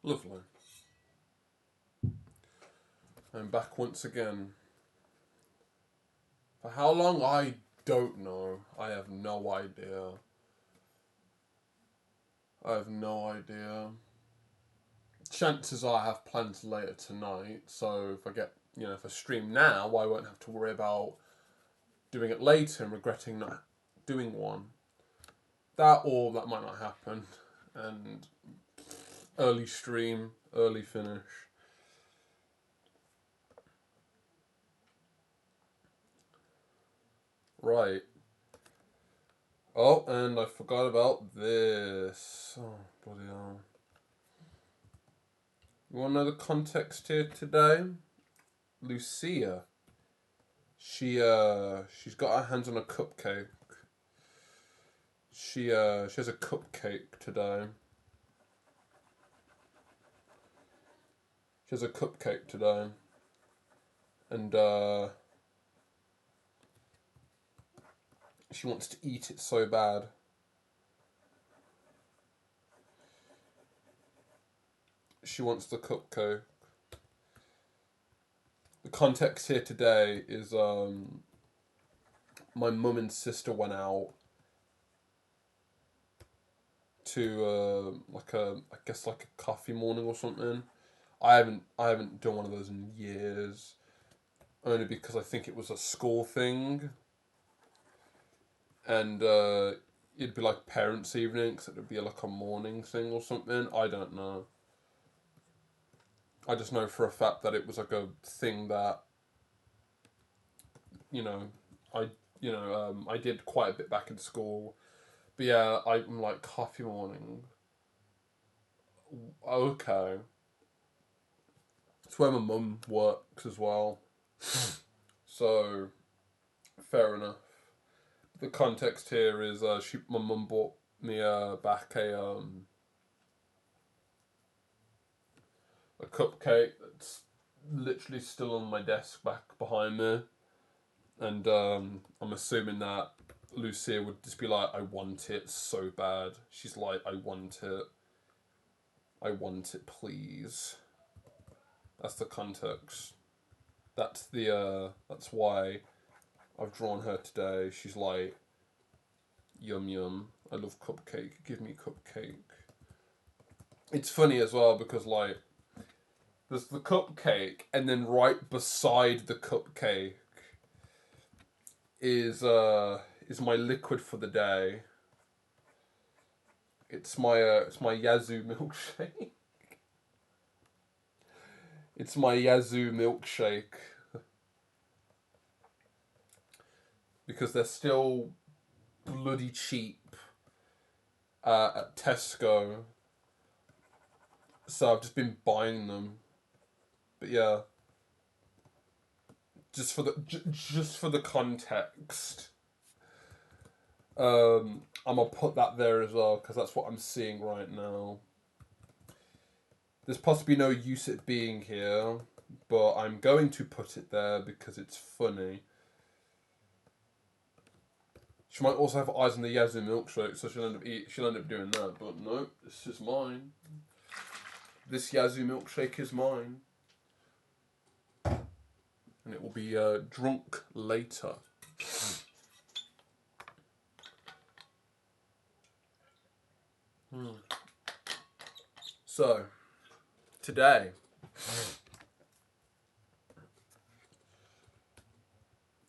Lovely. I'm back once again. For how long, I don't know. I have no idea. I have no idea. Chances are I have plans later tonight, so if I stream now, I won't have to worry about doing it later and regretting not doing one. That might not happen. And early stream, early finish. Right. Oh, and I forgot about this. Oh, bloody hell. You want to know the context here today? Lucia. She's got her hands on a cupcake. She has a cupcake today. She has a cupcake today. And she wants to eat it so bad. She wants the cupcake. The context here today is my mum and sister went out to like a coffee morning or something. I haven't done one of those in years, only because I think it was a school thing, and it'd be like parents' evening, because it'd be like a morning thing or something. I don't know. I just know for a fact that it was like a thing that you know I I did quite a bit back in school. But yeah, I'm like coffee morning. Okay, it's where my mum works as well. So fair enough. The context here is my mum bought me back a cupcake that's literally still on my desk back behind me, and I'm assuming that Lucia would just be like, "I want it so bad." She's like, I want it, please." That's the context. That's why I've drawn her today. She's like, "Yum yum. I love cupcake. Give me cupcake." It's funny as well because like there's the cupcake, and then right beside the cupcake is my liquid for the day. It's my Yazoo milkshake. It's my Yazoo milkshake because they're still bloody cheap at Tesco. So I've just been buying them. But yeah, just for the context, I'm gonna put that there as well because that's what I'm seeing right now. There's possibly no use it being here, but I'm going to put it there because it's funny. She might also have eyes on the Yazoo milkshake, so she'll end up doing that. But no, this is mine. This Yazoo milkshake is mine, and it will be drunk later. So today,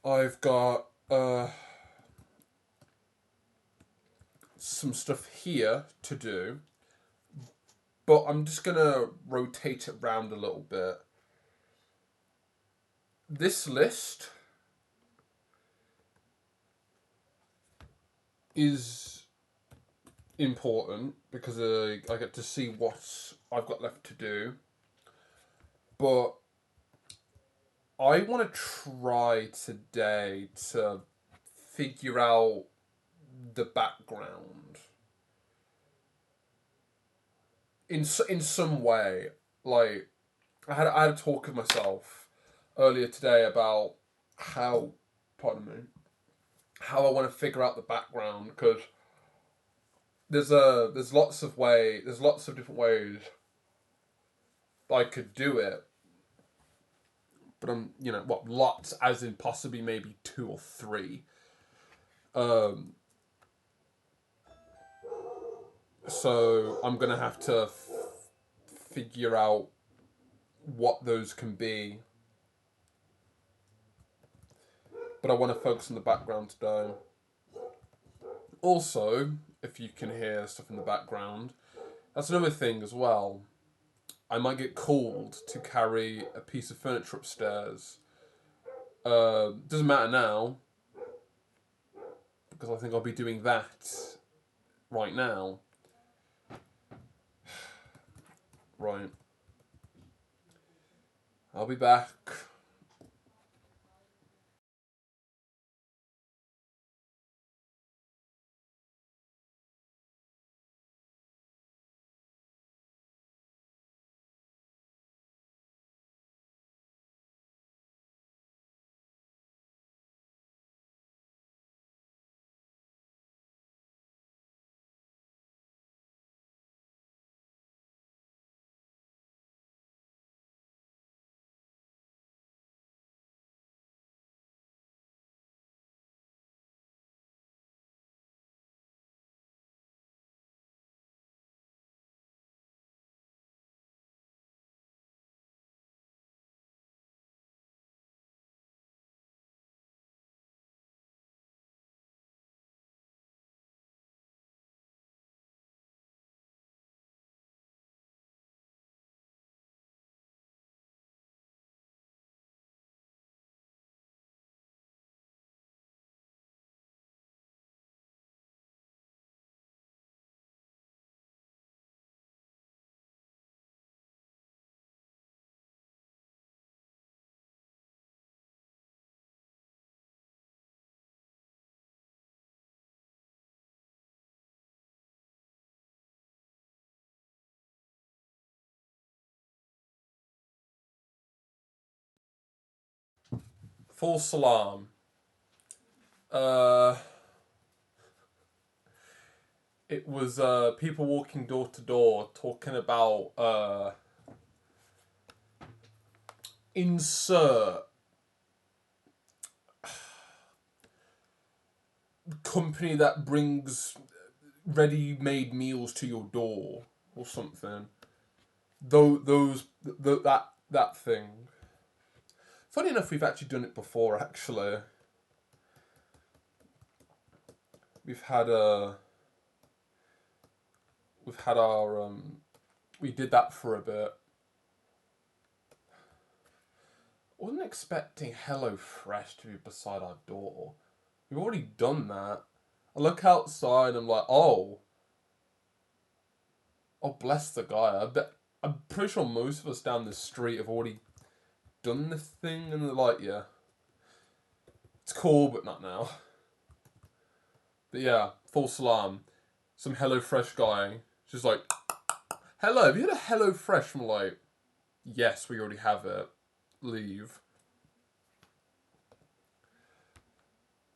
I've got some stuff here to do, but I'm just gonna rotate it around a little bit. This list is important because I get to see what I've got left to do, but I want to try today to figure out the background in some way. Like I had a talk with myself earlier today about how, pardon me, how I want to figure out the background because there's lots of different ways I could do it, but I'm, what, lots, as in possibly maybe 2 or 3. Um, so I'm gonna have to figure out what those can be. But I want to focus on the background today. Also, if you can hear stuff in the background, that's another thing as well. I might get called to carry a piece of furniture upstairs. Doesn't matter now, because I think I'll be doing that right now. Right. I'll be back. Full salam. Uh, it was people walking door to door talking about insert company that brings ready-made meals to your door or something. Though that thing. Funny enough, we've actually done it before. Actually, we've had a we've had our we did that for a bit. I wasn't expecting HelloFresh to be beside our door. We've already done that. I look outside. I'm like, oh, bless the guy. I'm pretty sure most of us down this street have already done this thing, and they're like, yeah, it's cool, but not now. But yeah, full salam. Some HelloFresh guy, just like, hello, have you had a HelloFresh? I'm like, yes, we already have it. Leave.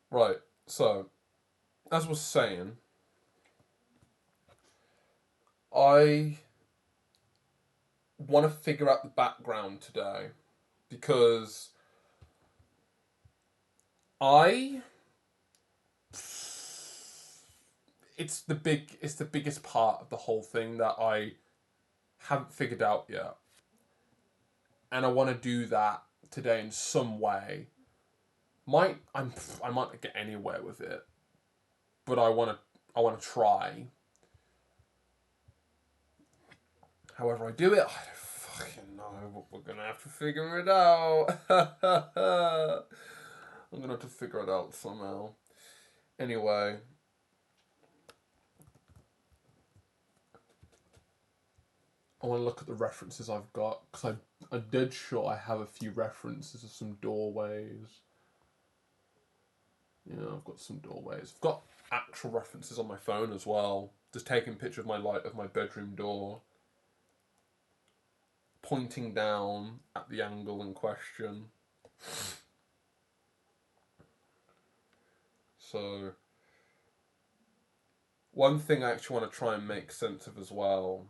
Right, so, as I was saying, I want to figure out the background today because I it's the biggest part of the whole thing that I haven't figured out yet. And I want to do that today in some way. I might not get anywhere with it, but I want to try. However I do it, I don't fucking know, but we're gonna have to figure it out. I'm gonna have to figure it out somehow. Anyway, I want to look at the references I've got because I'm dead sure I have a few references of some doorways. Yeah, I've got some doorways. I've got actual references on my phone as well. Just taking a picture of my light of my bedroom door, pointing down at the angle in question. So, one thing I actually want to try and make sense of as well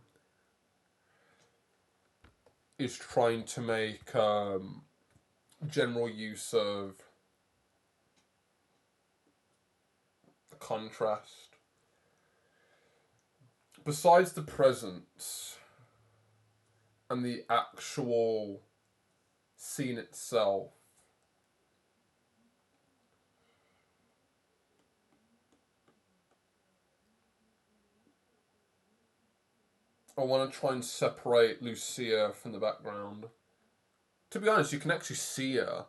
is trying to make general use of contrast. Besides the presence and the actual scene itself, I want to try and separate Lucia from the background. To be honest, you can actually see her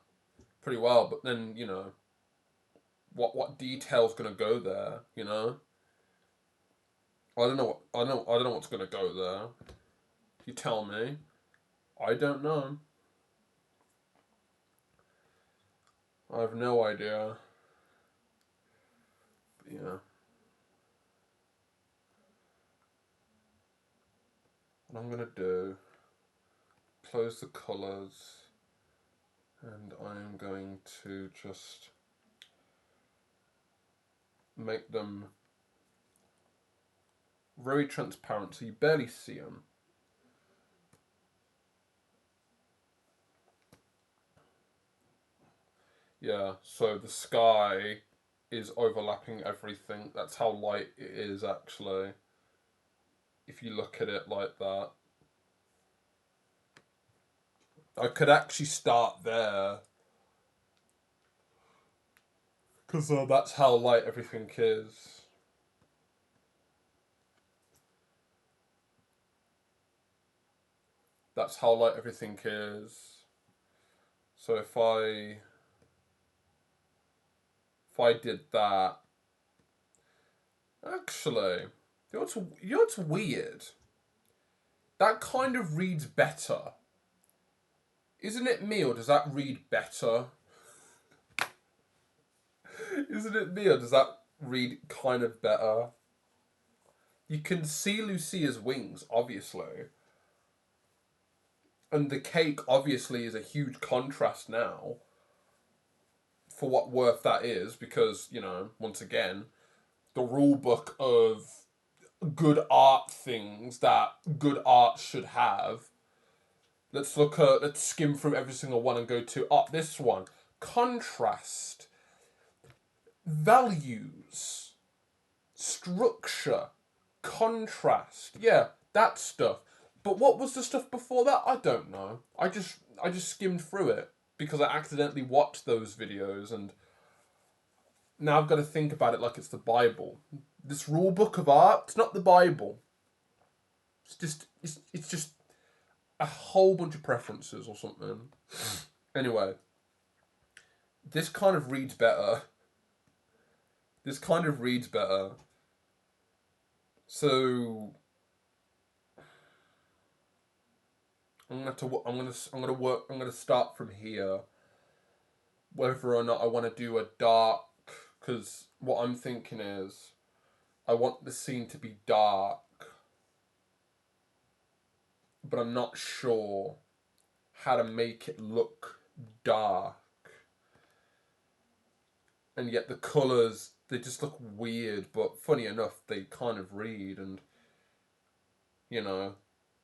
pretty well, but then, you know, what detail's gonna go there, you know? I don't know what's gonna go there. You tell me. I don't know. I have no idea. But yeah. What I'm gonna do, close the colours, and I am going to just make them very transparent so you barely see them. Yeah, so the sky is overlapping everything. That's how light it is actually. If you look at it like that. I could actually start there. Because that's how light everything is. That's how light everything is. So if I did that, actually, you know what's weird? That kind of reads better. Isn't it me, or does that read better? Isn't it me, or does that read kind of better? You can see Lucia's wings, obviously. And the cake, obviously, is a huge contrast now. For what worth that is, because, you know, once again, the rule book of good art things that good art should have. Let's skim through every single one and go to this one. Contrast, values, structure, contrast. Yeah, that stuff. But what was the stuff before that? I don't know. I just skimmed through it because I accidentally watched those videos, and now I've got to think about it like it's the Bible. This rule book of art, it's not the Bible. It's just a whole bunch of preferences or something. Anyway, this kind of reads better. This kind of reads better. So I'm gonna start from here. Whether or not I want to do a dark, because what I'm thinking is, I want the scene to be dark, but I'm not sure how to make it look dark. And yet the colours, they just look weird, but funny enough, they kind of read. And, you know,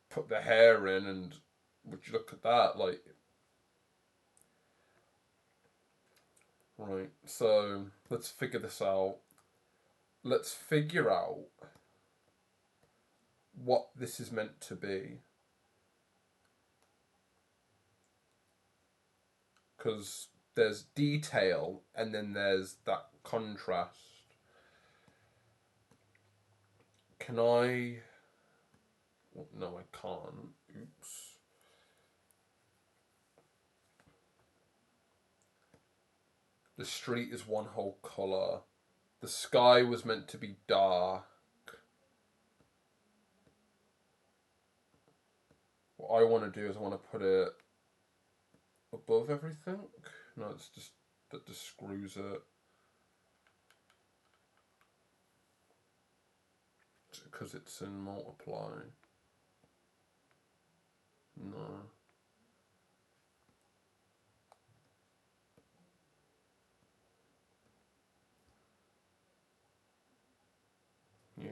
put the hair in, and would you look at that, like, right, so let's figure this out. Let's figure out what this is meant to be. Because there's detail and then there's that contrast. Can I... Well, no, I can't. Oops. The street is one whole colour. The sky was meant to be dark. What I want to do is I want to put it above everything. No, it's just, that just screws it. Because it's in multiply. No. Yeah.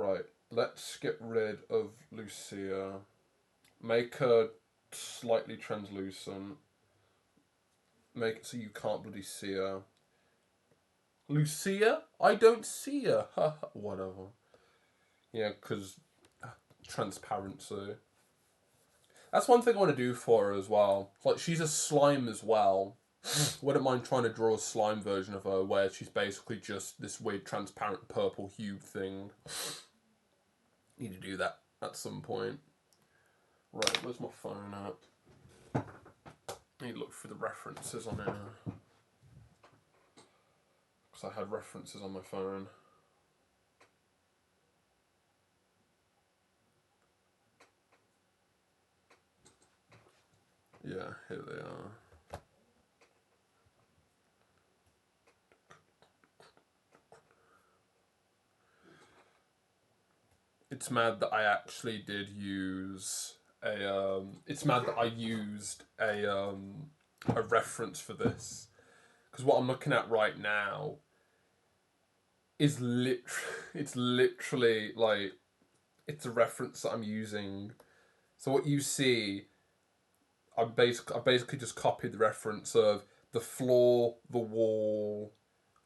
Right, let's get rid of Lucia. Make her slightly translucent. Make it so you can't bloody see her. Lucia? I don't see her. Whatever. Yeah, because transparency. That's one thing I want to do for her as well. Like, she's a slime as well. Wouldn't mind trying to draw a slime version of her where she's basically just this weird transparent purple hue thing. Need to do that at some point. Right, where's my phone at? Need to look for the references on here. Because I had references on my phone. Yeah, here they are. It's mad that I actually did use a. It's mad that I used a reference for this, because what I'm looking at right now is it's literally like it's a reference that I'm using. So what you see, I basically just copied the reference of the floor, the wall,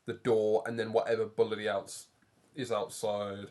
the door, and then whatever bloody else is outside.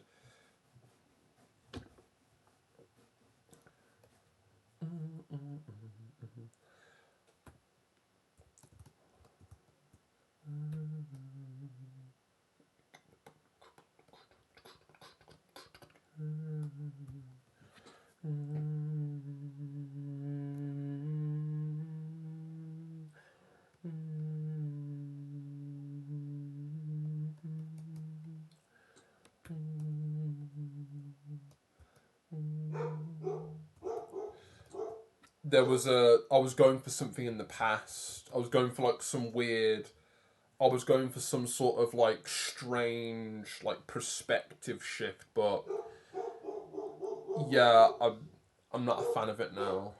I was going for something in the past. I was going for like some weird. I was going for some sort of like strange like perspective shift, but yeah, I'm not a fan of it now.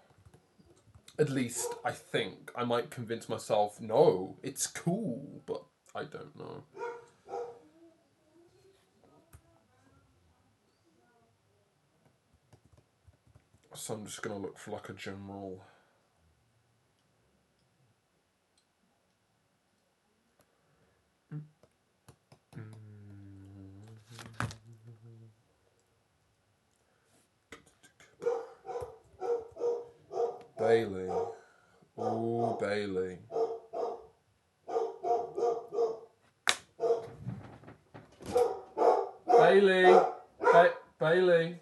At least I think I might convince myself, no, it's cool, but I don't know. So I'm just gonna look for like a general. Bailey. Ooh, Bailey. Bailey. Bailey.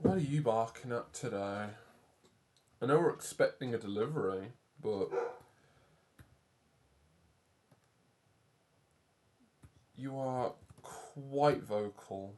What are you barking at today? I know we're expecting a delivery, but you are quite vocal.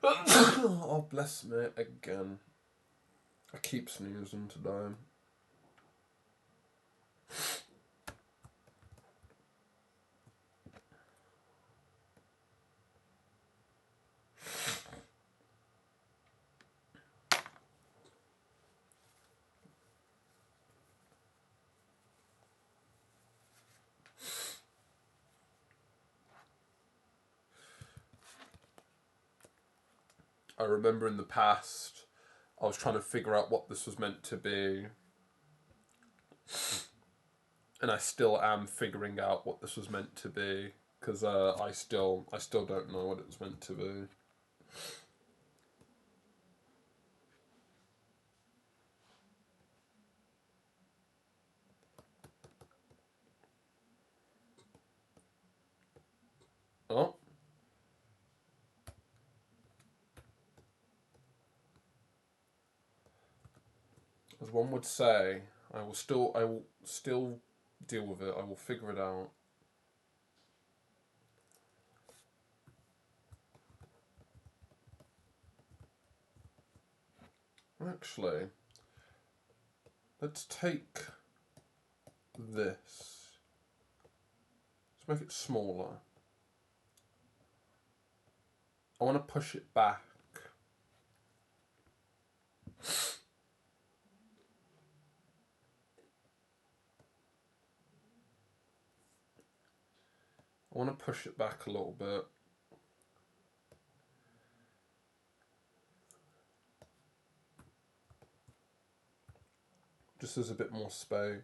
Oh, bless me again. I keep snoozing today. I remember in the past, I was trying to figure out what this was meant to be. And I still am figuring out what this was meant to be. Because I still don't know what it was meant to be. Oh. As one would say, I will still deal with it. I will figure it out. Actually, let's take this. Let's make it smaller. I want to push it back. I want to push it back a little bit. Just there's a bit more space.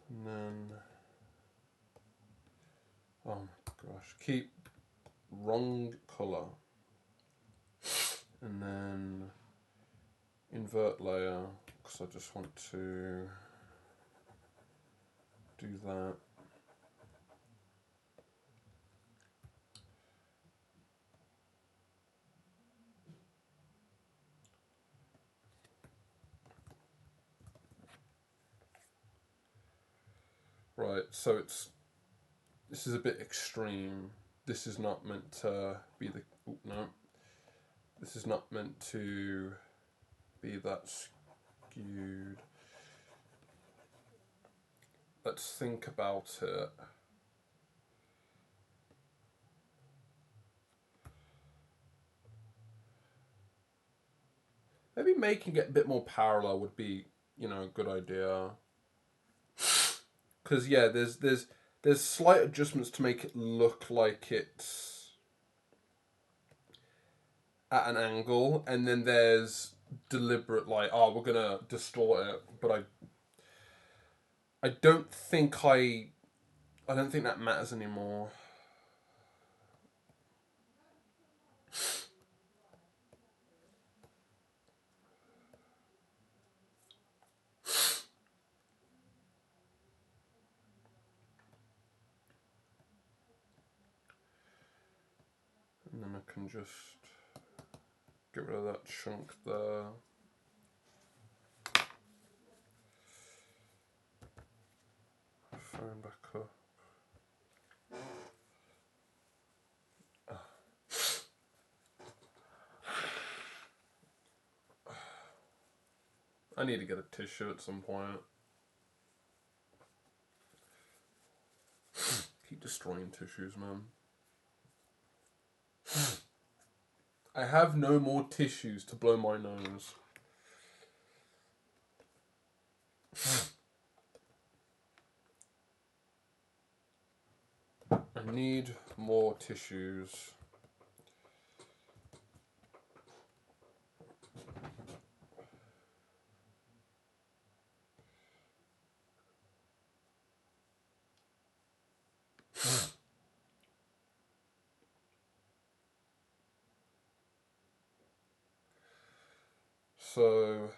And then, oh my gosh, keep wrong color. And then invert layer, because I just want to do that. Right, so this is a bit extreme. This is not meant to be the, no. This is not meant to be that skewed. Let's think about it. Maybe making it a bit more parallel would be, you know, a good idea. Because yeah, there's slight adjustments to make it look like it's at an angle, and then there's deliberate like, oh, we're gonna distort it, but I don't think that matters anymore. And then I can just get rid of that chunk there. Phone back up. I need to get a tissue at some point. Keep destroying tissues, man. I have no more tissues to blow my nose. I need more tissues. So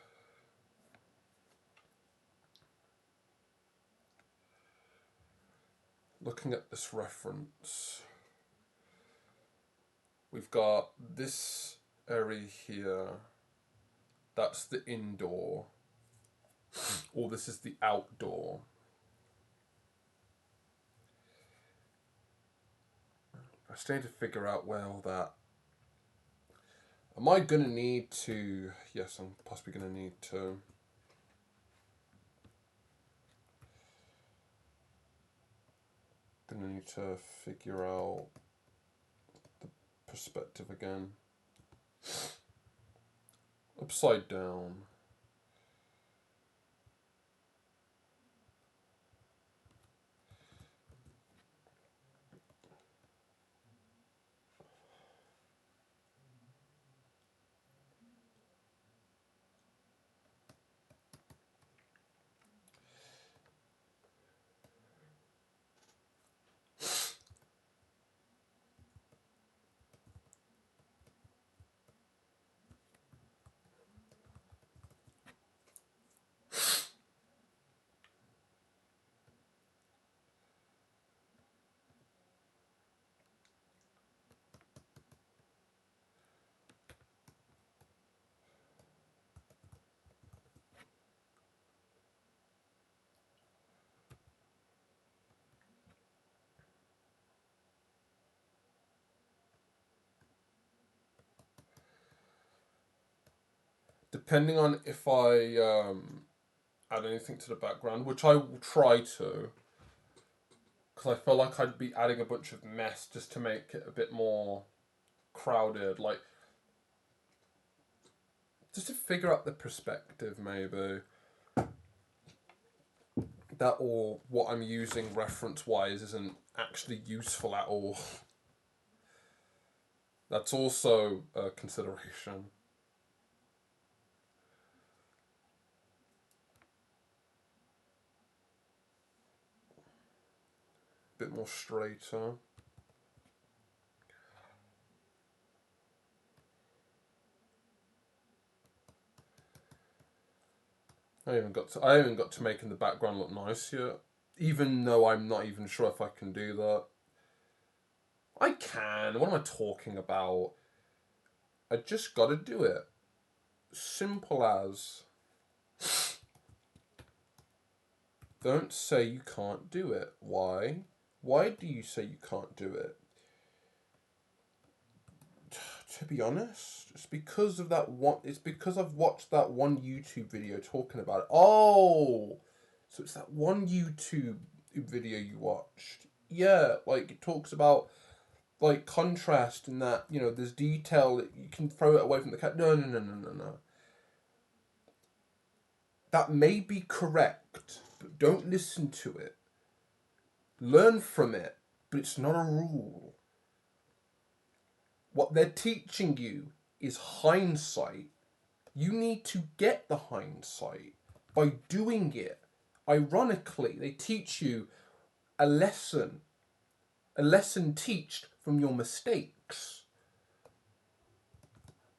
looking at this reference, we've got this area here. That's the indoor. Or this is the outdoor. I still need to figure out where all that. Am I gonna need to? Yes, I'm possibly gonna need to. Gonna need to figure out the perspective again. Upside down. depending on if I add anything to the background, which I will try to, because I feel like I'd be adding a bunch of mess just to make it a bit more crowded, like just to figure out the perspective, maybe. That, or what I'm using reference-wise isn't actually useful at all. That's also a consideration. Bit more straighter. I haven't got to making the background look nice yet. Even though I'm not even sure if I can do that. I can. What am I talking about? I just gotta do it. Simple as. Don't say you can't do it. Why? Why do you say you can't do it? To be honest, it's because of that one. It's because I've watched that one YouTube video talking about it. Oh, so it's that one YouTube video you watched. Yeah, like it talks about like contrast and that, you know, there's detail that you can throw it away from the cat. No, no, no, no, no, no. That may be correct, but don't listen to it. Learn from it, but it's not a rule. What they're teaching you is hindsight. You need to get the hindsight by doing it. Ironically, they teach you a lesson teached from your mistakes.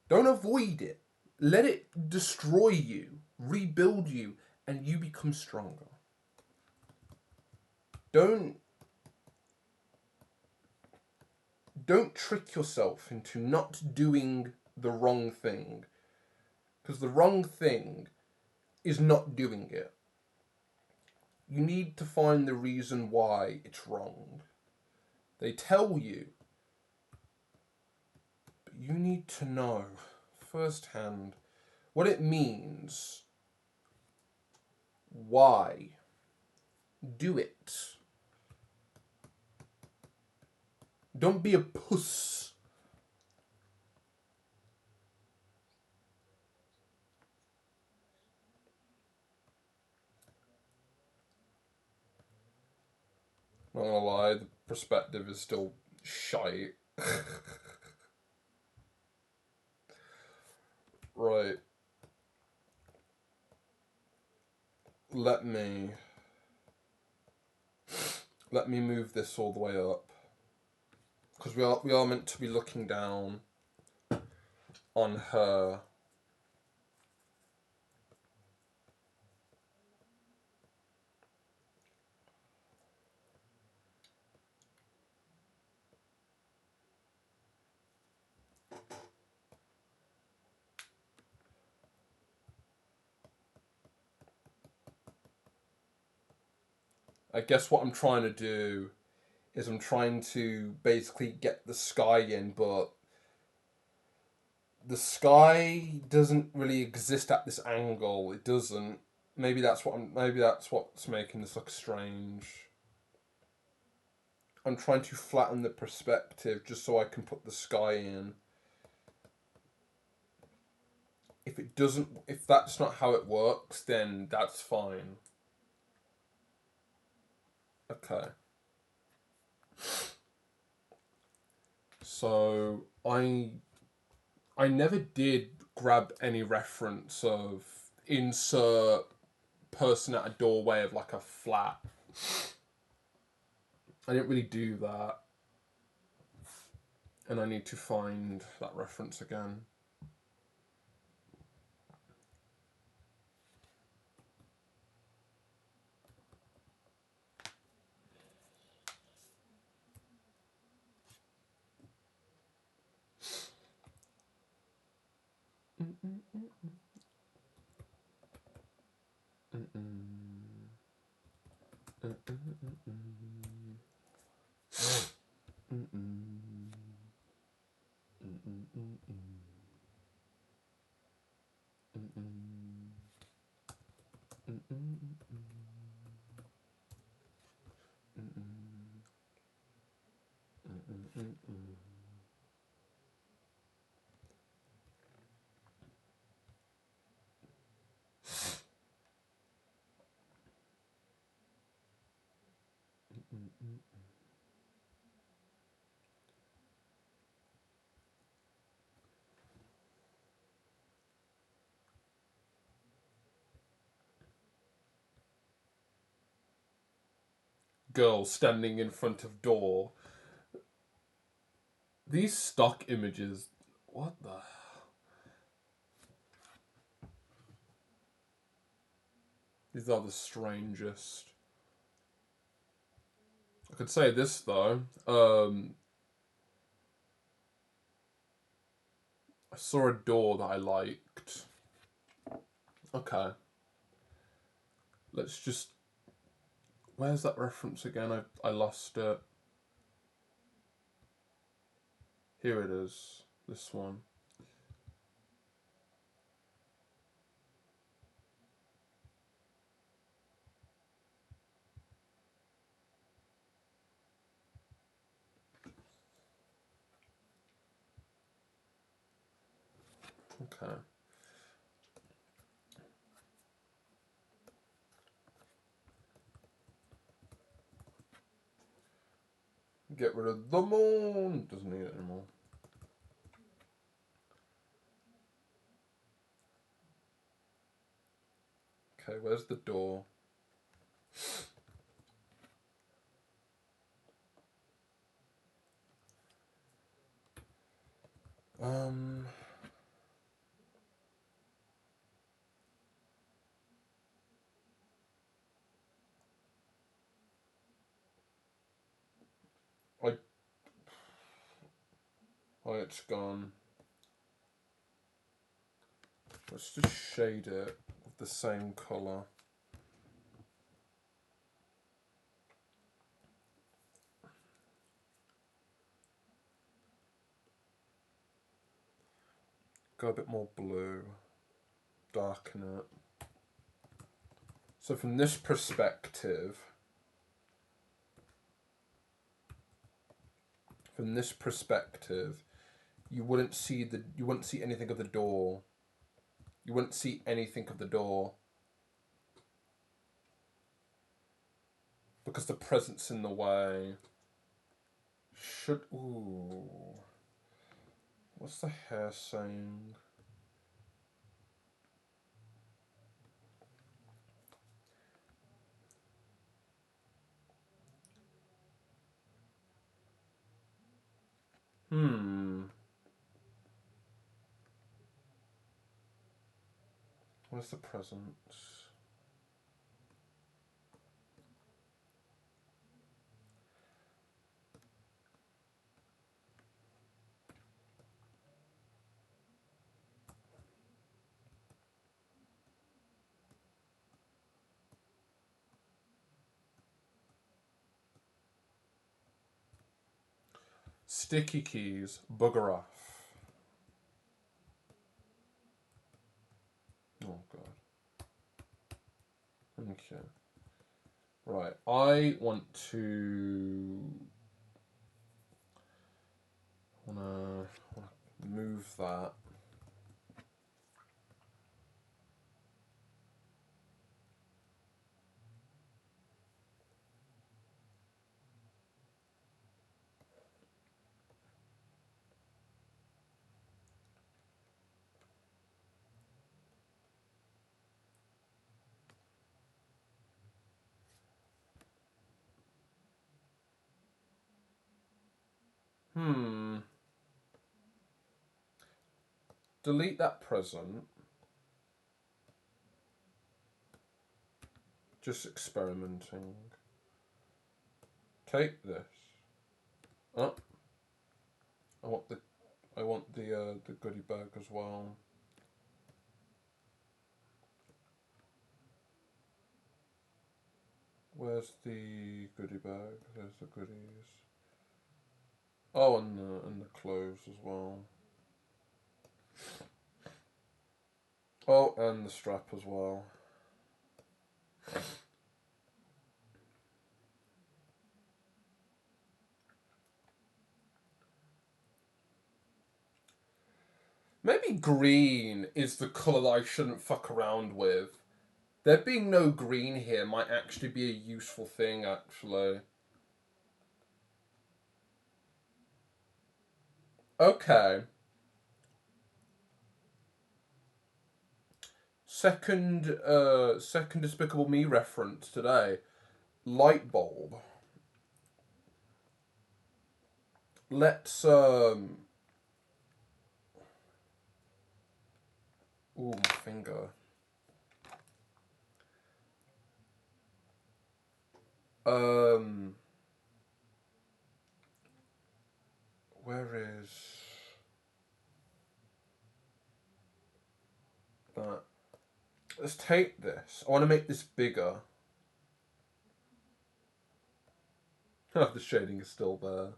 Don't avoid it. Let it destroy you, rebuild you, and you become stronger. Don't trick yourself into not doing the wrong thing. Because the wrong thing is not doing it. You need to find the reason why it's wrong. They tell you, but you need to know firsthand what it means. Why? Do it. Don't be a puss. Not gonna lie, the perspective is still shite. Right. Let me move this all the way up. Because we are meant to be looking down on her. I guess what I'm trying to do is I'm trying to basically get the sky in, but the sky doesn't really exist at this angle. It doesn't. Maybe that's what's making this look strange. I'm trying to flatten the perspective just so I can put the sky in. If that's not how it works, then that's fine. Okay. So I never did grab any reference of insert person at a doorway of like a flat. I didn't really do that. And I need to find that reference again. Girl standing in front of door. These stock images, what the? These are the strangest. I could say this though. I saw a door that I liked. Okay. Let's just. Where's that reference again? I lost it. Here it is. This one. Okay. Get rid of the moon. Doesn't need it anymore. Okay, where's the door? Um. I. Oh, it's gone. Let's just shade it with the same colour. Go a bit more blue. Darken it. So from this perspective, you wouldn't see anything of the door. You wouldn't see anything of the door because the present's in the way. What's the hair saying? Where's the present? Sticky keys, bugger off. Oh god. Okay. Right, I want to wanna move that. Delete that present. Just experimenting. Take this. Oh, I want the goodie bag as well. Where's the goodie bag? There's the goodies. Oh, and the clothes as well. Oh, and the strap as well. Maybe green is the colour that I shouldn't fuck around with. There being no green here might actually be a useful thing, actually. Okay. Second Despicable Me reference today. Light bulb. Let's ooh, my finger. Um where is that? Let's take this. I want to make this bigger. The shading is still there.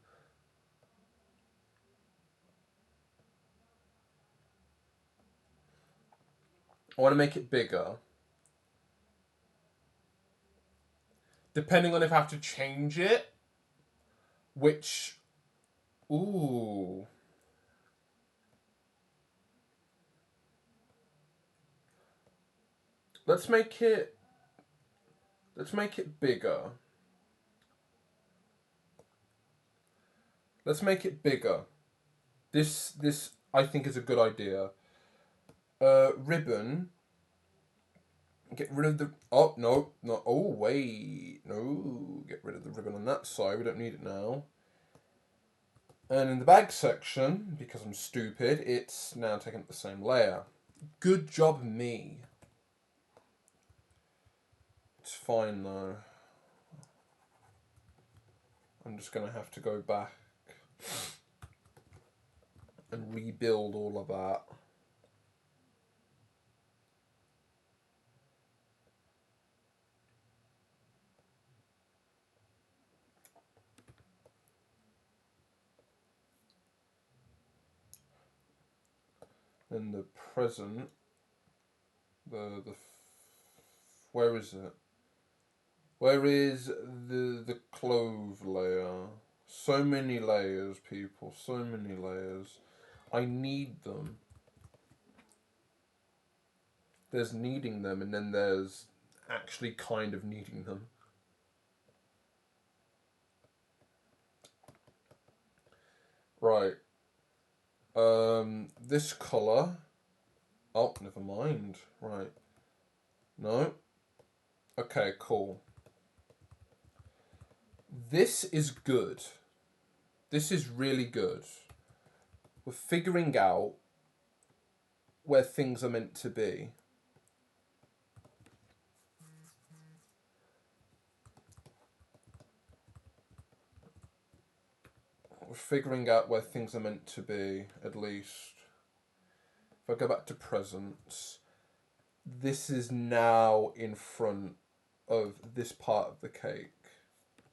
I want to make it bigger. Depending on if I have to change it, which, ooh. Let's make it bigger. Let's make it bigger. This I think is a good idea. Ribbon. Get rid of the. Oh no, no. Oh wait, no. Get rid of the ribbon on that side. We don't need it now. And in the bag section, because I'm stupid, it's now taking up the same layer. Good job, me. It's fine though. I'm just gonna have to go back and rebuild all of that. Then the present, the where is it? Where is the clove layer? So many layers, people. So many layers. I need them. There's needing them, and then there's actually kind of needing them. Right. This colour. Oh, never mind. Right. No. Okay, cool. This is good. This is really good. We're figuring out where things are meant to be. We're figuring out where things are meant to be, at least. If I go back to presents, this is now in front of this part of the cake.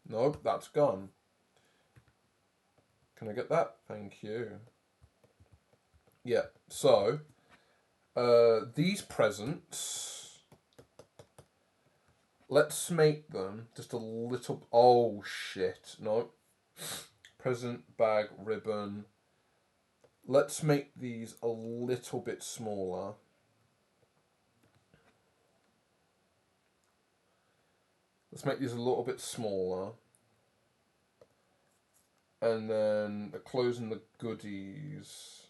Nope, that's gone. Can I get that? Thank you. Yeah, so these presents, let's make them just a little. Oh shit! No, present bag ribbon. Let's make these a little bit smaller. Let's make these a little bit smaller. And then the clothes and the goodies.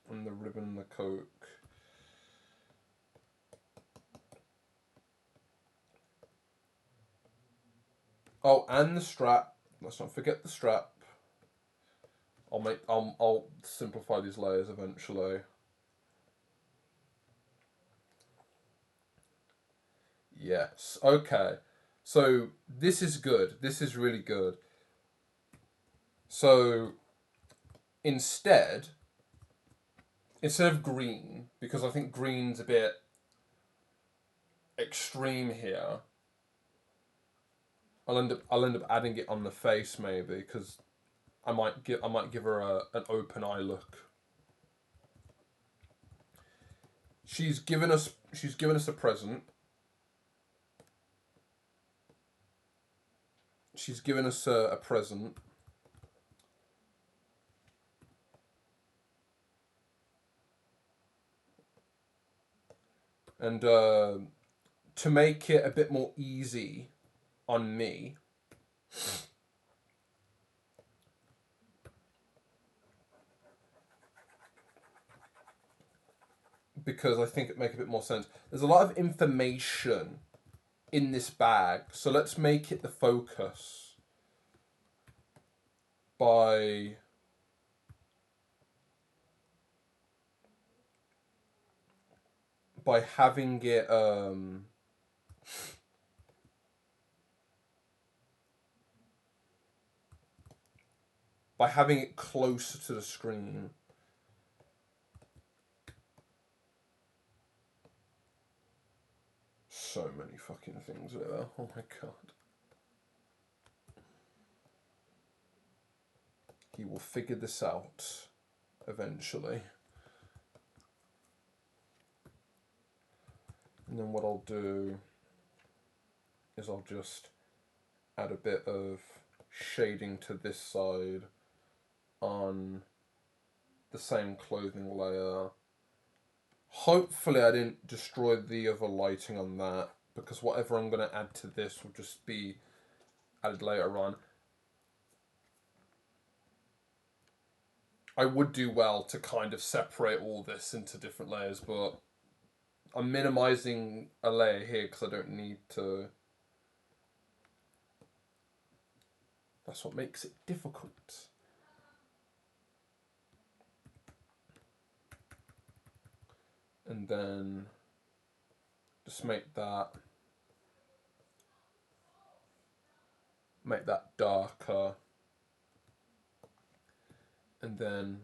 And the ribbon and the coke. Oh, and the strap. Let's not forget the strap. I'll simplify these layers eventually. Yes. Okay. So this is good. This is really good. So instead of green, because I think green's a bit extreme here, I'll end up adding it on the face maybe, because I might give her an open eye look. She's given us a present. She's given us a present. And to make it a bit more easy on me, because I think it make a bit more sense. There's a lot of information in this bag, so let's make it the focus by having it closer to the screen. So many fucking things there. Oh my god. He will figure this out eventually. And then what I'll do is I'll just add a bit of shading to this side on the same clothing layer. Hopefully I didn't destroy the other lighting on that, because whatever I'm going to add to this will just be added later on. I would do well to kind of separate all this into different layers, but I'm minimizing a layer here because I don't need to. That's what makes it difficult. And then just make that darker. And then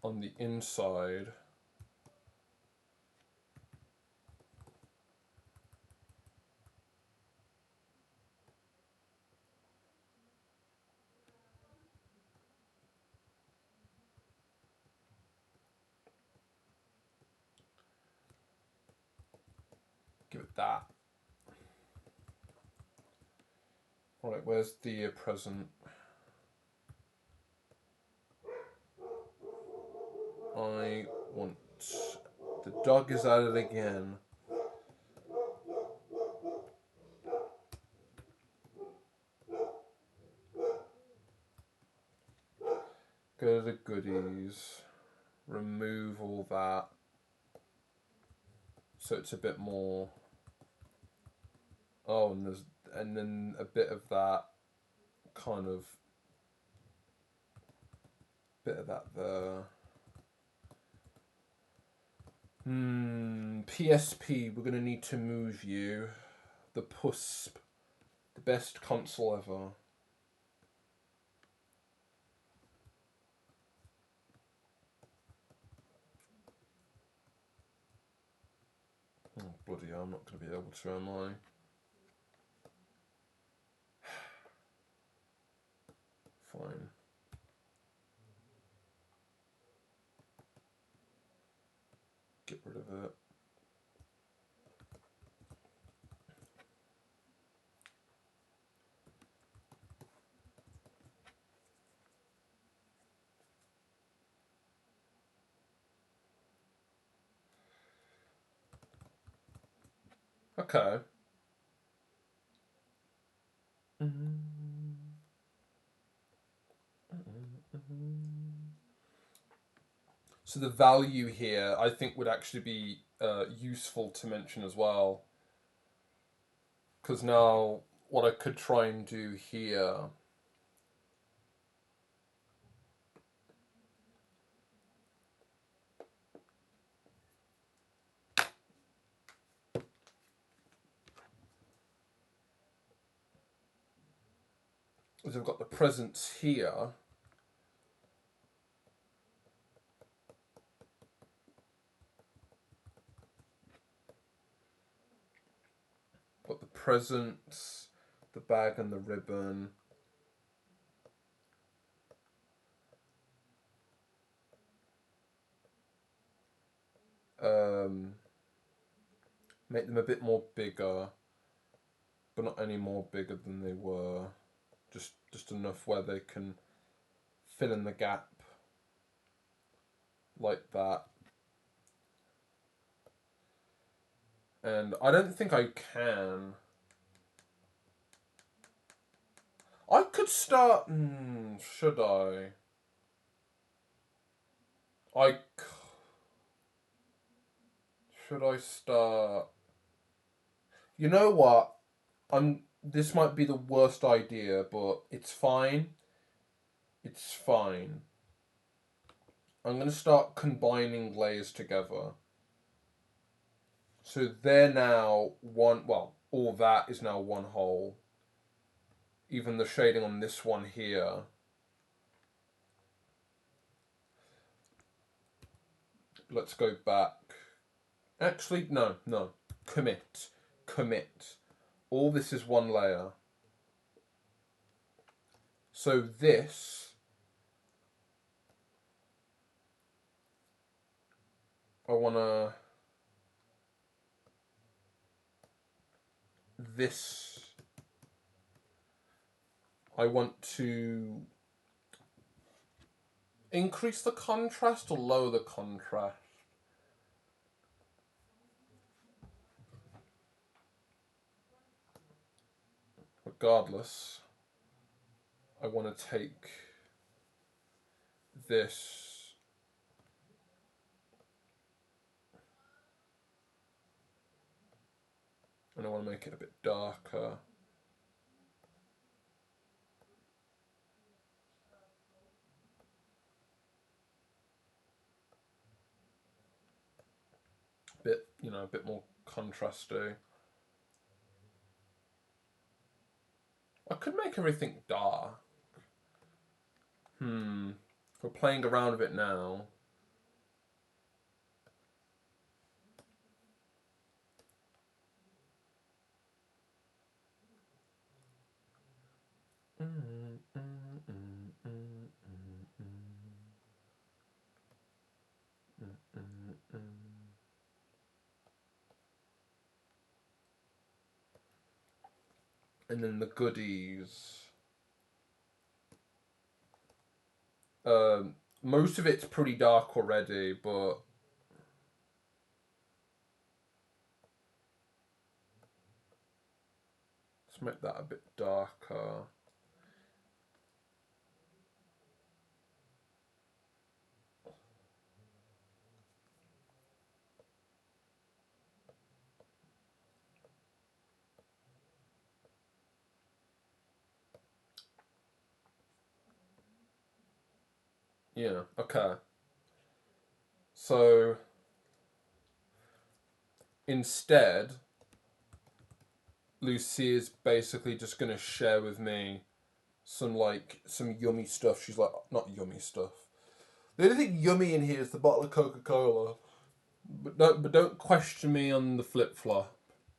on the inside, give it that. Right, where's the present? I want... The dog is at it again. Go to the goodies. Remove all that. So it's a bit more... Oh, and then a bit of that kind of... Bit of that there. PSP, we're going to need to move you. The PUSP. The best console ever. Oh, bloody hell, I'm not going to be able to, am I? Fine. Get rid of it. Okay. So the value here, I think, would actually be useful to mention as well. Because now, what I could try and do here... is I've got the presents here. Got the presents, the bag and the ribbon. Make them a bit more bigger, but not any more bigger than they were. Just enough where they can fill in the gap like that. And I don't think I can. I could start. Should I? Should I start? You know what? This might be the worst idea, but it's fine. It's fine. I'm gonna start combining layers together. So they're now one. Well, all that is now one whole. Even the shading on this one here. Let's go back. Actually, no. Commit. All this is one layer. So this, I wanna, I want to increase the contrast or lower the contrast. Regardless, I want to take this and I want to make it a bit darker. A bit more contrasty. I could make everything dark. We're playing around with it now. And then the goodies. Most of it's pretty dark already, but let's make that a bit darker. Yeah, okay. So instead, Lucy is basically just going to share with me some yummy stuff. She's like, not yummy stuff. The only thing yummy in here is the bottle of Coca-Cola. But don't question me on the flip flop.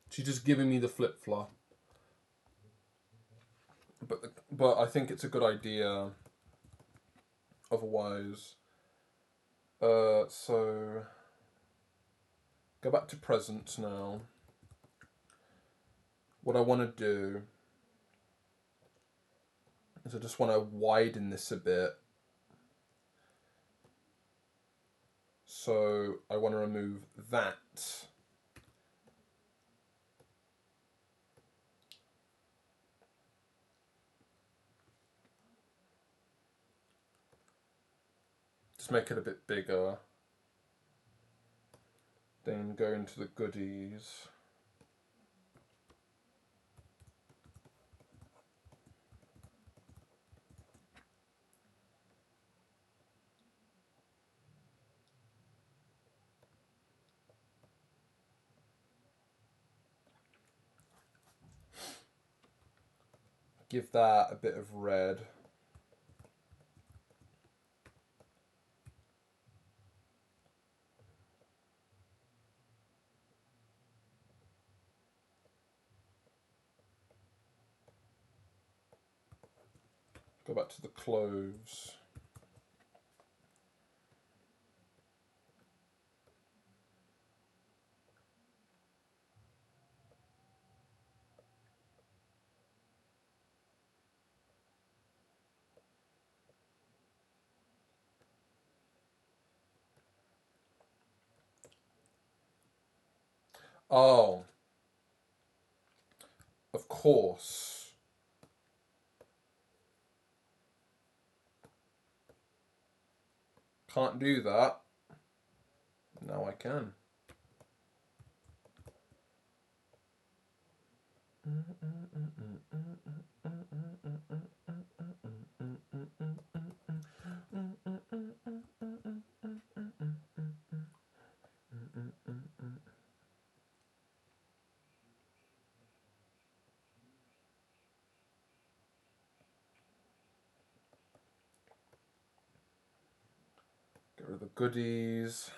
She's just giving me the flip flop. But I think it's a good idea. Otherwise, so go back to presents now. What I want to do is I just want to widen this a bit. So I want to remove that. Just make it a bit bigger. Then go into the goodies. Give that a bit of red. Go back to the cloves. Oh, of course. Can't do that. Now I can. Get rid of the goodies.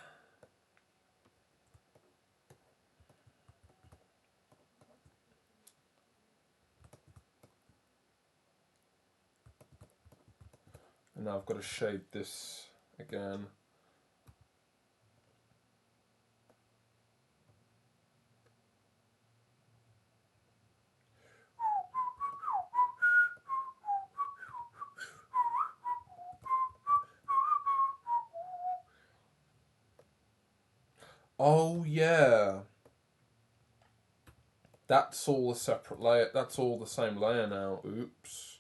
And now I've got to shade this again. Oh yeah. That's all a separate layer. That's all the same layer now. Oops.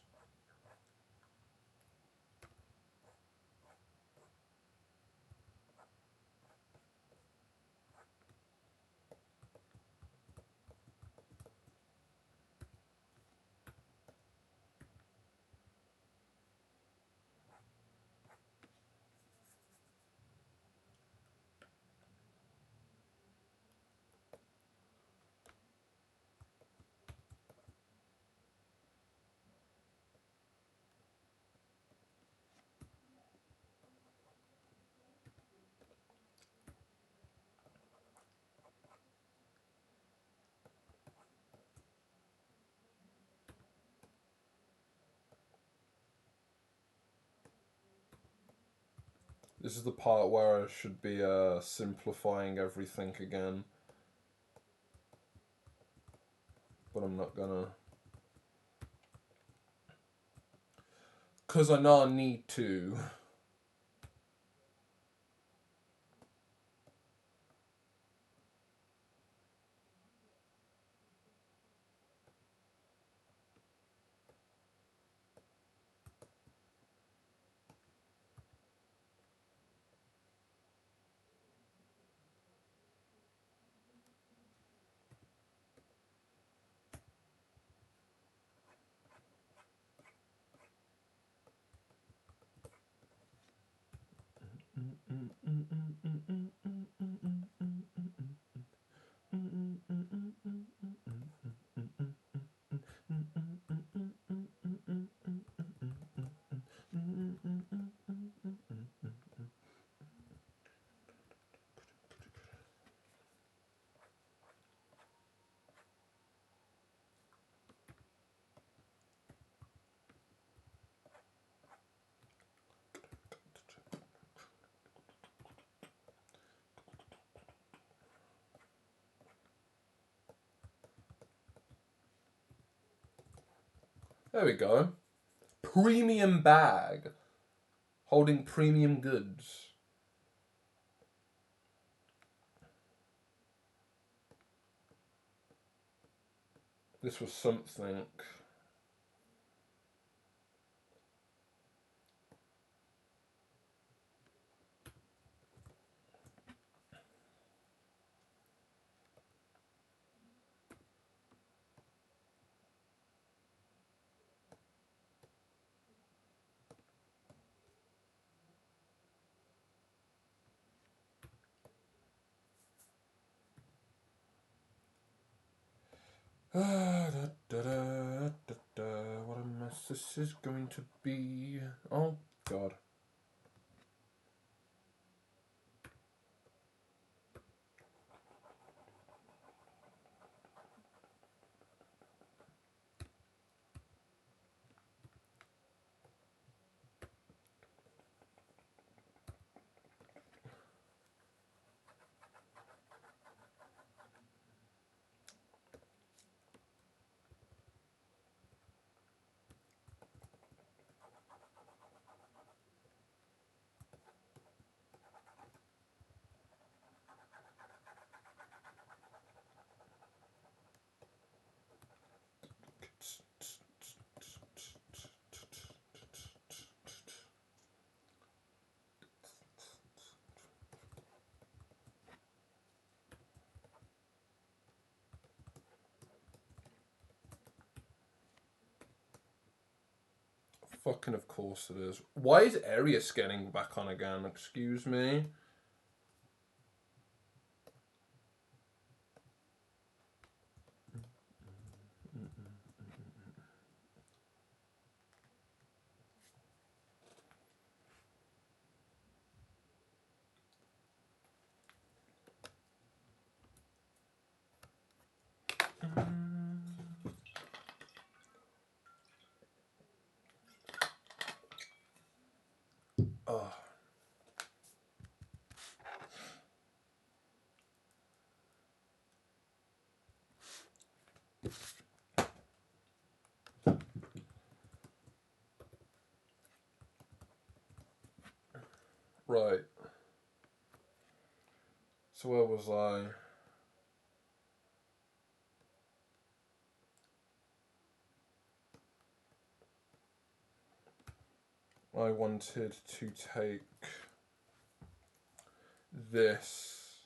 This is the part where I should be simplifying everything again. But I'm not gonna. Because I know I need to. There we go. Premium bag. Holding premium goods. This was something. What a mess this is going to be. Oh, God. Fucking of course it is. Why is Arius getting back on again? Excuse me. Oh. Right. So where was I? I wanted to take this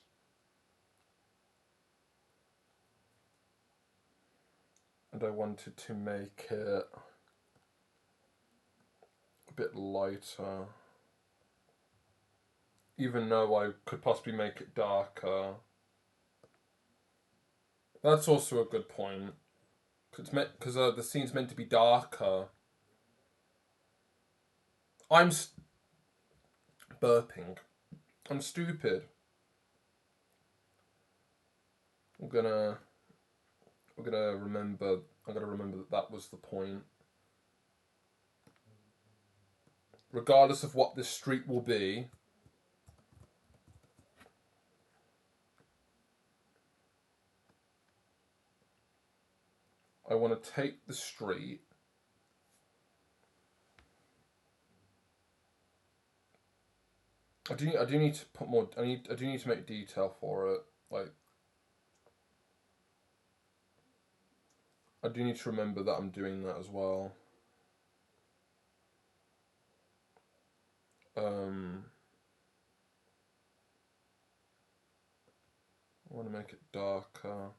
and I wanted to make it a bit lighter, even though I could possibly make it darker. That's also a good point, because the scene's meant to be darker. I'm burping. I'm stupid. I'm gonna remember. I'm gonna remember that was the point. Regardless of what this street will be, I want to take the street. I do need to put more. I do need to make detail for it. Like, I do need to remember that I'm doing that as well. I want to make it darker.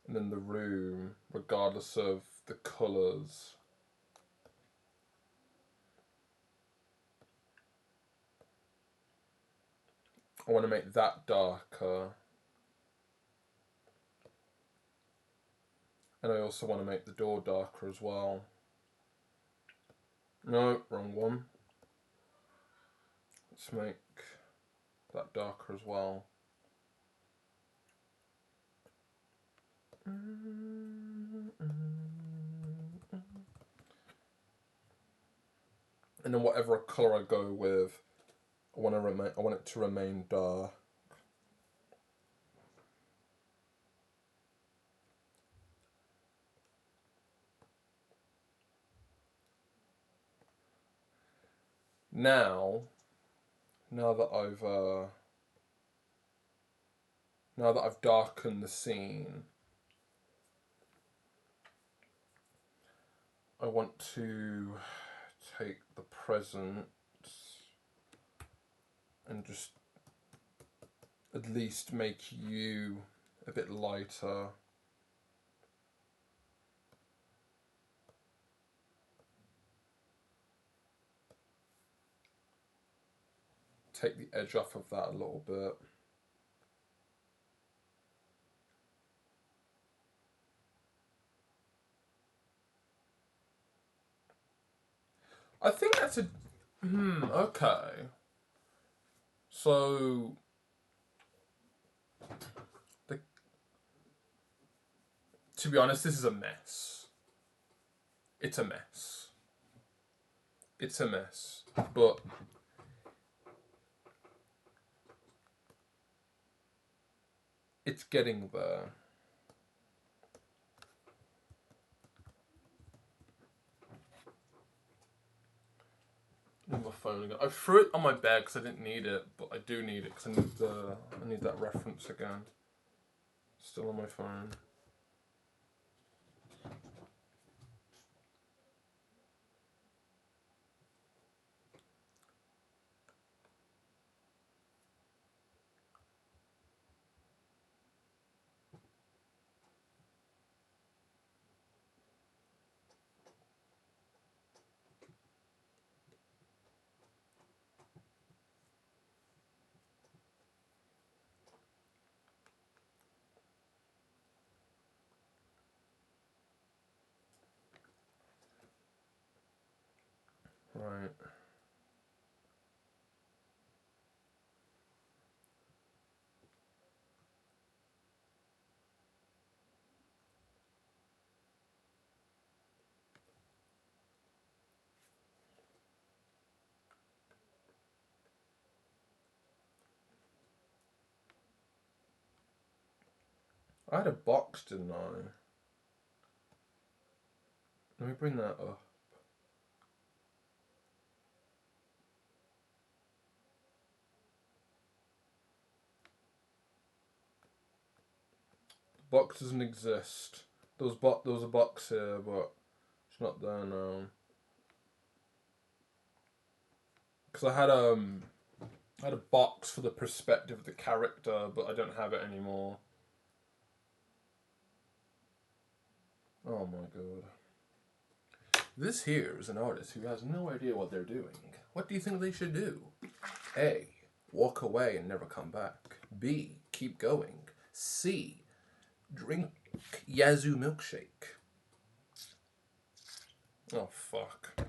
And then the room, regardless of the colours. I want to make that darker. And I also want to make the door darker as well. No, wrong one. Let's make that darker as well. And then whatever colour I go with, I want it to remain dark. Now that I've darkened the scene, I want to take the present and just at least make you a bit lighter. Take the edge off of that a little bit. I think that's a... okay. So... to be honest, this is a mess. It's a mess. It's a mess. But... it's getting there. My phone again. I threw it on my bed because I didn't need it, but I do need it because I need that reference again. Still on my phone. Right. I had a box, didn't I? Let me bring that up. The box doesn't exist. There was a box here, but it's not there now. Because I had a box for the perspective of the character, but I don't have it anymore. Oh my god. This here is an artist who has no idea what they're doing. What do you think they should do? A. Walk away and never come back. B. Keep going. C. Drink Yazoo milkshake. Oh fuck.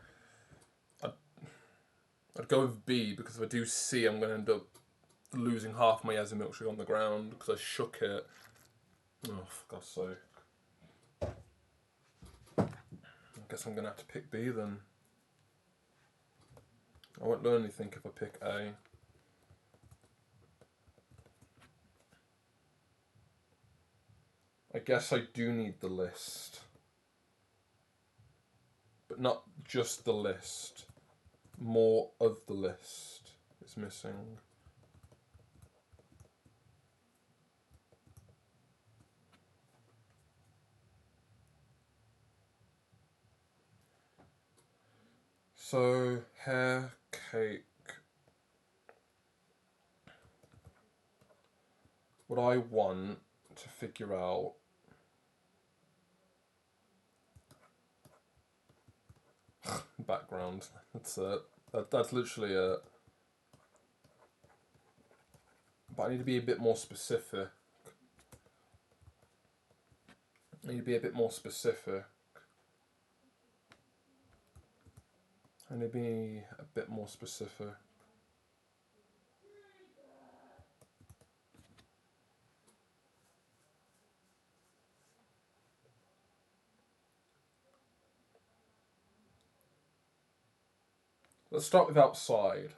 I'd go with B because if I do C, I'm going to end up losing half my Yazoo milkshake on the ground because I shook it. Oh, for God's sake. I guess I'm going to have to pick B then. I won't learn anything if I pick A. I guess I do need the list. But not just the list. More of the list is missing. So, hair, cake. What I want to figure out background. That's it. That's literally it. But I need to be a bit more specific. I need to be a bit more specific. I need to be a bit more specific. Let's start with outside.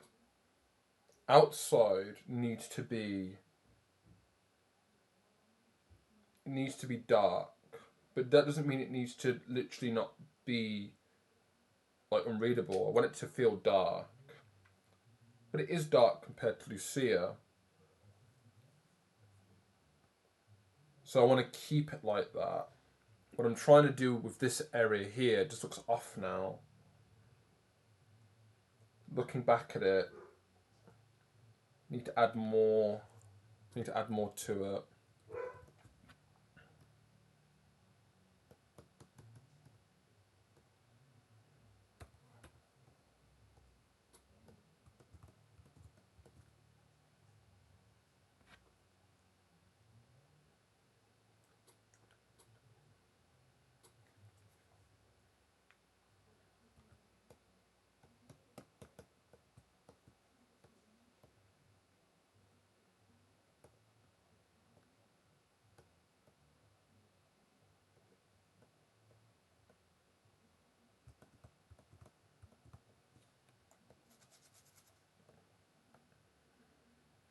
Outside needs to be dark, but that doesn't mean it needs to literally not be like unreadable. I want it to feel dark, but it is dark compared to Lucia. So I want to keep it like that. What I'm trying to do with this area here just looks off now. Looking back at it, need to add more. Need to add more to it.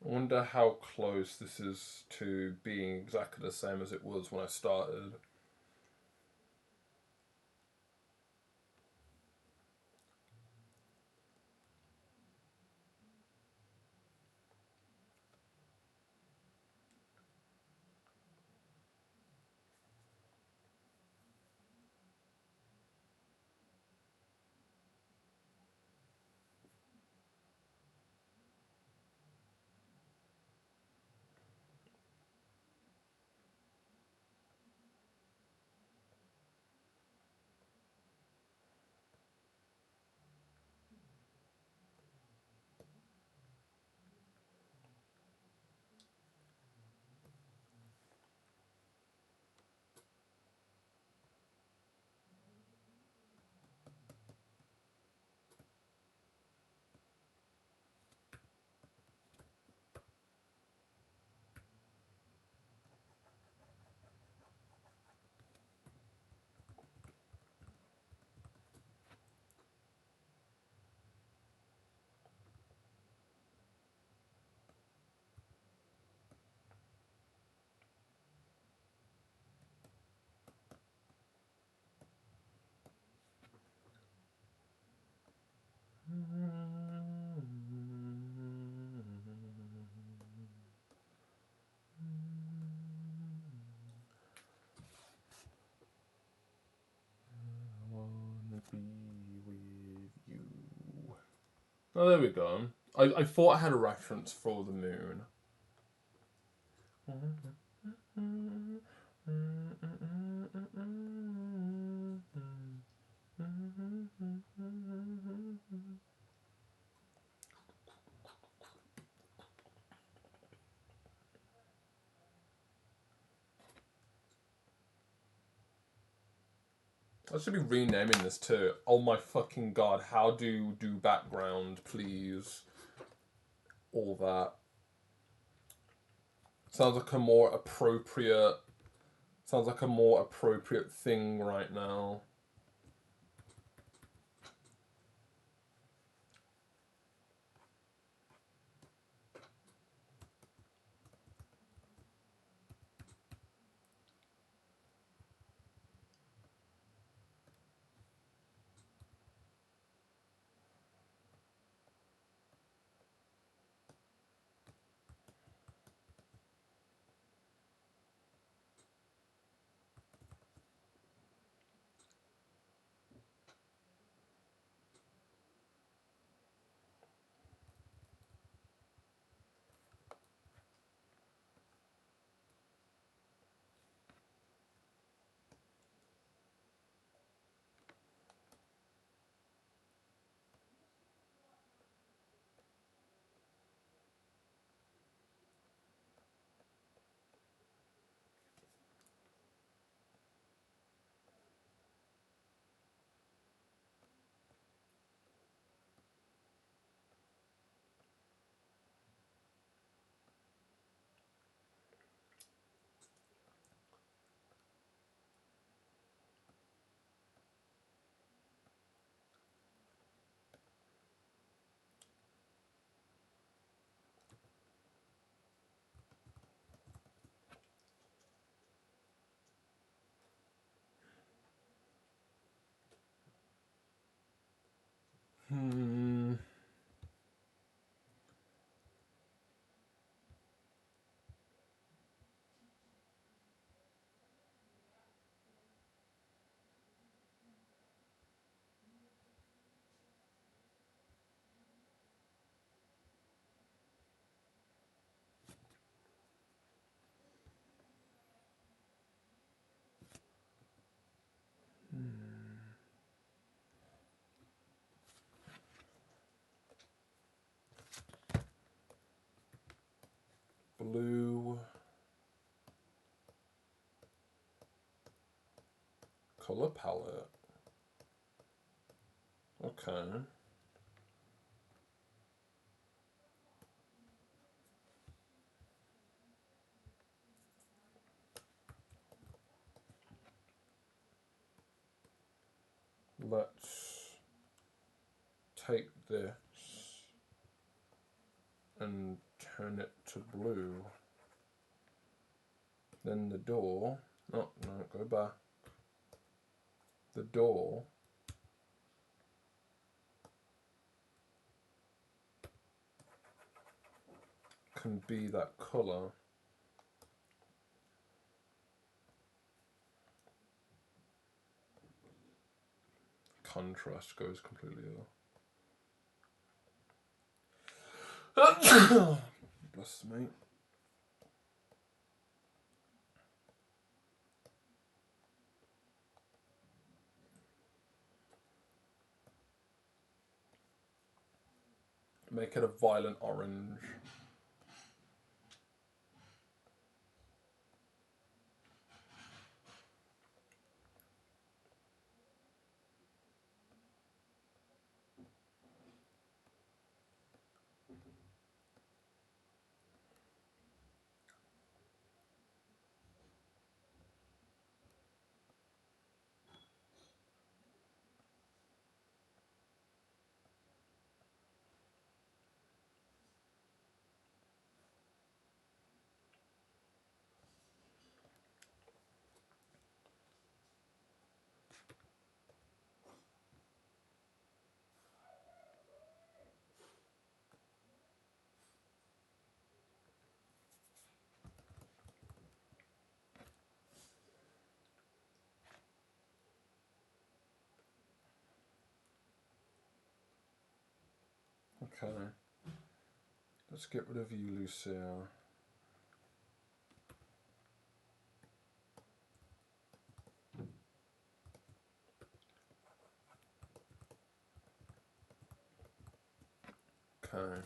I wonder how close this is to being exactly the same as it was when I started. be with you. Oh, there we go. I thought I had a reference for the moon. I should be renaming this too. Oh my fucking god, how do background, please? All that. Sounds like a more appropriate thing right now. Blue color palette. Okay. Let's take this and turn it to blue. Then the door, oh no, go back. The door can be that color. Contrast goes completely off. Bless me. Make it a violent orange. Okay. Let's get rid of you, Lucia. Okay.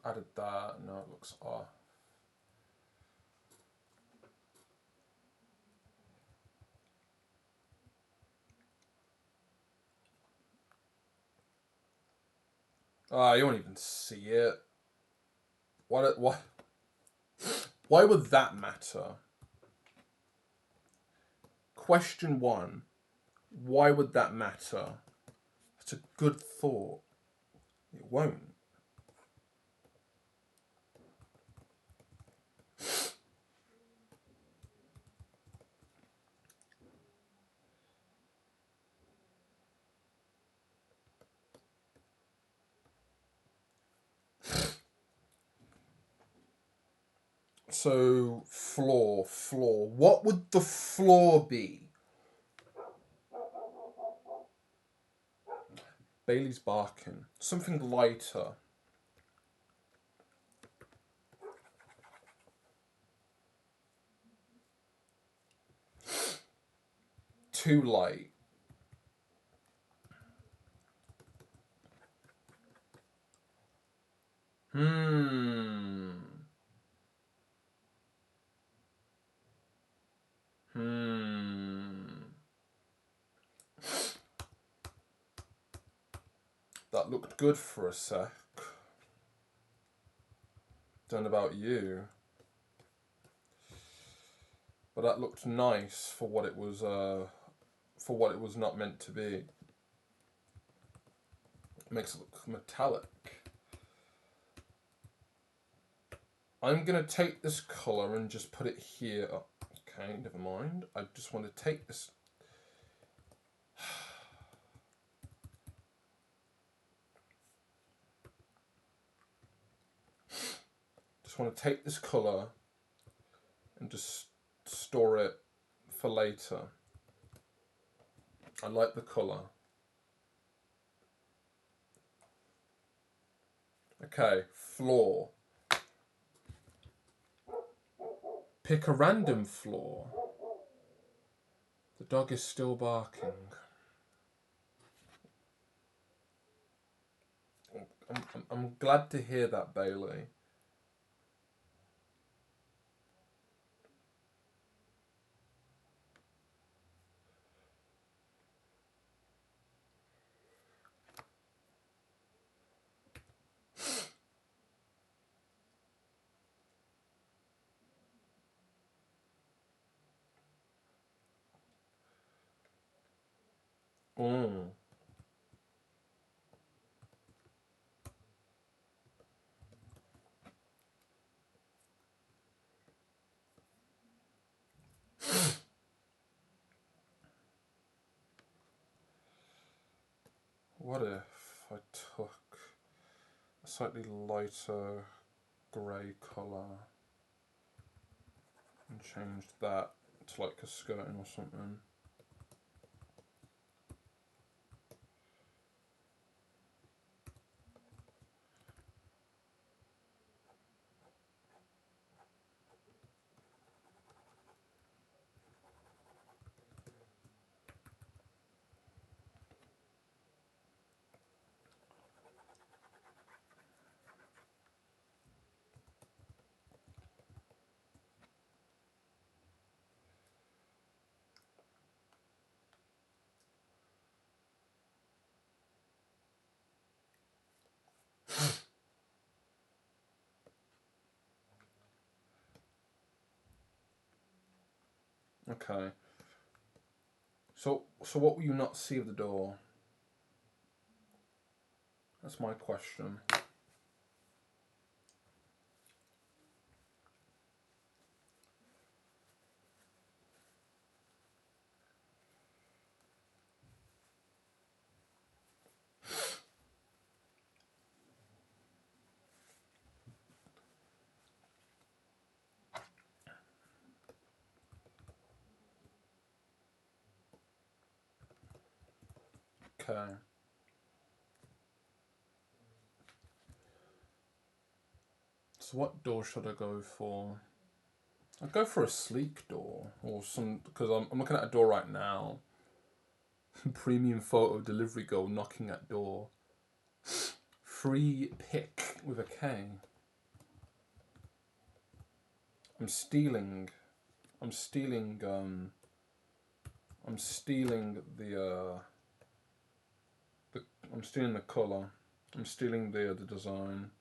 Added that. No, it looks off. Ah, you won't even see it. Why would that matter? Question 1. Why would that matter? It's a good thought. It won't. So, floor. What would the floor be? Bailey's barking. Something lighter. Too light. Hmm. That looked good for a sec. Don't know about you. But that looked nice for what it was not meant to be. It makes it look metallic. I'm gonna take this colour and just put it here. Oh, okay, never mind. I just want to take this. Just want to take this colour and just store it for later. I like the colour. Okay, floor. Pick a random floor. The dog is still barking. I'm glad to hear that, Bailey. What if I took a slightly lighter grey colour and changed that to like a skirting or something? Okay. So what will you not see of the door? That's my question. Okay. So what door should I go for? I'd go for a sleek door or some, because I'm looking at a door right now. Premium photo delivery girl knocking at door. Free pick with a K. I'm stealing. I'm stealing. I'm stealing the. I'm stealing the color. I'm stealing the design.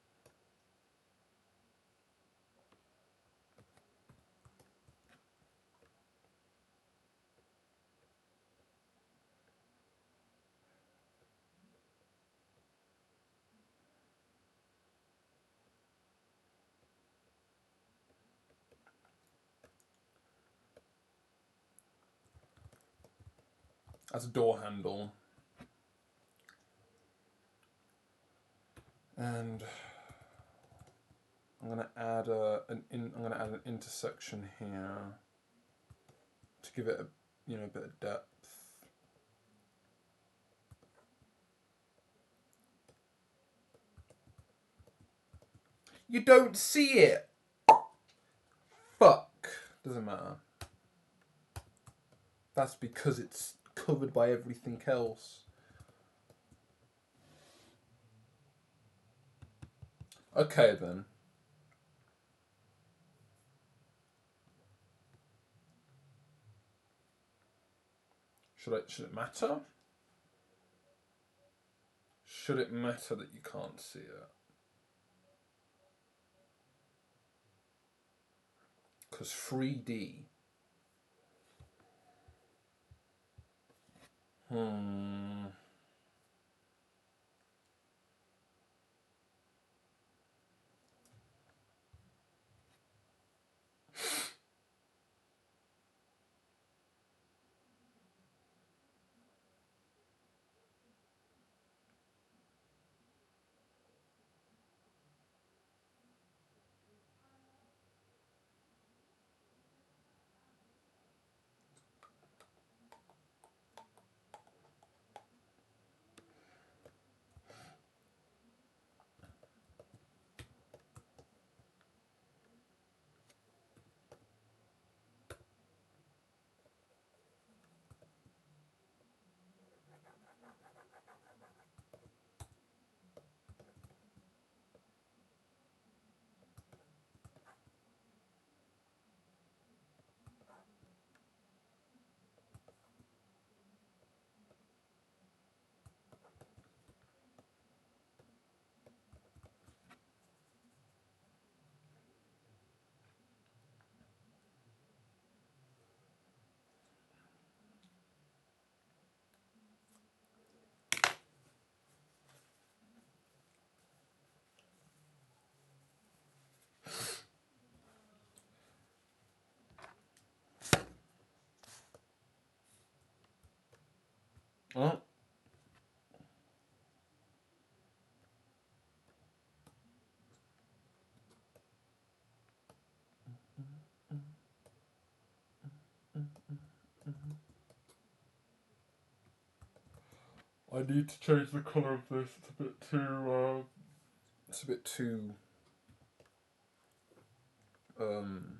As a door handle. And I'm gonna add I'm gonna add an intersection here to give it a bit of depth. You don't see it. Fuck. Doesn't matter. That's because it's covered by everything else. Okay then. Should it matter? Should it matter that you can't see it? Because 3D. Hmm. Oh. I need to change the colour of this. It's a bit too. It's a bit too. Um.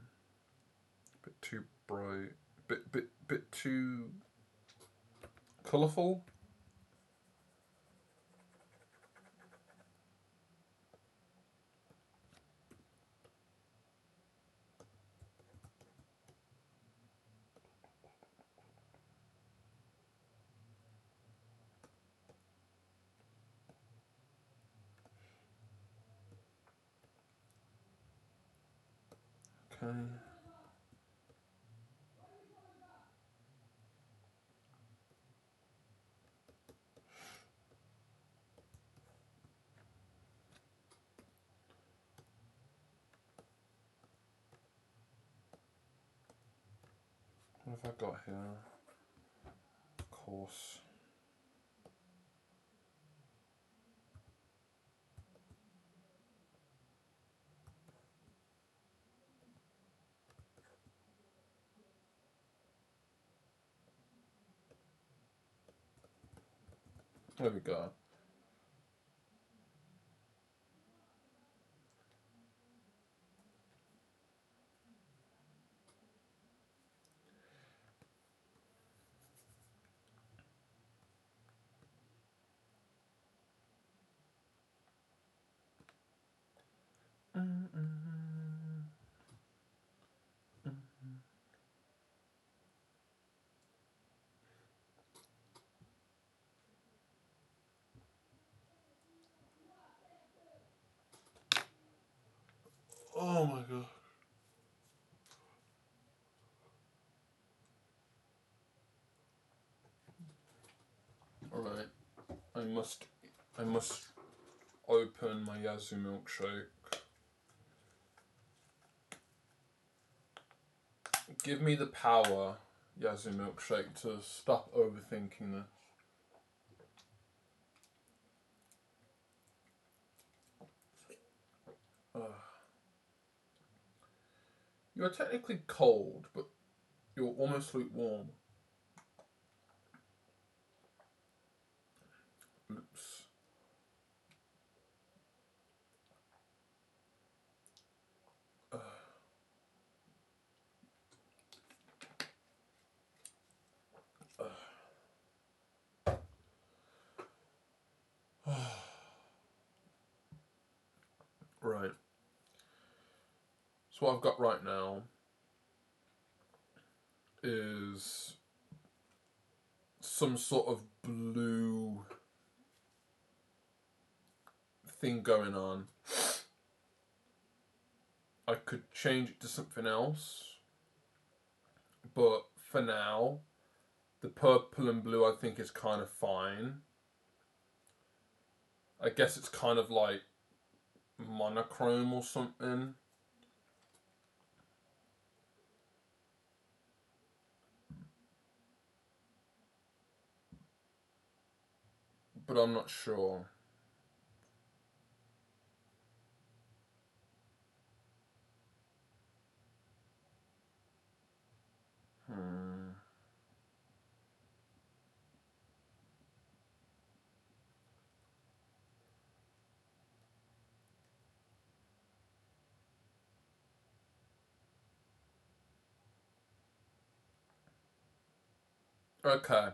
Bit too bright. Bit too colourful. Okay. have I got here? Of course. There we go. Oh my god. Alright. I must open my Yazoo milkshake. Give me the power, Yazoo milkshake, to stop overthinking this. You are technically cold, but you're almost lukewarm. Oops. Right. So what I've got right now is some sort of blue thing going on. I could change it to something else, but for now, the purple and blue I think is kind of fine. I guess it's kind of like monochrome or something. But I'm not sure. Okay.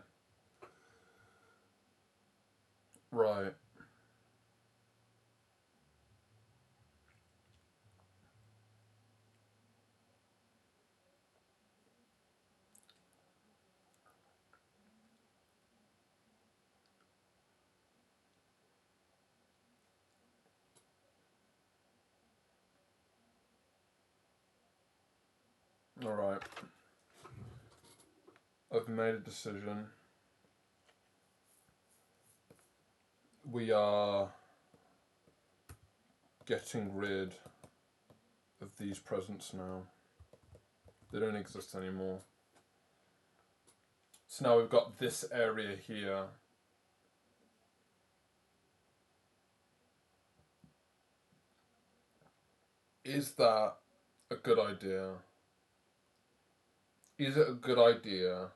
Right. Alright. I've made a decision. We are getting rid of these presents now. They don't exist anymore. So now we've got this area here. Is that a good idea? Is it a good idea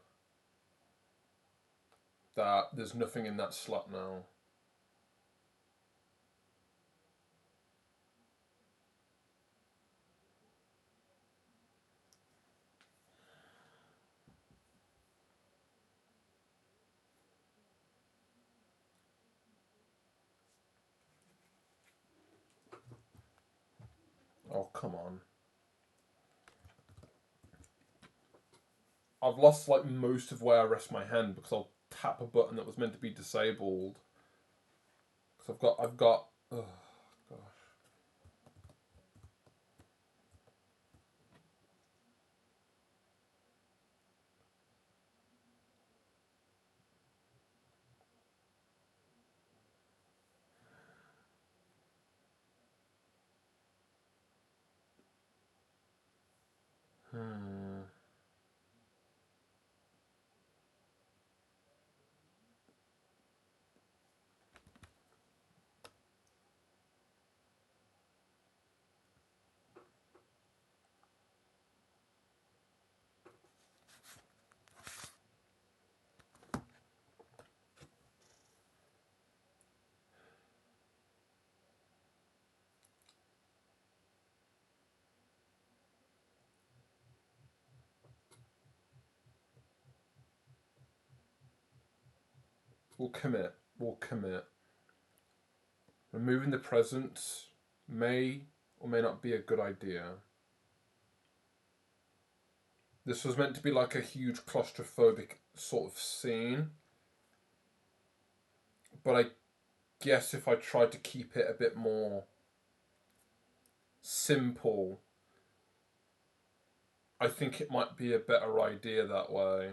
that there's nothing in that slot now? Oh, come on. I've lost like most of where I rest my hand because I'll tap a button that was meant to be disabled. Because I've got, oh gosh. We'll commit. We'll commit. Removing the presents may or may not be a good idea. This was meant to be like a huge claustrophobic sort of scene. But I guess if I tried to keep it a bit more simple, I think it might be a better idea that way.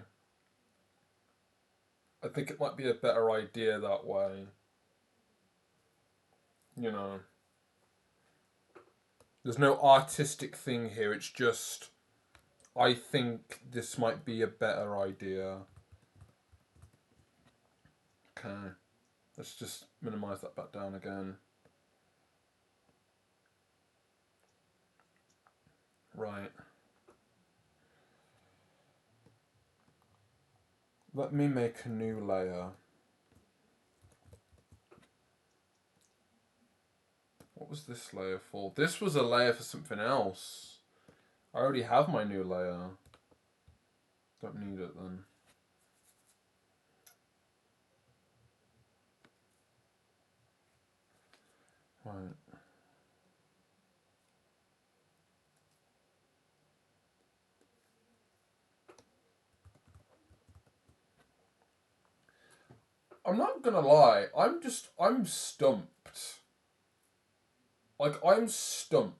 I think it might be a better idea that way. You know. There's no artistic thing here, it's just I think this might be a better idea. Okay. Let's just minimize that back down again. Right. Let me make a new layer. What was this layer for? This was a layer for something else. I already have my new layer. Don't need it then. Right. I'm not gonna lie, I'm stumped. Like, I'm stumped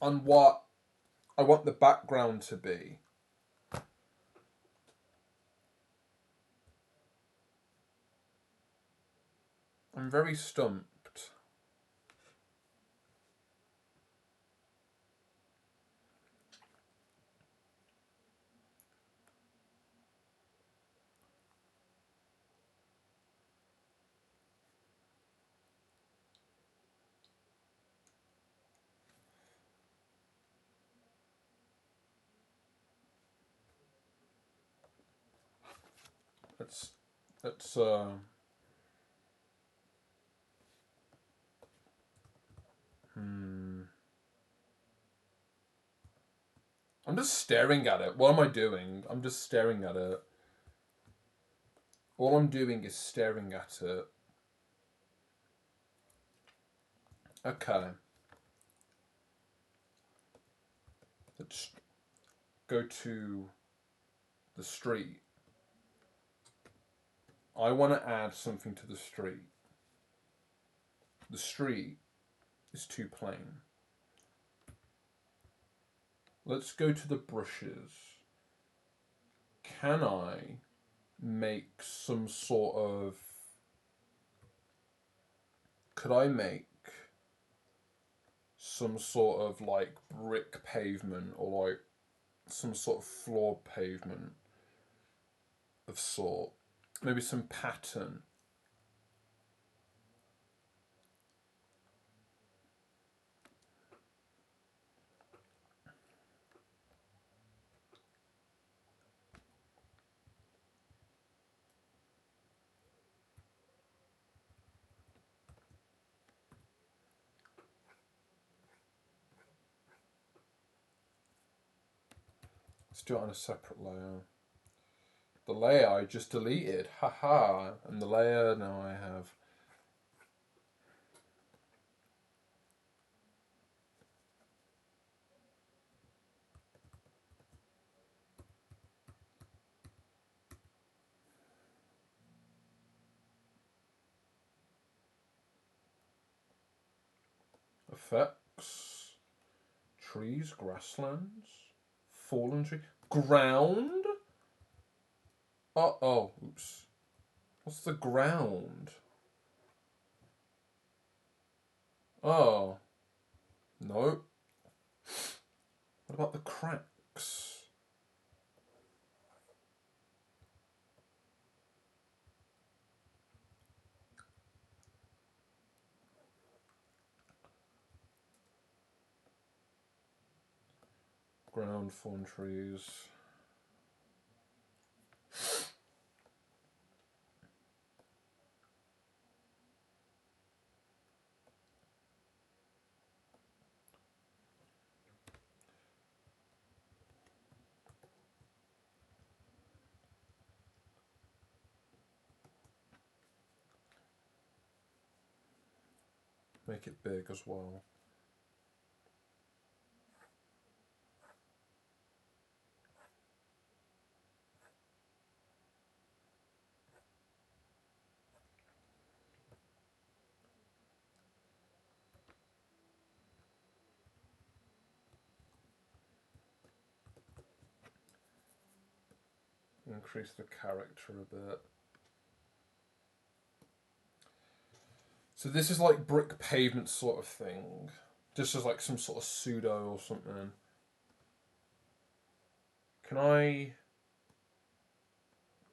on what I want the background to be. I'm very stumped. It's I'm just staring at it. What am I doing? I'm just staring at it. All I'm doing is staring at it. Okay. Let's go to the street. I want to add something to the street. The street is too plain. Let's go to the brushes. Can I make some sort of... Could I make some sort of like brick pavement or like some sort of floor pavement of sort? Maybe some pattern. Let's do it on a separate layer. The layer I just deleted, haha, and the layer now I have. Effects, trees, grasslands, fallen tree, ground. Oh, oops. What's the ground? Oh, no. What about the cracks? Ground, fallen trees. Make it big as well. Increase the character a bit. So this is like brick pavement sort of thing. Just as like some sort of pseudo or something. Can I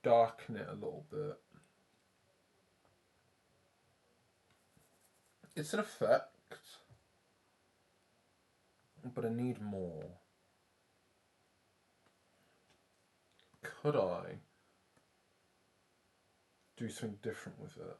darken it a little bit? It's an effect, but I need more. Could I do something different with it?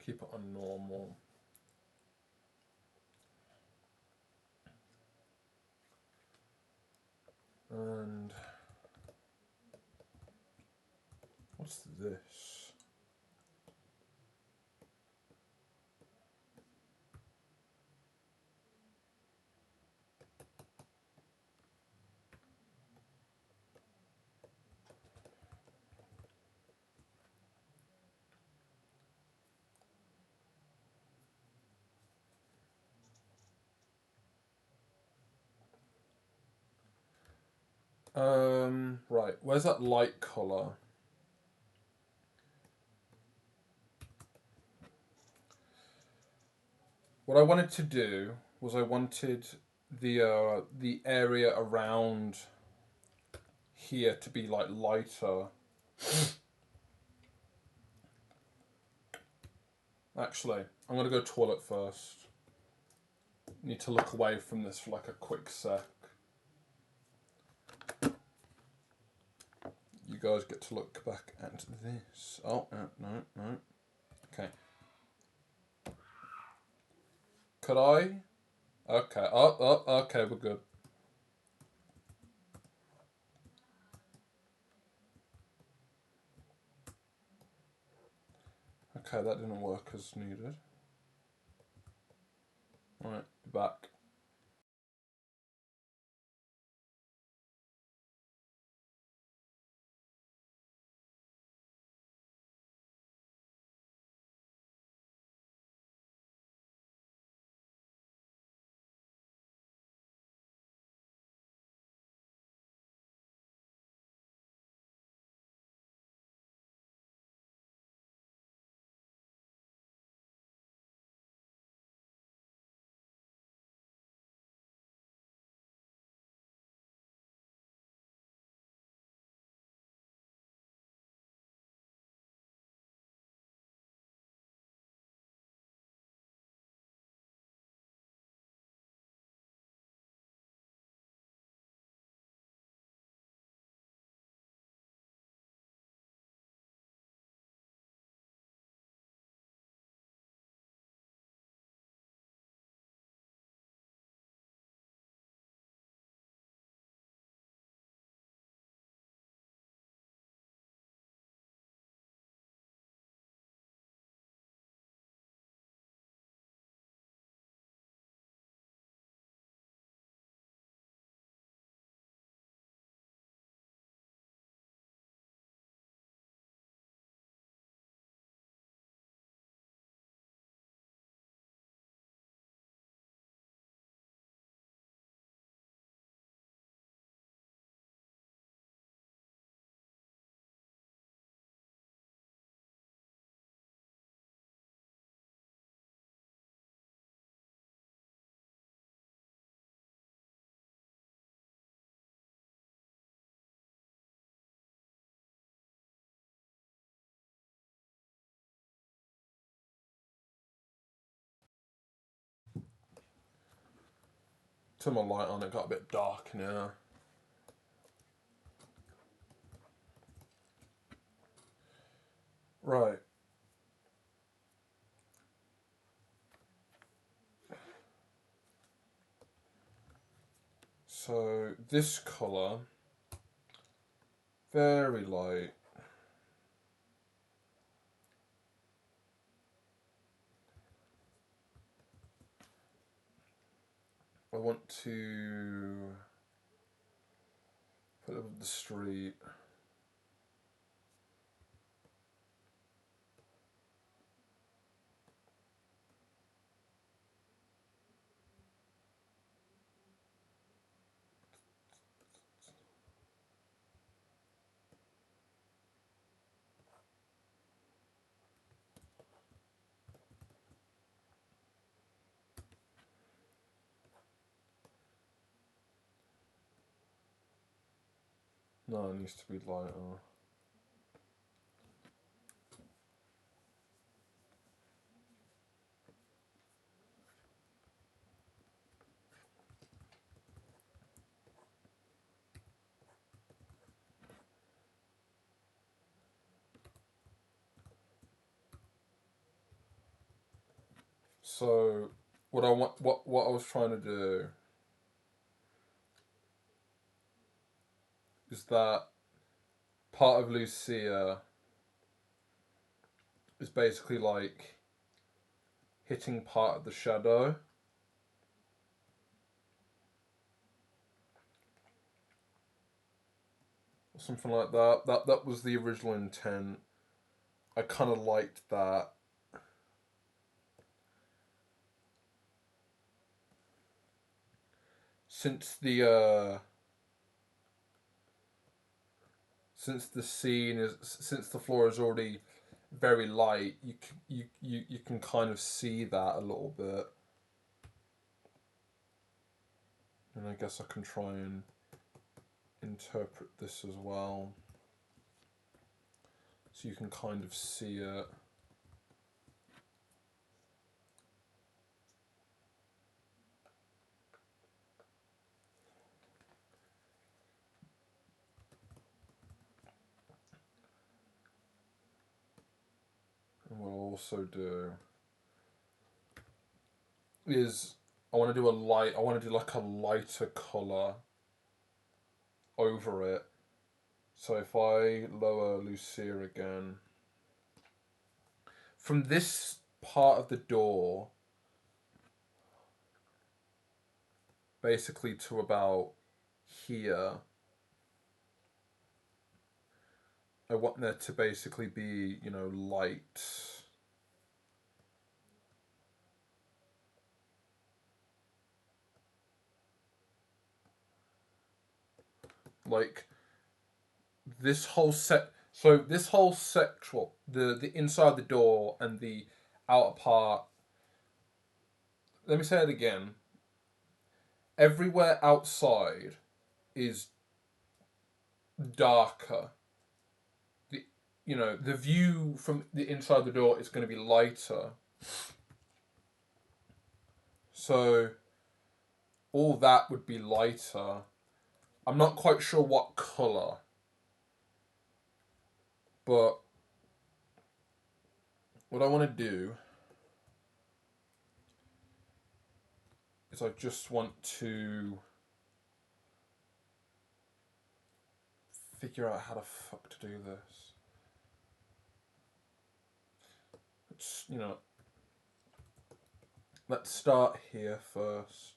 Keep it on normal. And what's this? Right, where's that light colour? What I wanted to do was I wanted the area around here to be like lighter. Actually, I'm gonna go toilet first. Need to look away from this for like a quick sec. You guys get to look back at this. Oh, no. Okay. Could I? Okay. Okay, we're good. Okay, that didn't work as needed. Alright, be back. Turn my light on, it got a bit dark now. Right. So this colour, very light. I want to put it up the street. No, it needs to be lighter. So what I was trying to do is that part of Lucia is basically like hitting part of the shadow. Or something like that. That was the original intent. I kind of liked that. Since the since the floor is already very light, you can kind of see that a little bit. And I guess I can try and interpret this as well. So you can kind of see it. And what I'll also do is I want to do like a lighter colour over it. So if I lower Lucia again, from this part of the door, basically to about here, I want there to basically be, light. Like this whole this whole sectional, the inside the door and the outer part. Let me say it again. Everywhere outside is darker. The view from the inside the door is going to be lighter. So all that would be lighter. I'm not quite sure what colour, but what I want to do is I just want to figure out how the fuck to do this. Let's start here first.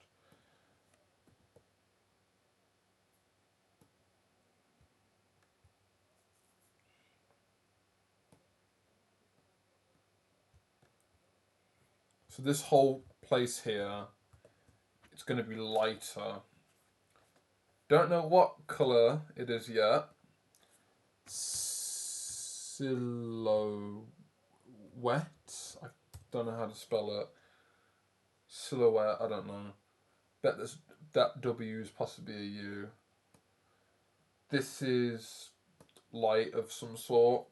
So this whole place here, it's going to be lighter. Don't know what colour it is yet. Silhouette. I don't know how to spell it. Silhouette. I don't know. Bet that W is possibly a U. This is light of some sort.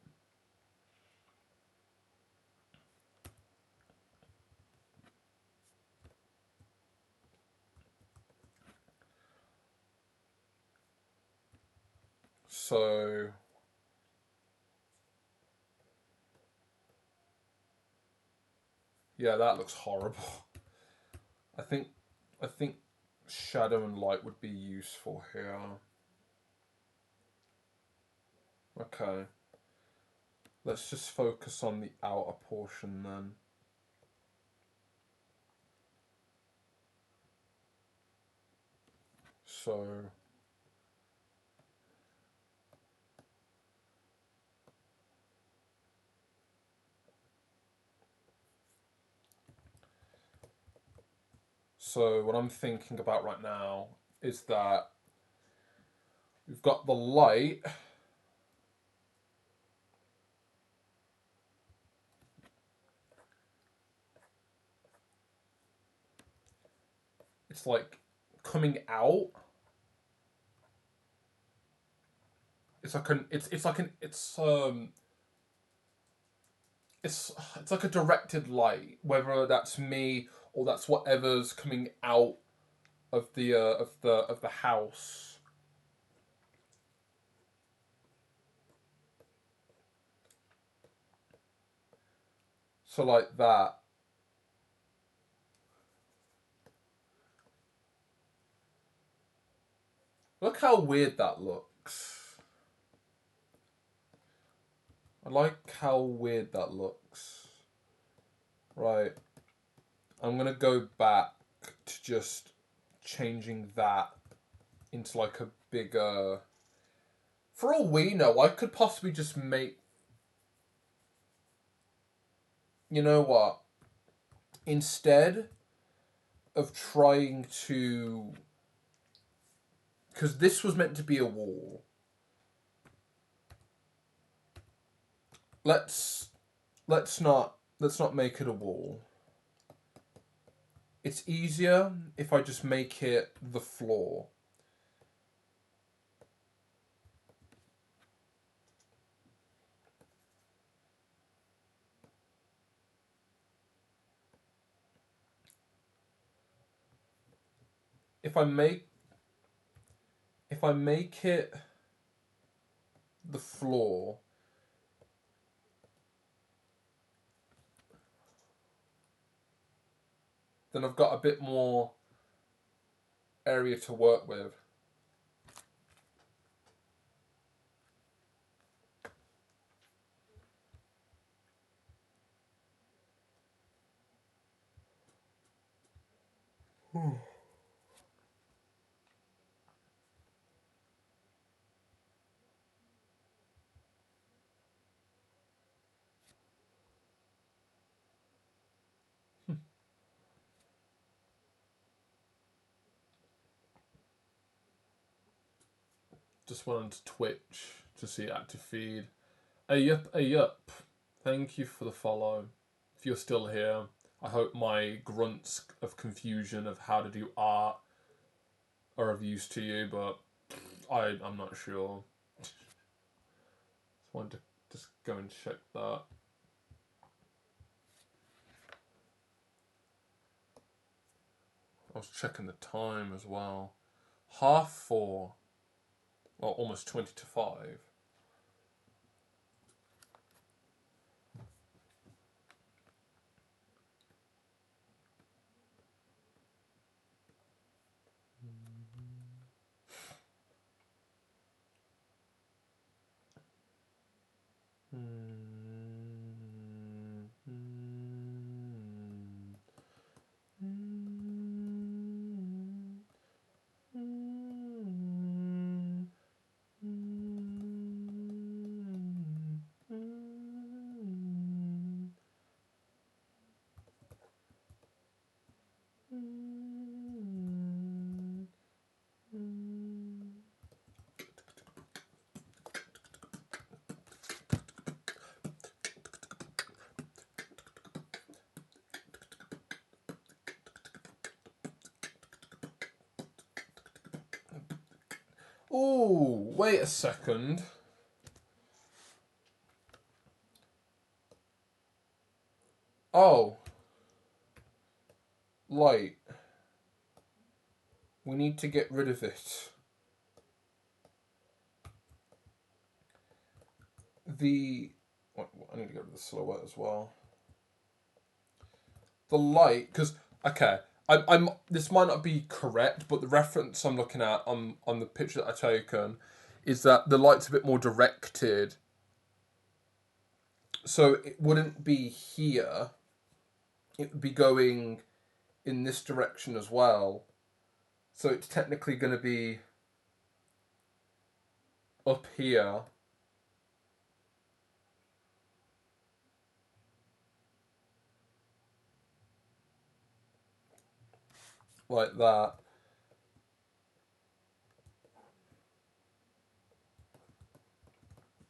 So yeah, that looks horrible. I think I think shadow and light would be useful here. Okay. Let's just focus on the outer portion then. So what I'm thinking about right now is that we've got the light. It's like coming out. It's like an it's like an it's like a directed light, whether that's me or that's whatever's coming out of the house. So like that. Look how weird that looks. I like how weird that looks. Right. I'm gonna go back to just changing that into like a bigger. For all we know, I could possibly just make. You know what? Instead of trying to. Because this was meant to be a wall. Let's let's not make it a wall. It's easier if I just make it the floor. If I make it the floor, then I've got a bit more area to work with. Just went onto Twitch to see active feed. Hey yup. Thank you for the follow. If you're still here, I hope my grunts of confusion of how to do art are of use to you, but I'm not sure. Just wanted to just go and check that. I was checking the time as well. 4:30. Well, almost 20 to 5. Ooh, wait a second. Oh. Light. We need to get rid of it. I need to go to the silhouette as well. The light, because okay, I'm. This might not be correct, but the reference I'm looking at on the picture that I've taken is that the light's a bit more directed. So it wouldn't be here. It would be going in this direction as well. So it's technically going to be up here. Like that.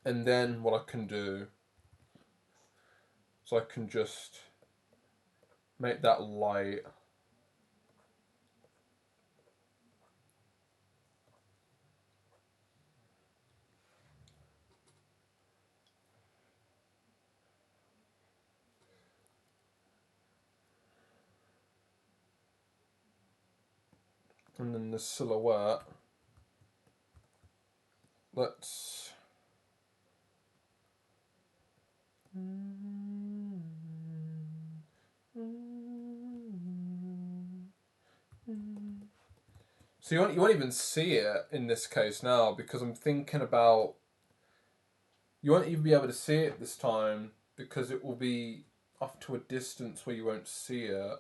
And then what I can do is I can just make that light. And then the silhouette. Let's. So you won't even see it in this case now because I'm thinking about. You won't even be able to see it this time because it will be off to a distance where you won't see it.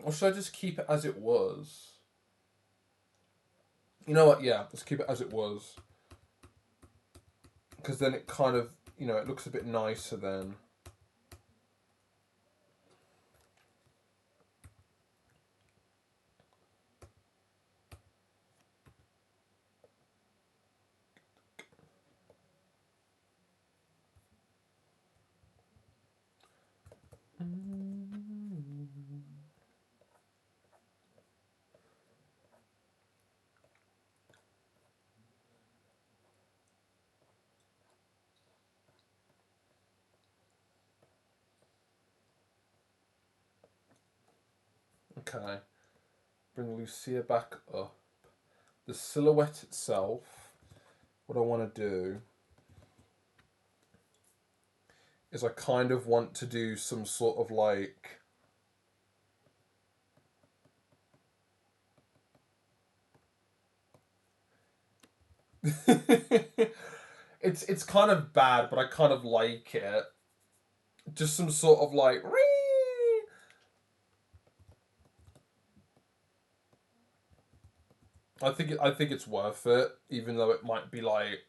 Or should I just keep it as it was? You know what? Yeah, let's keep it as it was. Because then it kind of, it looks a bit nicer then. Okay. Bring Lucia back up. The silhouette itself, what I want to do is I kind of want to do some sort of like. It's kind of bad, but I kind of like it. Just some sort of like. I think it's worth it, even though it might be like.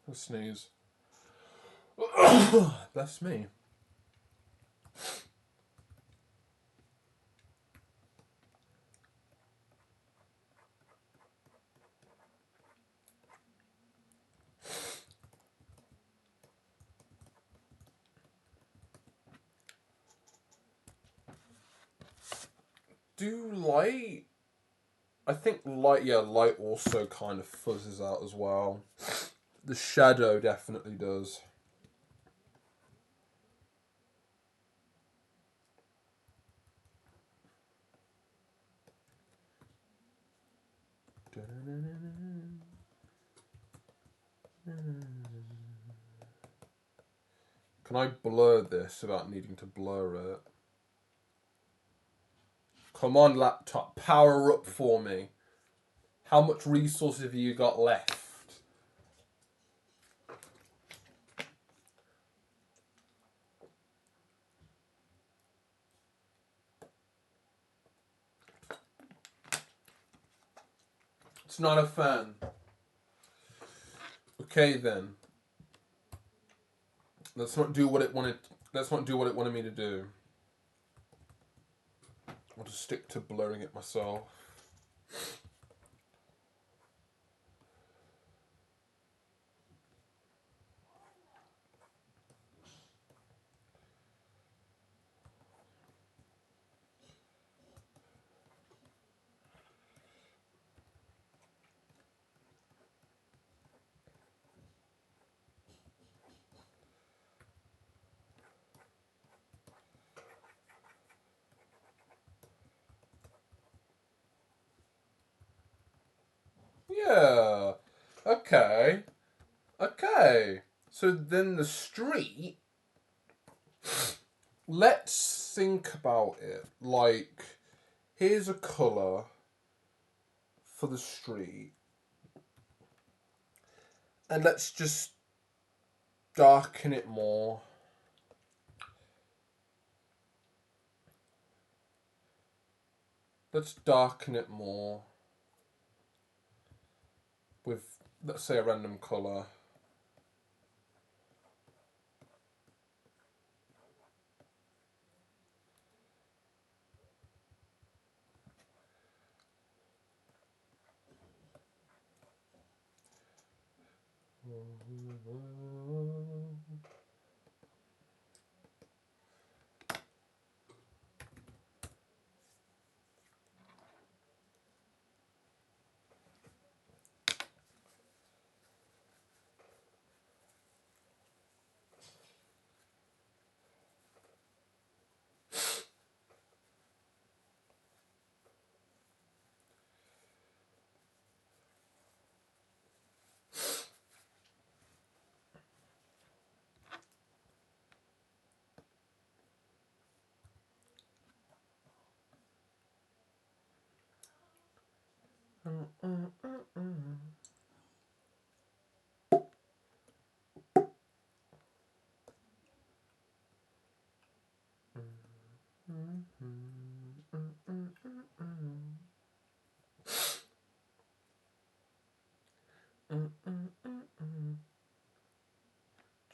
A sneeze. Bless me. Do light? I think light, yeah, light also kind of fuzzes out as well. The shadow definitely does. Can I blur this without needing to blur it? Come on, laptop, power up for me. How much resources have you got left? It's not a fan. Okay then. Let's not do what it wanted. Let's not do what it wanted me to do. I'll just stick to blurring it myself. Yeah. Okay. Okay. So then the street. Let's think about it. Like, here's a colour for the street. And let's just darken it more. Let's darken it more with, let's say, a random colour.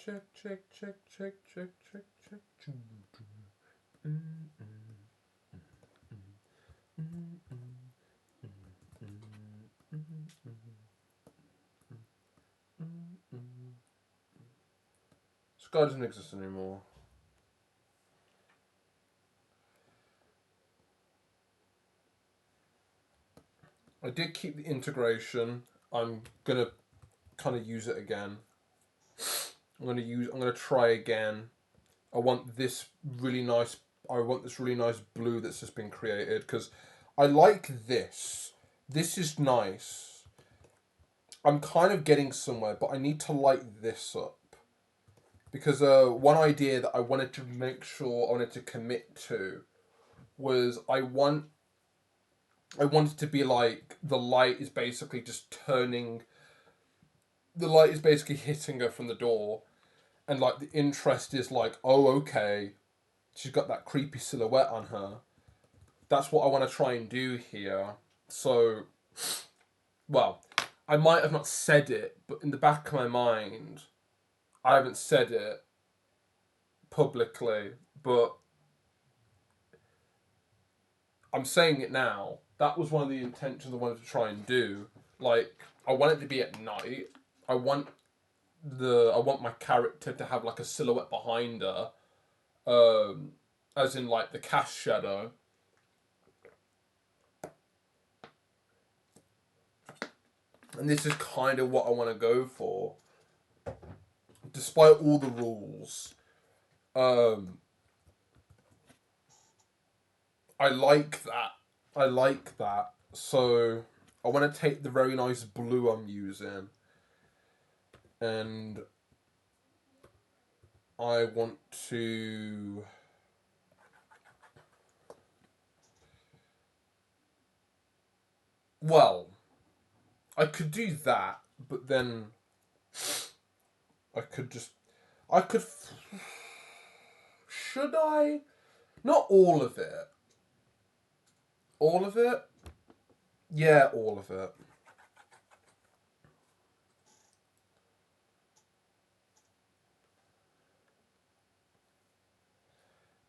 Check, check, check, check, check, check, check. This guy doesn't exist anymore. I did keep the integration. I'm gonna kind of use it again. I'm gonna try again. I want this really nice. I want this really nice blue that's just been created because I like this. This is nice. I'm kind of getting somewhere, but I need to light this up because one idea that I wanted to make sure I wanted to commit to was I want it to be like the light is basically just turning. The light is basically hitting her from the door, and like the interest is like, oh okay, she's got that creepy silhouette on her. That's what I want to try and do here. So, well, I might have not said it, but in the back of my mind, I haven't said it publicly, but I'm saying it now. That was one of the intentions I wanted to try and do. Like, I want it to be at night. I want my character to have like a silhouette behind her, as in like the cast shadow. And this is kind of what I want to go for. Despite all the rules, I like that. I like that. So I want to take the very nice blue I'm using, and I want to. Well, I could do that, but then I could just. I could. Should I? Not all of it. All of it? Yeah, all of it.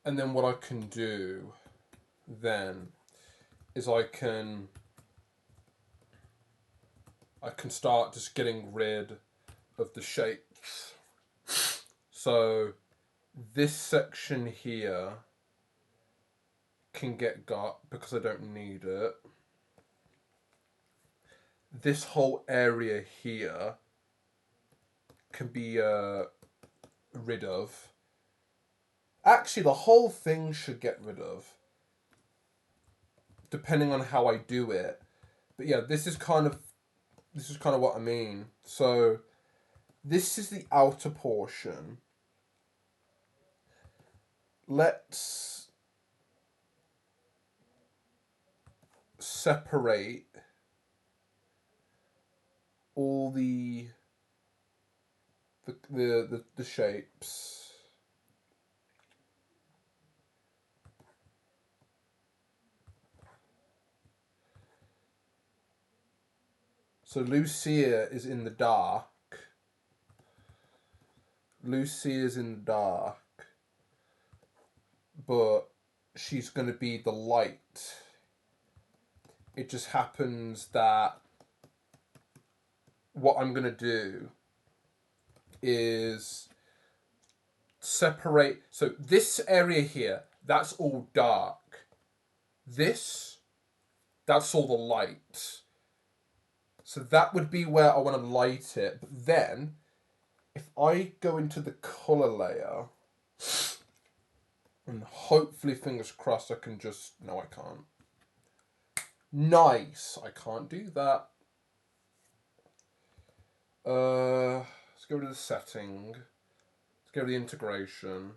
And then what I can do then is I can start just getting rid of the shapes. So this section here can get got because I don't need it. This whole area here can be rid of. Actually, the whole thing should get rid of, depending on how I do it. But yeah, this is kind of what I mean. So this is the outer portion. Let's separate all the shapes. So Lucia is in the dark. Lucia is in the dark, but she's going to be the light. It just happens that what I'm going to do is separate. So this area here, that's all dark. That's all the light. So that would be where I want to light it. But then, if I go into the color layer, and hopefully, fingers crossed, I can just... No, I can't. Nice. I can't do that. Let's go to the setting. Let's go to the integration.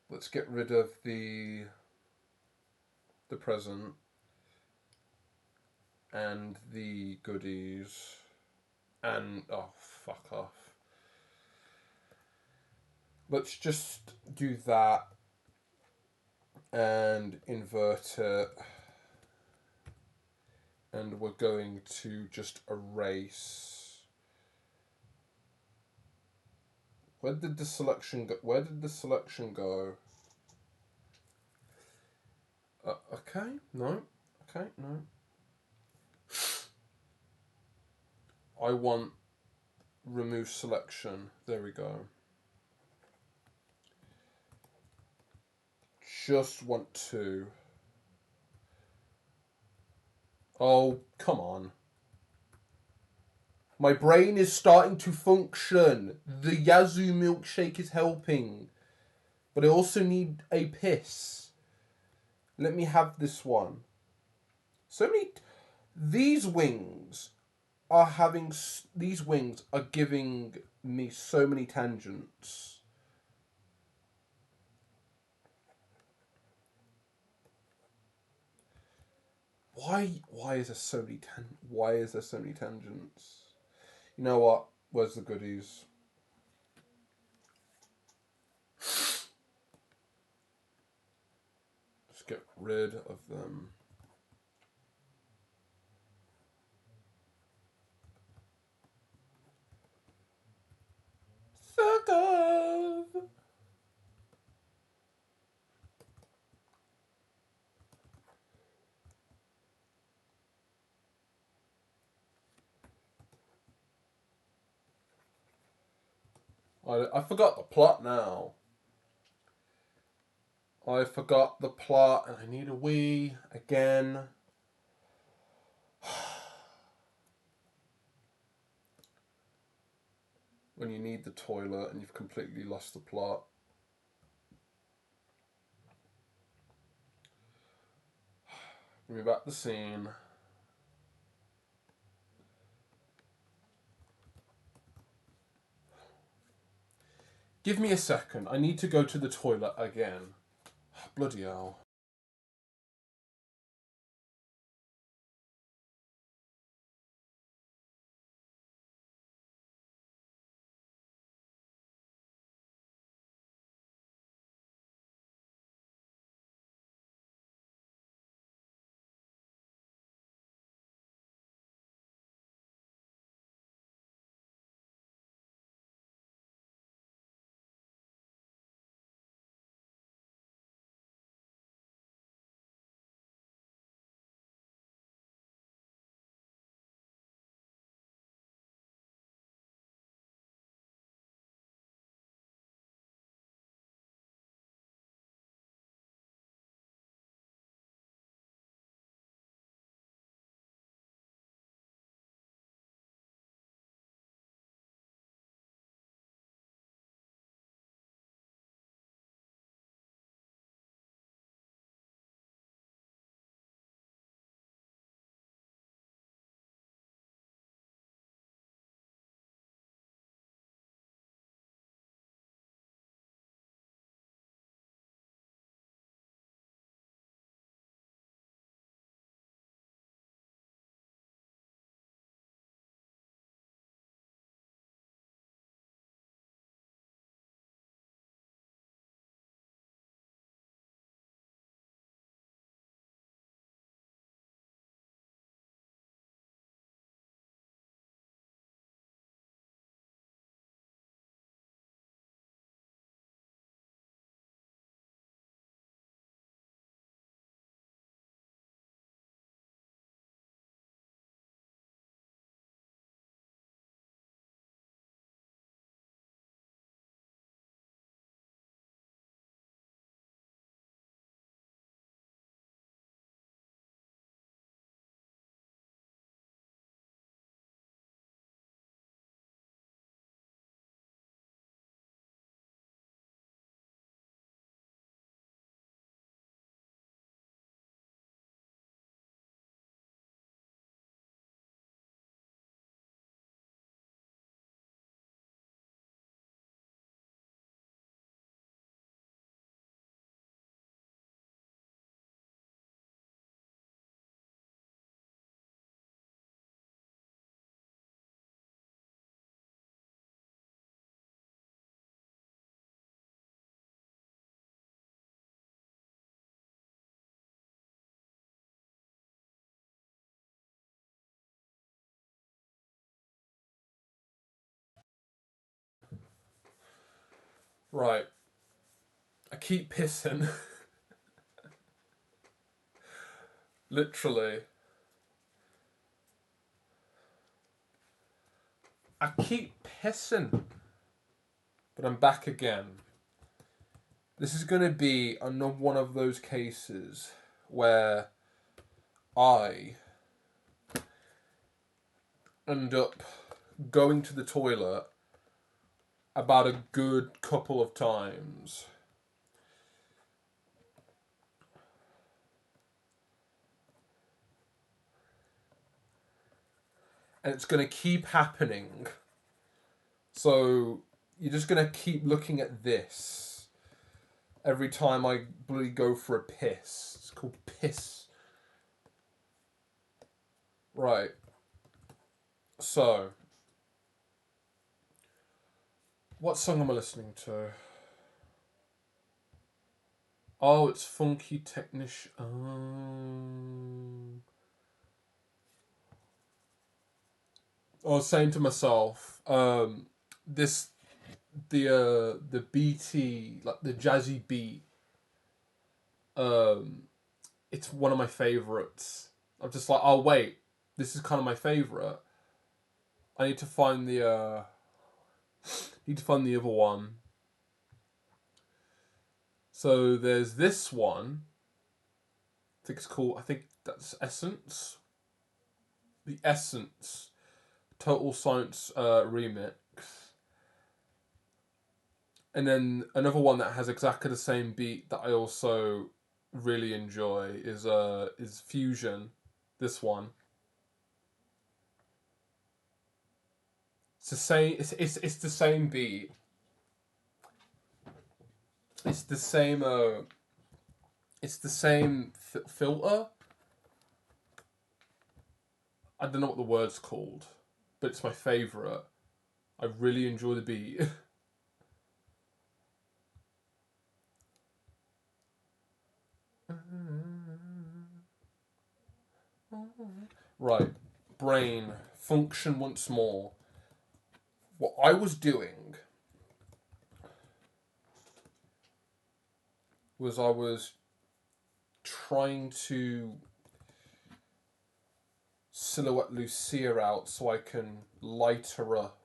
Let's get rid of the present and the goodies. And, oh, fuck off. Let's just do that and invert it. And we're going to just erase. Where did the selection go? Where did the selection go? Okay, no. Okay, no. I want remove selection. There we go. Just want to. Oh, come on. My brain is starting to function. The Yazoo milkshake is helping. But I also need a piss. Let me have this one. So many... These wings are having... These wings are giving me so many tangents. Why is there so many tangents? You know what? Where's the goodies? Just get rid of them. Fuck off! I forgot the plot now. I forgot the plot and I need a wee again. When you need the toilet and you've completely lost the plot. Bring me back the scene. Give me a second. I need to go to the toilet again. Bloody hell. Right. I keep pissing. Literally. I keep pissing. But I'm back again. This is going to be another one of those cases where I end up going to the toilet about a good couple of times. And it's going to keep happening. So you're just going to keep looking at this every time I bloody go for a piss. It's called piss. Right. So, what song am I listening to? Oh, it's Funky Technician. I was saying to myself, this the BT, like the jazzy beat, it's one of my favorites. I'm just like, oh wait, this is kind of my favorite. I need to find the other one. So there's this one. I think it's called. I think that's Essence. The Essence Total Science remix. And then another one that has exactly the same beat that I also really enjoy is Fusion. This one. It's the same. It's the same beat. It's the same. It's the same filter. I don't know what the word's called, but it's my favorite. I really enjoy the beat. Right, brain function once more. What I was doing was I was trying to silhouette Lucia out so I can light her up.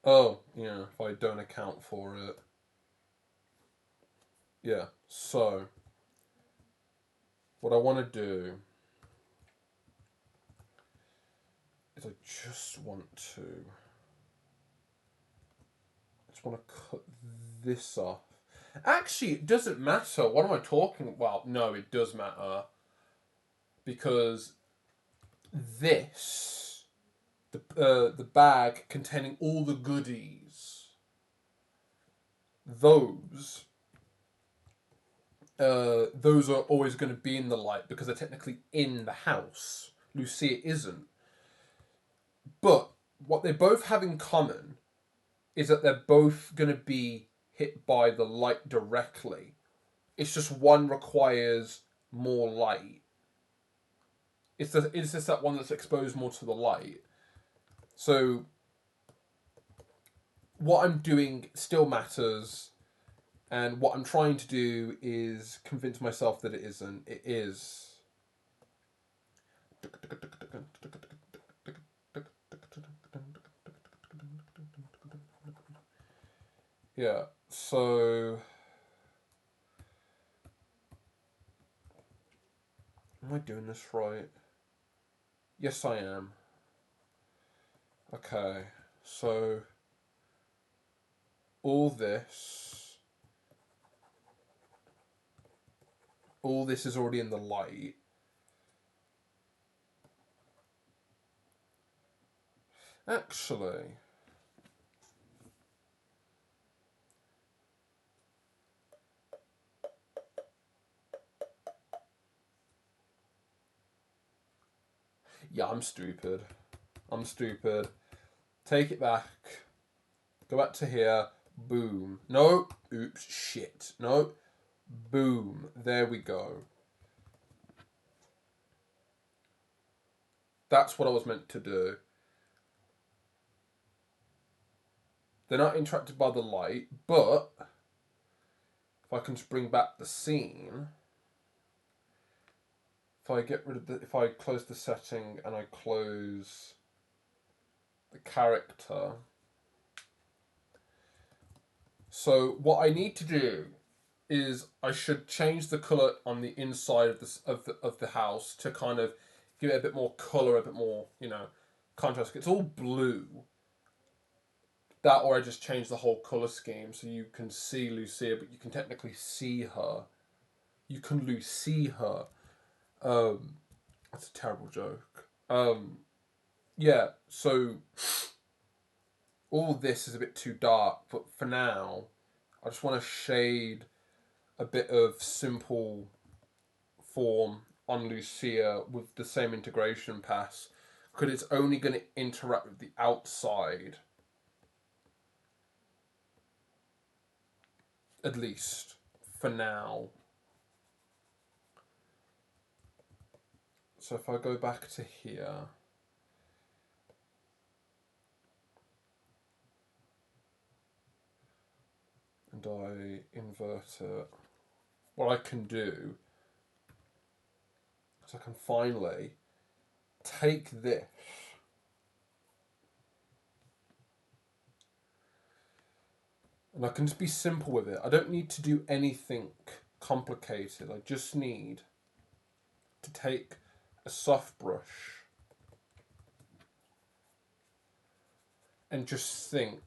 Oh, yeah, if I don't account for it. Yeah, so what I want to do is I just want to cut this off. Actually, it doesn't matter. What am I talking about? Well, no, it does matter. Because this, the bag containing all the goodies, those those are always going to be in the light because they're technically in the house. Lucia isn't. But what they both have in common is that they're both going to be hit by the light directly. It's just one requires more light. It's just that one that's exposed more to the light. So what I'm doing still matters, and what I'm trying to do is convince myself that it isn't. It is. Yeah, so am I doing this right? Yes, I am. Okay, so all this, all this is already in the light. Actually, yeah, I'm stupid. I'm stupid. Take it back. Go back to here. Boom. No. Oops. Shit. No. Boom. There we go. That's what I was meant to do. They're not interrupted by the light, but if I can just bring back the scene, if I get rid of if I close the setting and I close the character. So what I need to do is I should change the color on the inside of the house to kind of give it a bit more color, a bit more, contrast. It's all blue. That, or I just change the whole color scheme so you can see Lucia, but you can technically see her. You can see her. That's a terrible joke. Yeah. So all this is a bit too dark, but for now, I just want to shade a bit of simple form on Lucia with the same integration pass, because it's only going to interact with the outside, at least for now. So if I go back to here, and I invert it, what I can do is I can finally take this and I can just be simple with it. I don't need to do anything complicated. I just need to take a soft brush and just think,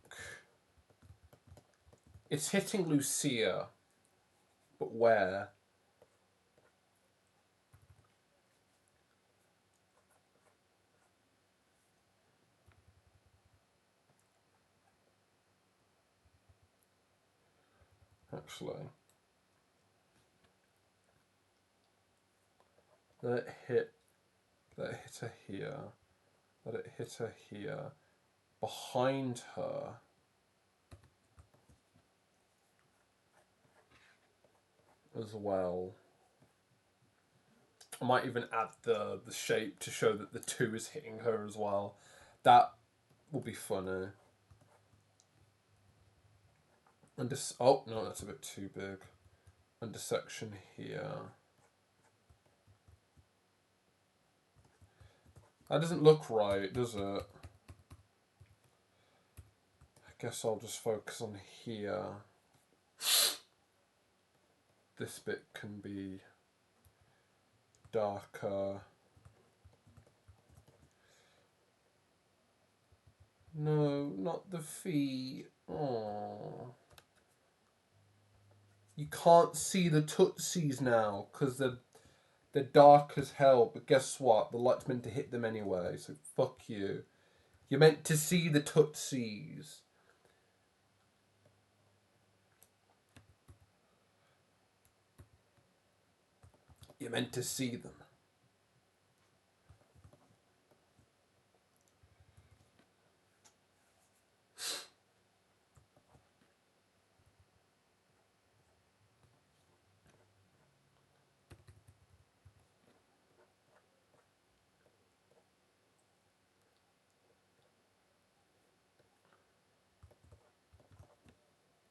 it's hitting Lucia, but where? Actually, let it hit her here, let it hit her here, behind her. As well. I might even add the shape to show that the 2 is hitting her as well. That will be funny. And this, oh no, that's a bit too big. Under section here. That doesn't look right, does it? I guess I'll just focus on here. This bit can be darker. No, not the feet. Oh. You can't see the tootsies now because they're dark as hell. But guess what? The light's meant to hit them anyway. So fuck you. You're meant to see the tootsies. You're meant to see them.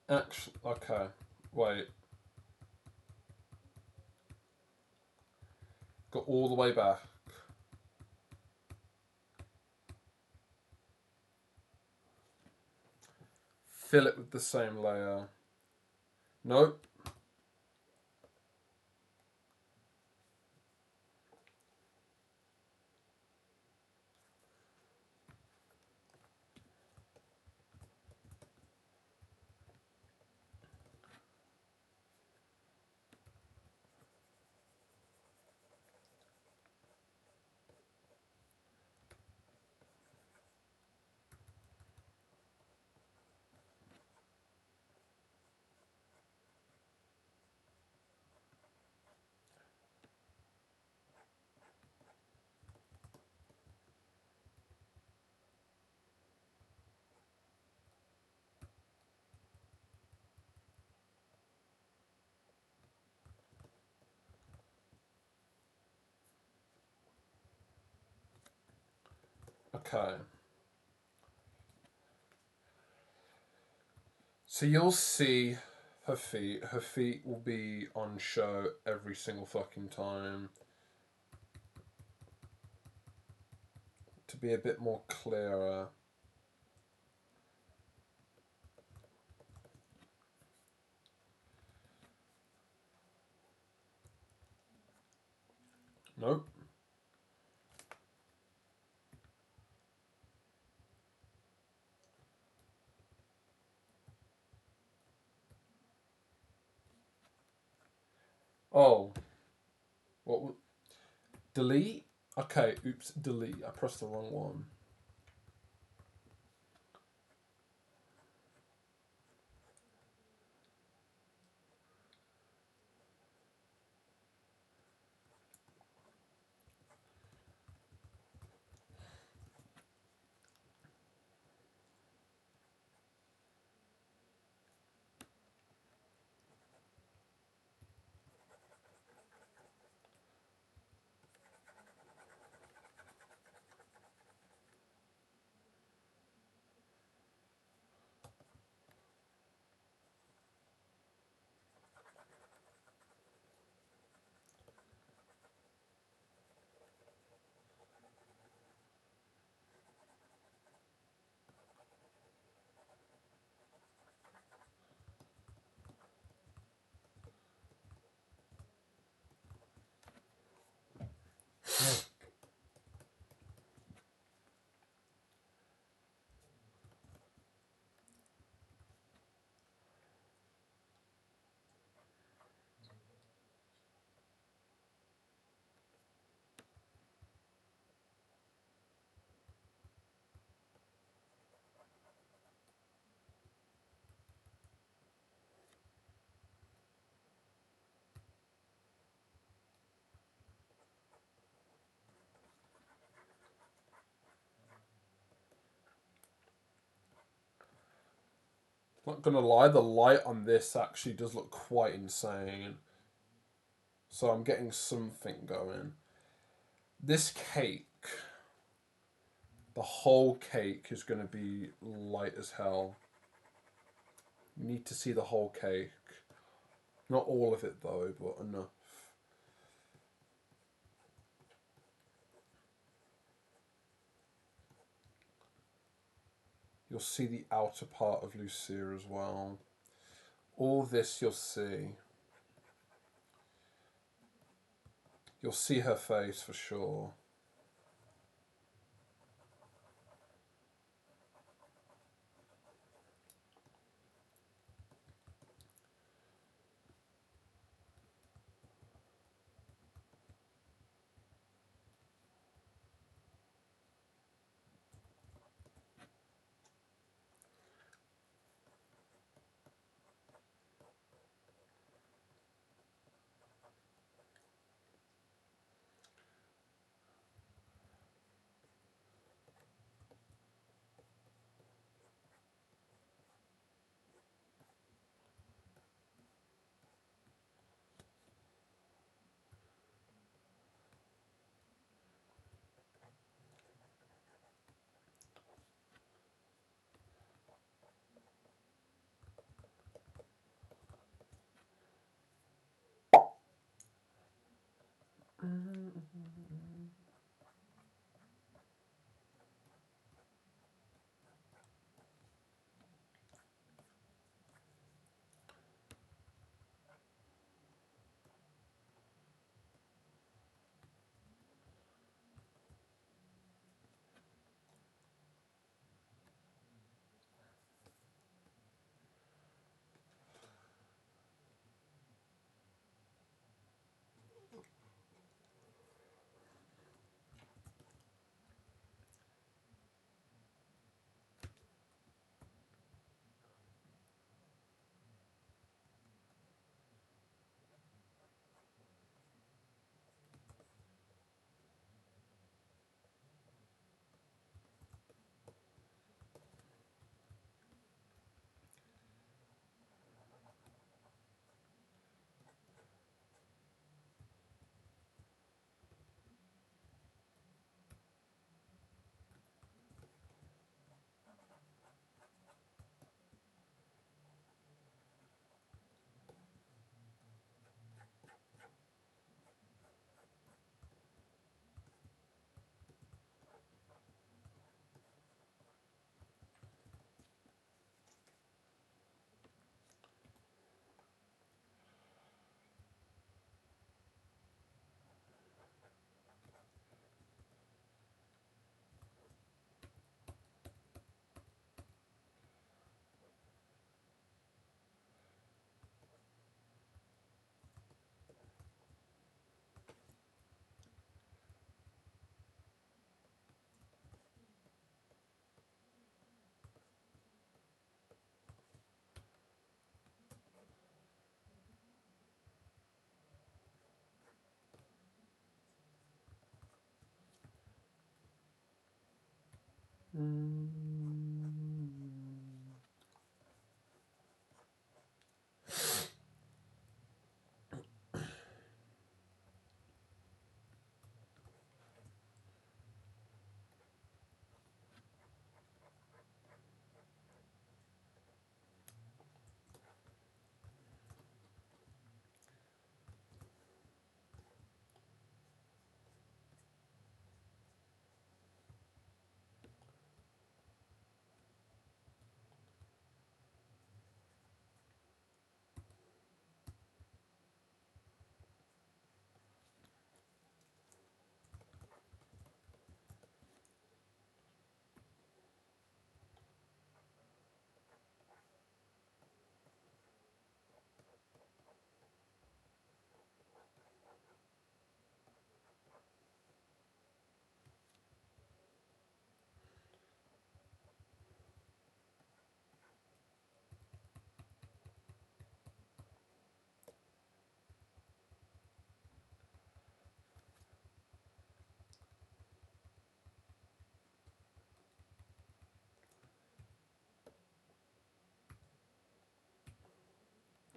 Actually, okay. Wait. Go all the way back. Fill it with the same layer. Nope. Okay. So you'll see her feet. Her feet will be on show every single fucking time. To be a bit more clearer. Nope. Oh. What? Delete? Okay, oops, delete. I pressed the wrong one. Not gonna lie, the light on this actually does look quite insane. So I'm getting something going. This cake, the whole cake is gonna be light as hell. You need to see the whole cake. Not all of it though, but enough. You'll see the outer part of Lucia as well. All this you'll see. You'll see her face for sure.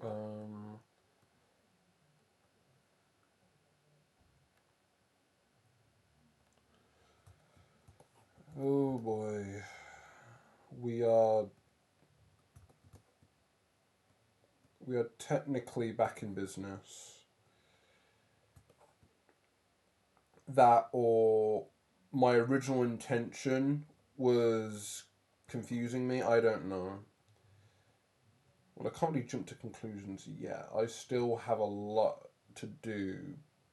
Um, oh boy. We are we are technically back in business. That or my original intention was confusing me. I don't know. Well, I can't really jump to conclusions yet. I still have a lot to do.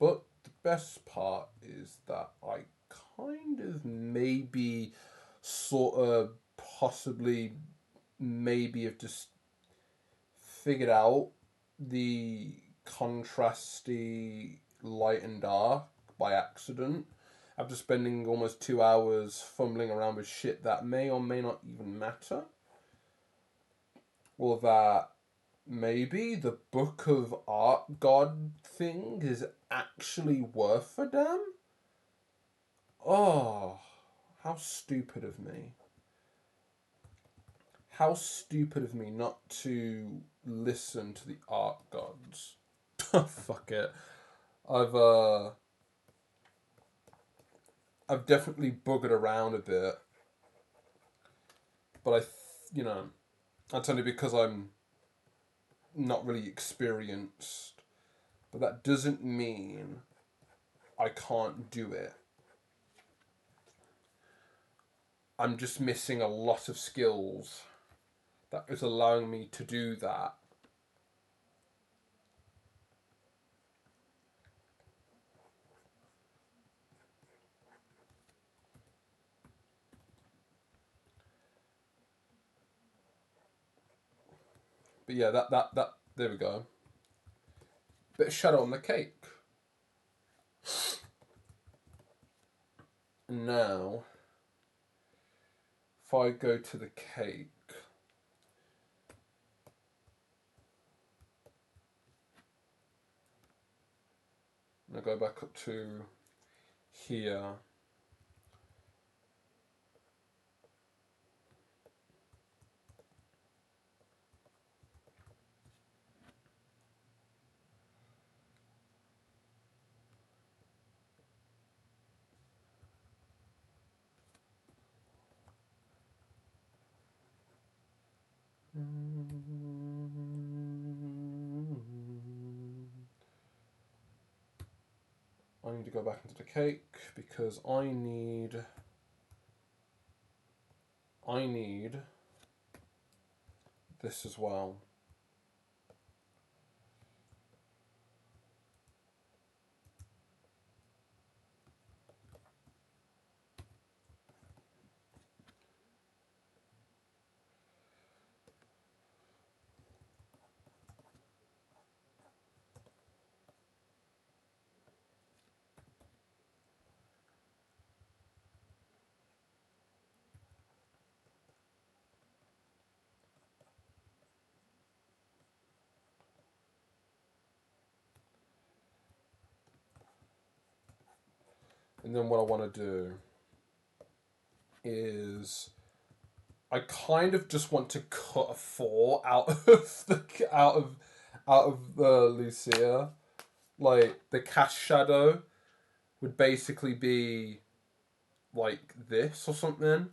But the best part is that I kind of maybe, sort of, possibly, maybe have just figured out the contrasty light and dark by accident after spending almost 2 hours fumbling around with shit that may or may not even matter. Or that maybe the Book of Art God thing is actually worth a damn? Oh, how stupid of me. How stupid of me not to listen to the art gods. Fuck it. I've uh I've definitely buggered around a bit, but you know, that's only because I'm not really experienced. But that doesn't mean I can't do it. I'm just missing a lot of skills that is allowing me to do that. But yeah, that there we go. Bit of shadow on the cake. Now, if I go to the cake, and I go back up to here. I need to go back into the cake because I need this as well. And then what I want to do is I kind of just want to cut a 4 out of the Lucia. Like the cast shadow would basically be like this or something.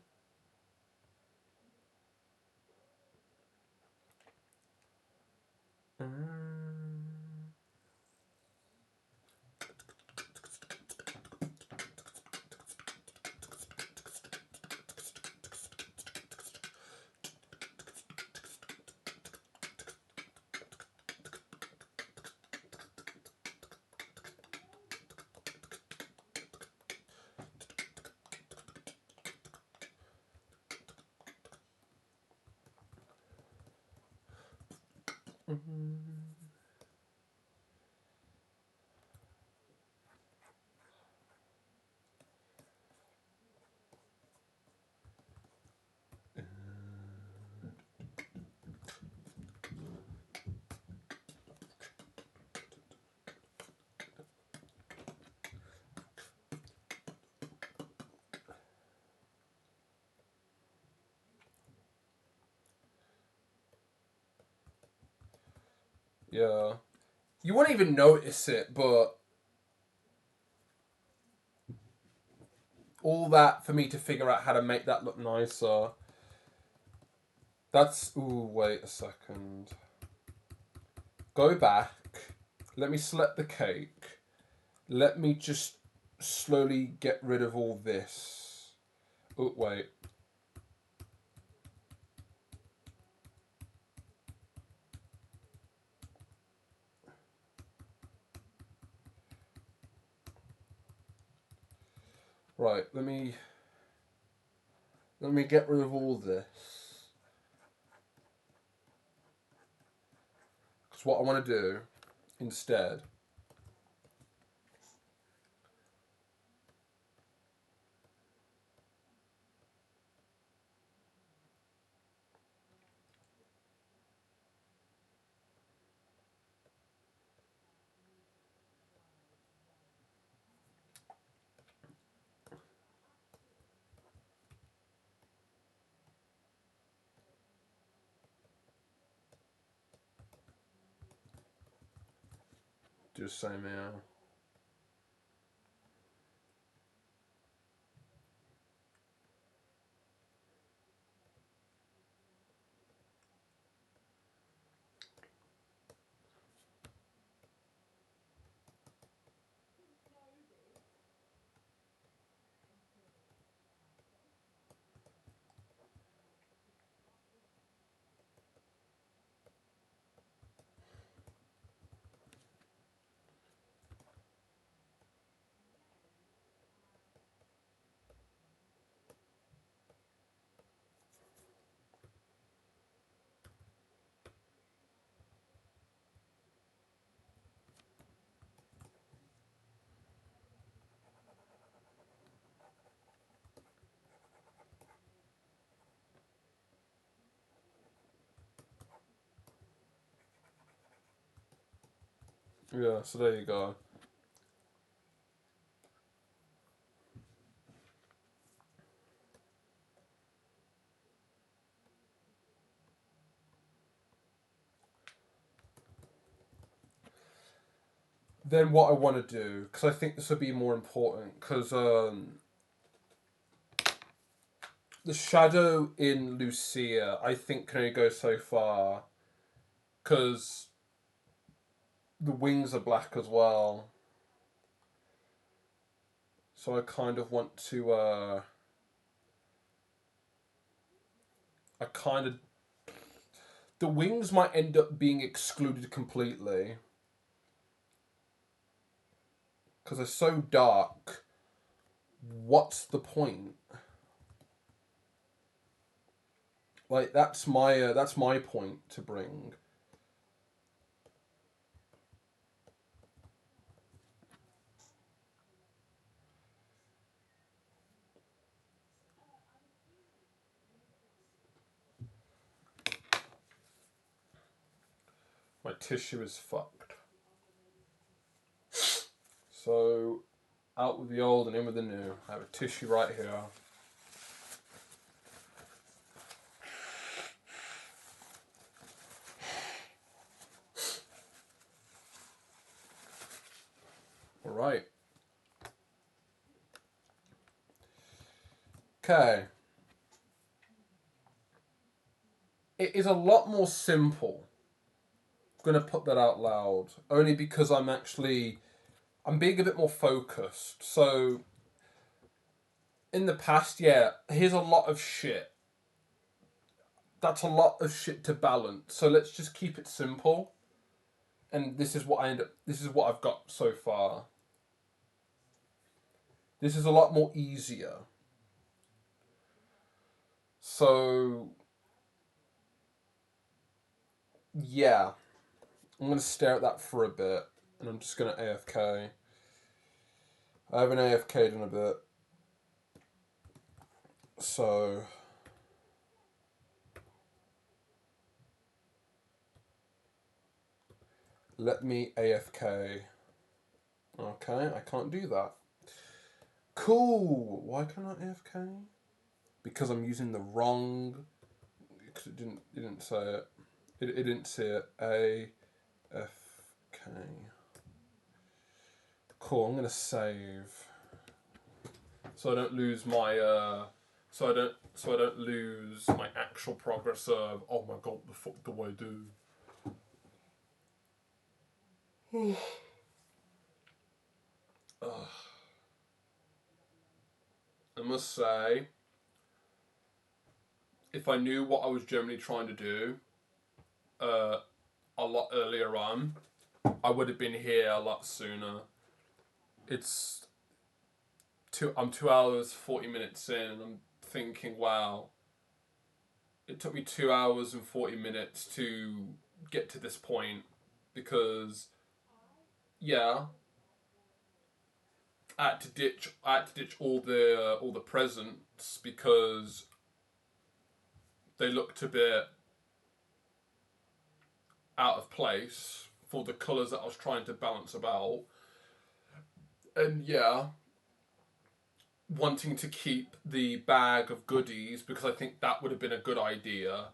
Yeah. You won't even notice it, but all that for me to figure out how to make that look nicer. That's... Ooh, wait a second. Go back. Let me select the cake. Let me just slowly get rid of all this. Oh, wait. Right, let me get rid of all this. Because what I want to do instead... do the same here. Yeah, so there you go. Then what I want to do, because I think this would be more important, because the shadow in Lucia, I think, can only go so far, because the wings are black as well. So I kind of want to, I kind of, the wings might end up being excluded completely, because they're so dark. What's the point? Like that's my point to bring. My tissue is fucked. So, out with the old and in with the new. I have a tissue right here. Right. Okay. It is a lot more simple. I'm going to put that out loud. Only because I'm being a bit more focused. So, in the past, yeah, here's a lot of shit. That's a lot of shit to balance. So let's just keep it simple. And this is what this is what I've got so far. This is a lot more easier. So, yeah. I'm going to stare at that for a bit. And I'm just going to AFK. I haven't AFK'd in a bit. So, let me AFK. Okay, I can't do that. Cool. Why can't I AFK? Because I'm using the wrong. Because it didn't say it. It didn't say it. AFK. Cool. I'm gonna save. So I don't lose my. So I don't lose my actual progress of. Oh my god! The fuck do I do? I must say, if I knew what I was generally trying to do, a lot earlier on, I would have been here a lot sooner. It's I'm 2 hours 40 minutes in, and I'm thinking, wow, it took me 2 hours and 40 minutes to get to this point because, yeah, I had to ditch all the presents because they looked a bit out of place for the colours that I was trying to balance about, and yeah, wanting to keep the bag of goodies because I think that would have been a good idea.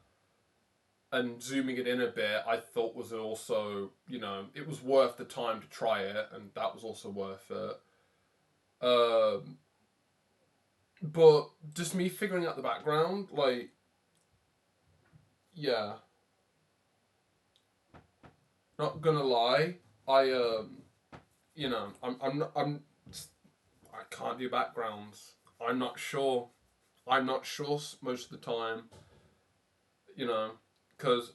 And zooming it in a bit, I thought was also, it was worth the time to try it, and that was also worth it. But just me figuring out the background, like, yeah, not gonna lie, I I can't do backgrounds. I'm not sure. I'm not sure most of the time, you know, because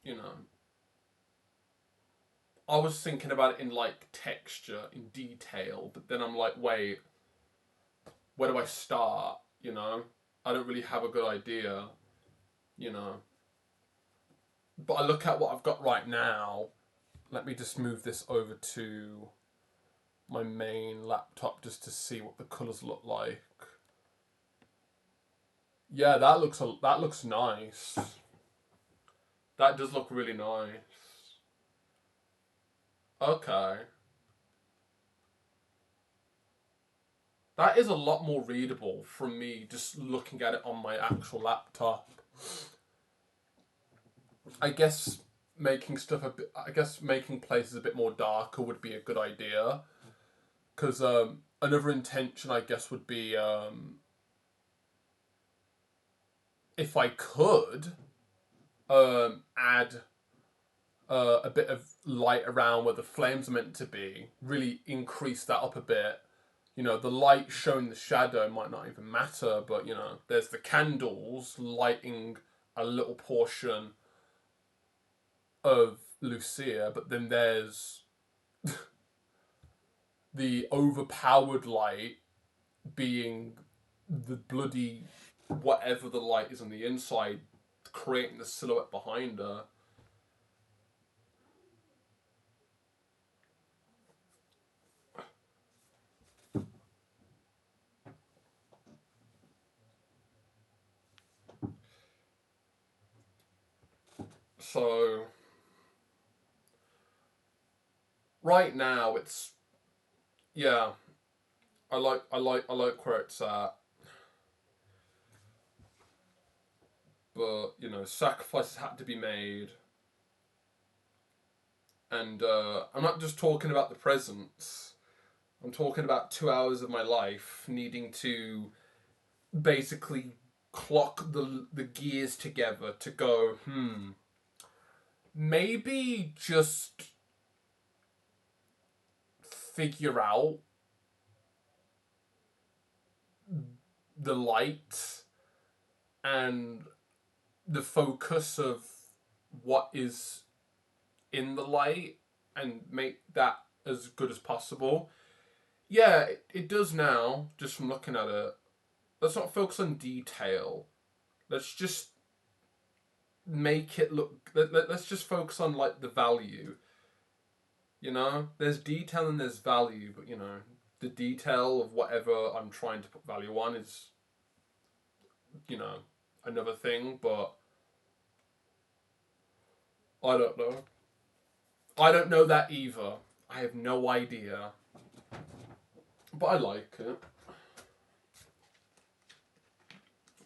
you know I was thinking about it in like texture, in detail, but then I'm like, wait, where do I start? I don't really have a good idea, you know. But I look at what I've got right now. Let me just move this over to my main laptop just to see what the colours look like. Yeah, that looks nice. That does look really nice. Okay. That is a lot more readable from me just looking at it on my actual laptop. I guess making places a bit more darker would be a good idea. Because another intention, I guess, would be if I could add a bit of light around where the flames are meant to be, really increase that up a bit. The light showing the shadow might not even matter, but there's the candles lighting a little portion of Lucia, but then there's the overpowered light being the bloody whatever the light is on the inside, creating the silhouette behind her. So right now it's yeah, I like where it's at. But sacrifices had to be made. And I'm not just talking about the presents. I'm talking about 2 hours of my life needing to basically clock the gears together to go, maybe just figure out the light and the focus of what is in the light and make that as good as possible. Yeah, it does now, just from looking at it. Let's not focus on detail. Let's just make it look. Let's just focus on like the value. You know, there's detail and there's value, but you know, the detail of whatever I'm trying to put value on is, you know, another thing. But I don't know. I don't know that either. I have no idea. But I like it.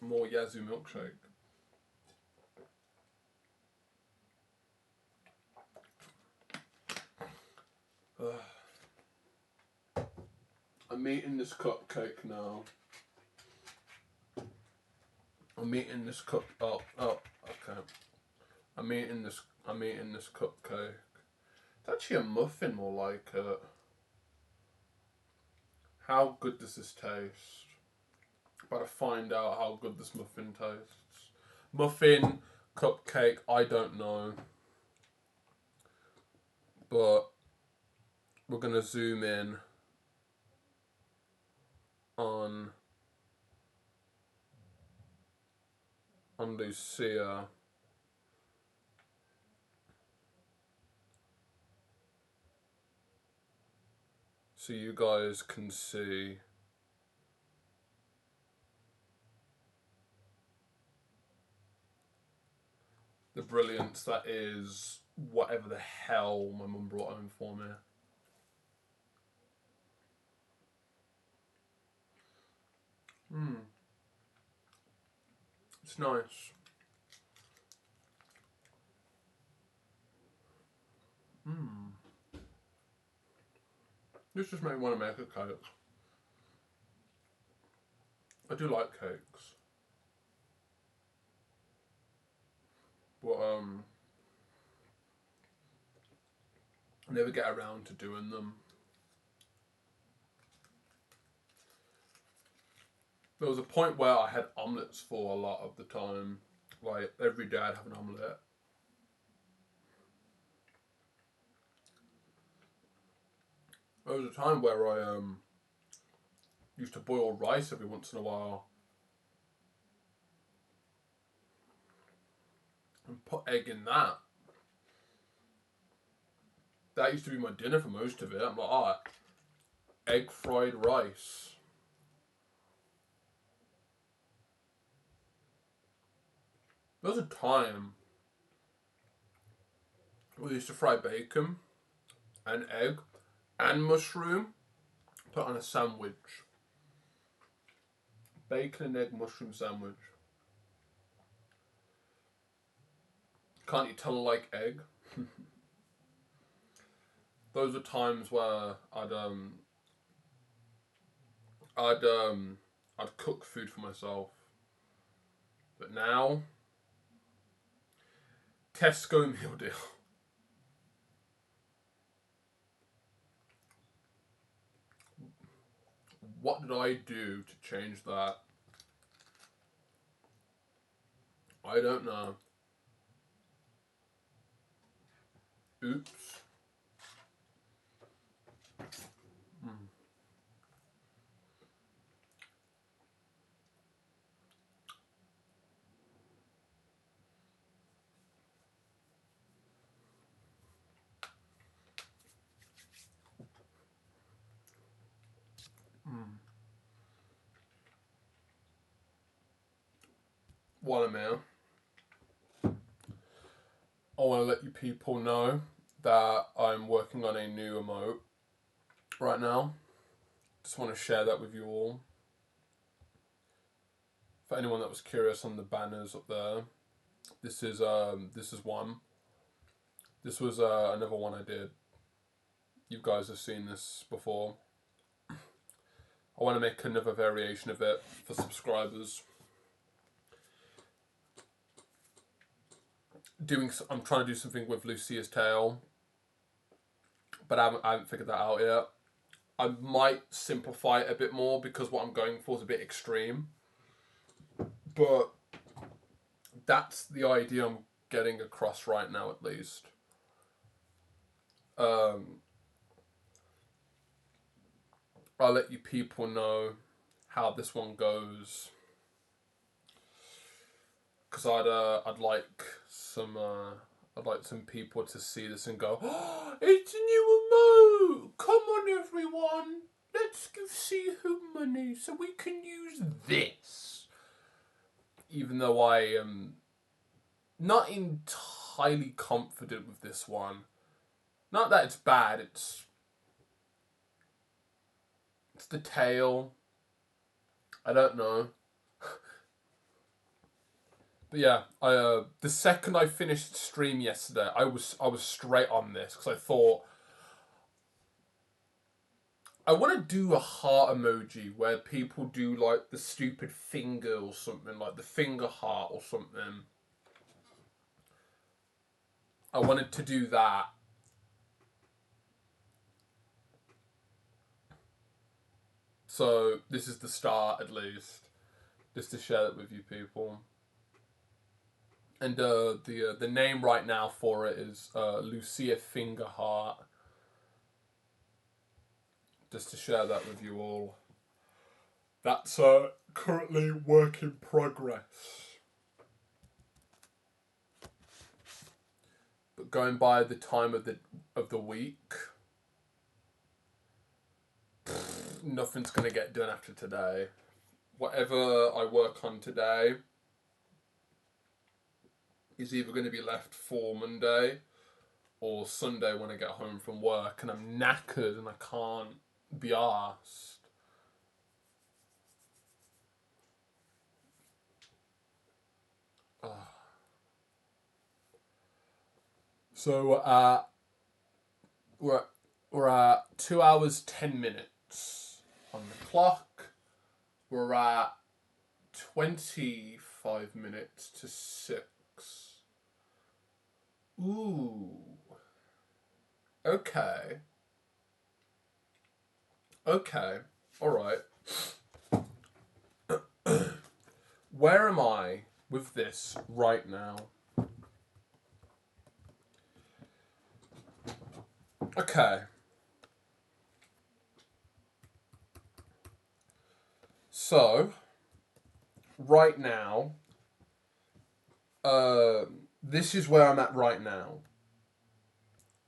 More Yazoo milkshake. I'm eating this cupcake now. I'm eating this cup. Oh, okay. I'm eating this cupcake. It's actually a muffin, more like it. How good does this taste? About to find out how good this muffin tastes. Muffin, cupcake, I don't know. But we're gonna zoom in on Lucia. So you guys can see the brilliance that is whatever the hell my mum brought home for me. It's nice. This just made me want to make a cake. I do like cakes. But I never get around to doing them. There was a point where I had omelettes for a lot of the time. Like every day I'd have an omelette. There was a time where I used to boil rice every once in a while and put egg in that. That used to be my dinner for most of it. I'm like, egg fried rice. There was a time we used to fry bacon and egg and mushroom, put on a sandwich. Bacon and egg mushroom sandwich. Can't you tell I like egg? Those are times where I'd cook food for myself. But now, Tesco meal deal. What did I do to change that? I don't know. Oops. While I'm here, I want to let you people know that I'm working on a new emote right now. Just want to share that with you all. For anyone that was curious on the banners up there, this is one. This was another one I did. You guys have seen this before. I want to make another variation of it for subscribers. I'm trying to do something with Lucia's tail, but I haven't figured that out yet. I might simplify it a bit more because what I'm going for is a bit extreme. But that's the idea I'm getting across right now, at least. I'll let you people know how this one goes, because I'd like some people to see this and go, oh, it's a new remote! Come on, everyone, let's go see Who Money so we can use this. Even though I am not entirely confident with this one. Not that it's bad, it's the tail. I don't know. But yeah, the second I finished stream yesterday, I was straight on this because I thought I want to do a heart emoji where people do like the stupid finger or something, like the finger heart or something. I wanted to do that. So this is the start, at least, just to share it with you people. And the name right now for it is Lucia Fingerheart. Just to share that with you all. That's currently work in progress. But going by the time of the week, nothing's gonna get done after today. Whatever I work on today is either going to be left for Monday or Sunday when I get home from work and I'm knackered and I can't be arsed. So we're at 2 hours 10 minutes on the clock. We're at 25 minutes to 6. Ooh. Okay. Okay. All right. Where am I with this right now? Okay. So, right now, this is where I'm at right now.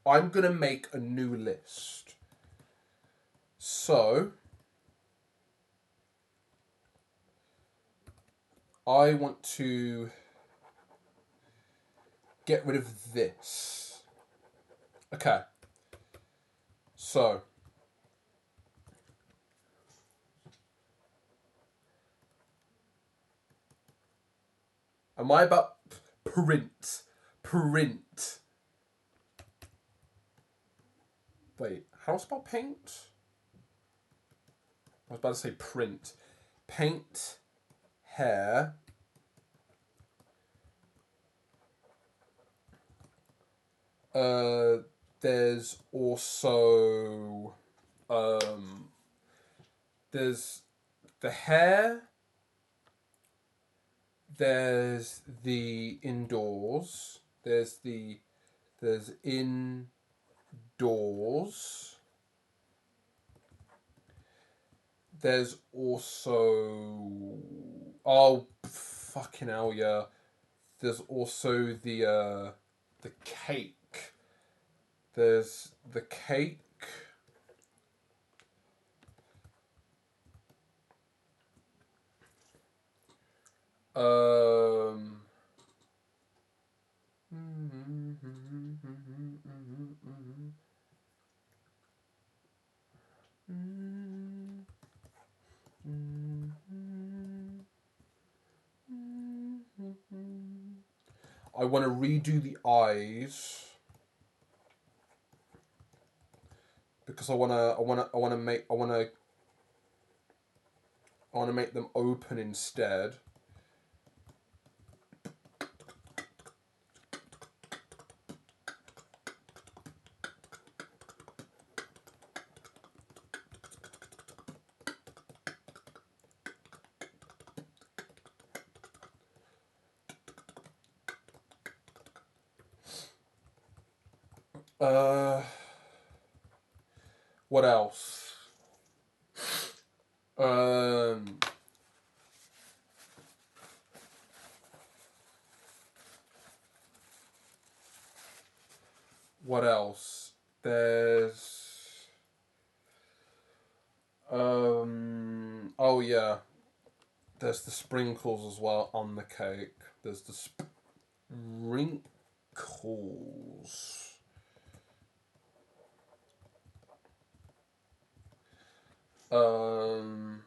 I'm going to make a new list. So, I want to get rid of this. Okay. So, am I about print? Print. Wait, how spell paint? I was about to say print. Paint, hair. There's also there's the hair. There's the indoors. There's indoors. There's also, oh fucking hell yeah. There's also the cake. There's the cake. I want to redo the eyes. because I want to make them open instead. What else? What else? There's oh yeah. There's the sprinkles as well on the cake. There's the sprinkles. Um,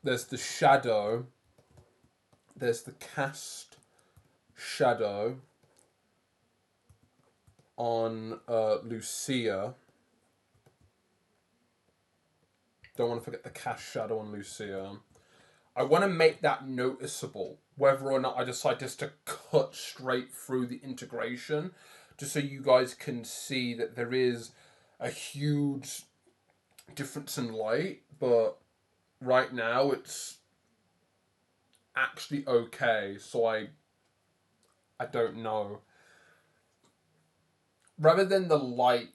there's the shadow. There's the cast shadow on Lucia. Don't want to forget the cast shadow on Lucia. I want to make that noticeable, whether or not I decide just to cut straight through the integration, just so you guys can see that there is a huge difference in light, but right now it's actually okay, so I don't know. Rather than the light,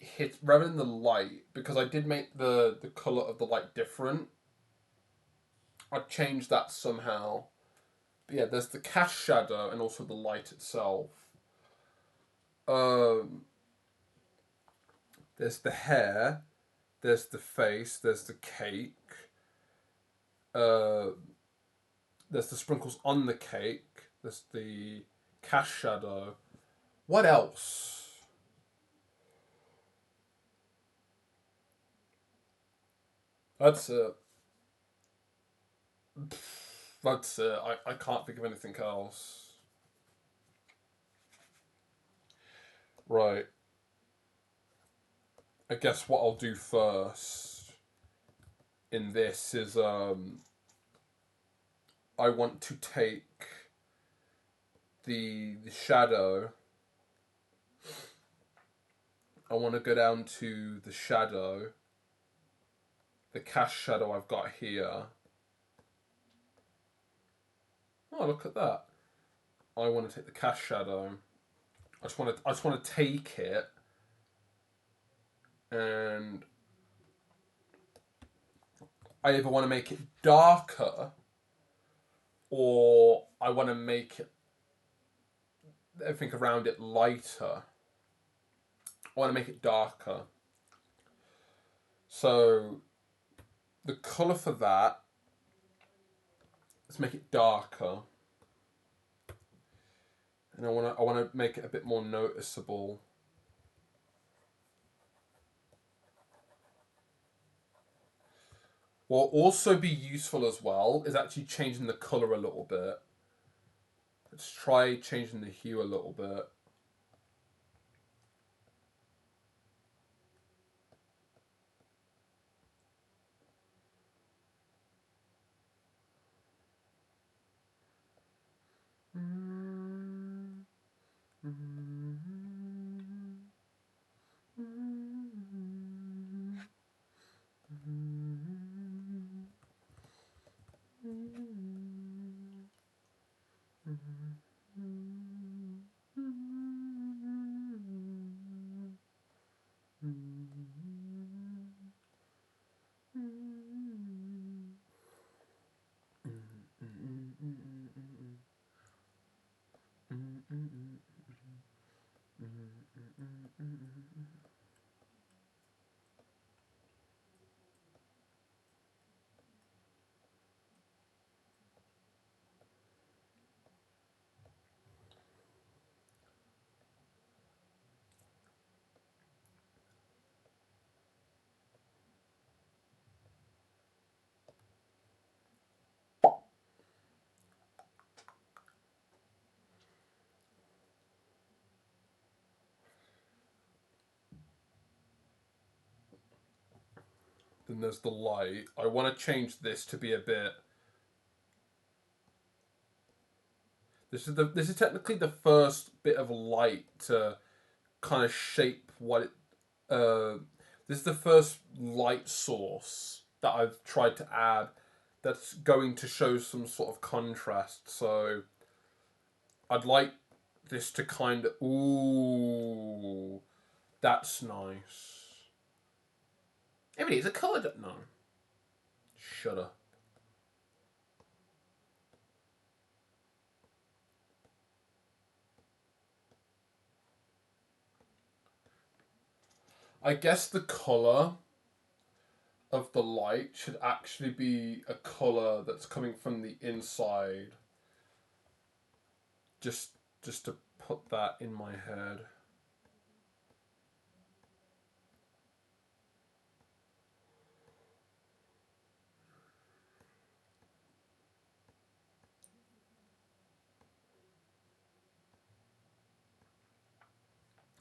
because I did make the color of the light different, I'd change that somehow. But yeah, there's the cast shadow and also the light itself. Um, there's the hair, there's the face, there's the cake. Uh, there's the sprinkles on the cake. There's the cast shadow. What else? That's it. That's it. I can't think of anything else. Right. I guess what I'll do first in this is I want to take the shadow. I want to go down to the shadow, the cast shadow I've got here. Oh, look at that! I want to take the cast shadow. I just want to take it and I either want to make it darker or I want to make everything around it lighter. I want to make it darker. So the colour for that, let's make it darker. And I want to make it a bit more noticeable. What will also be useful as well is actually changing the colour a little bit. Let's try changing the hue a little bit. Then there's the light. I want to change this to be a bit. This is technically the first bit of light to kind of shape what it. This is the first light source that I've tried to add that's going to show some sort of contrast. So I'd like this to kind of. Ooh, that's nice. Everything is a colour. No. Shut up. I guess the colour of the light should actually be a colour that's coming from the inside. Just to put that in my head.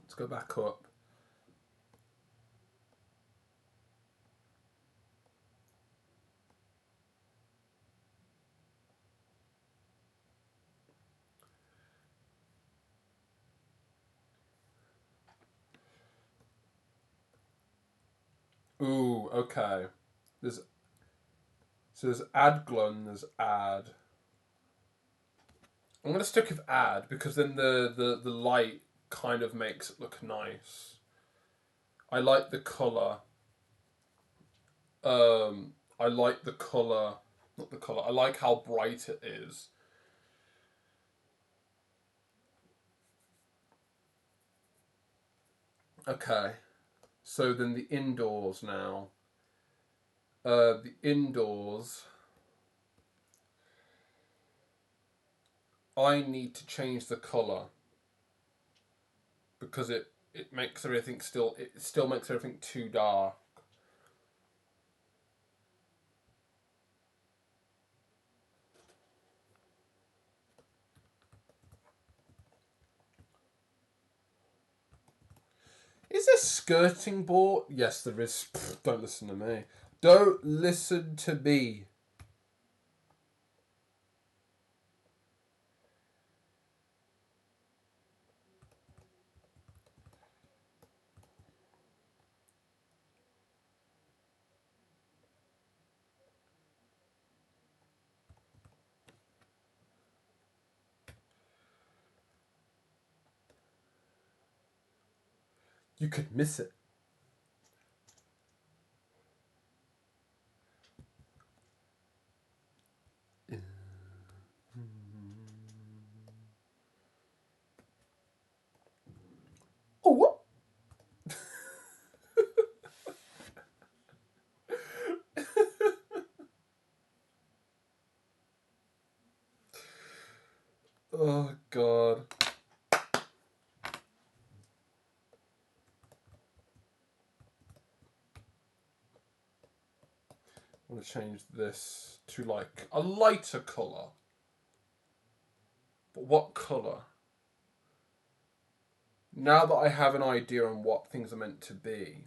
Let's go back up. Ooh, okay. There's add glow and there's add. I'm gonna stick with add because then the light kind of makes it look nice. I like the colour. I like the colour, not the colour. I like how bright it is. Okay, so then the indoors now. The indoors. I need to change the colour because it makes everything it still makes everything too dark. Is there skirting board? Yes, there is. Pfft, don't listen to me. Don't listen to me. You could miss it. Oh, what? Oh, God. I'm going to change this to like a lighter colour. But what colour? Now that I have an idea on what things are meant to be,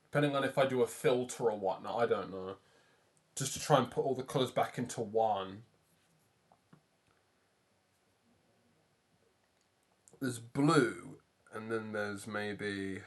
depending on if I do a filter or whatnot, I don't know. Just to try and put all the colours back into one. There's blue, and then there's maybe...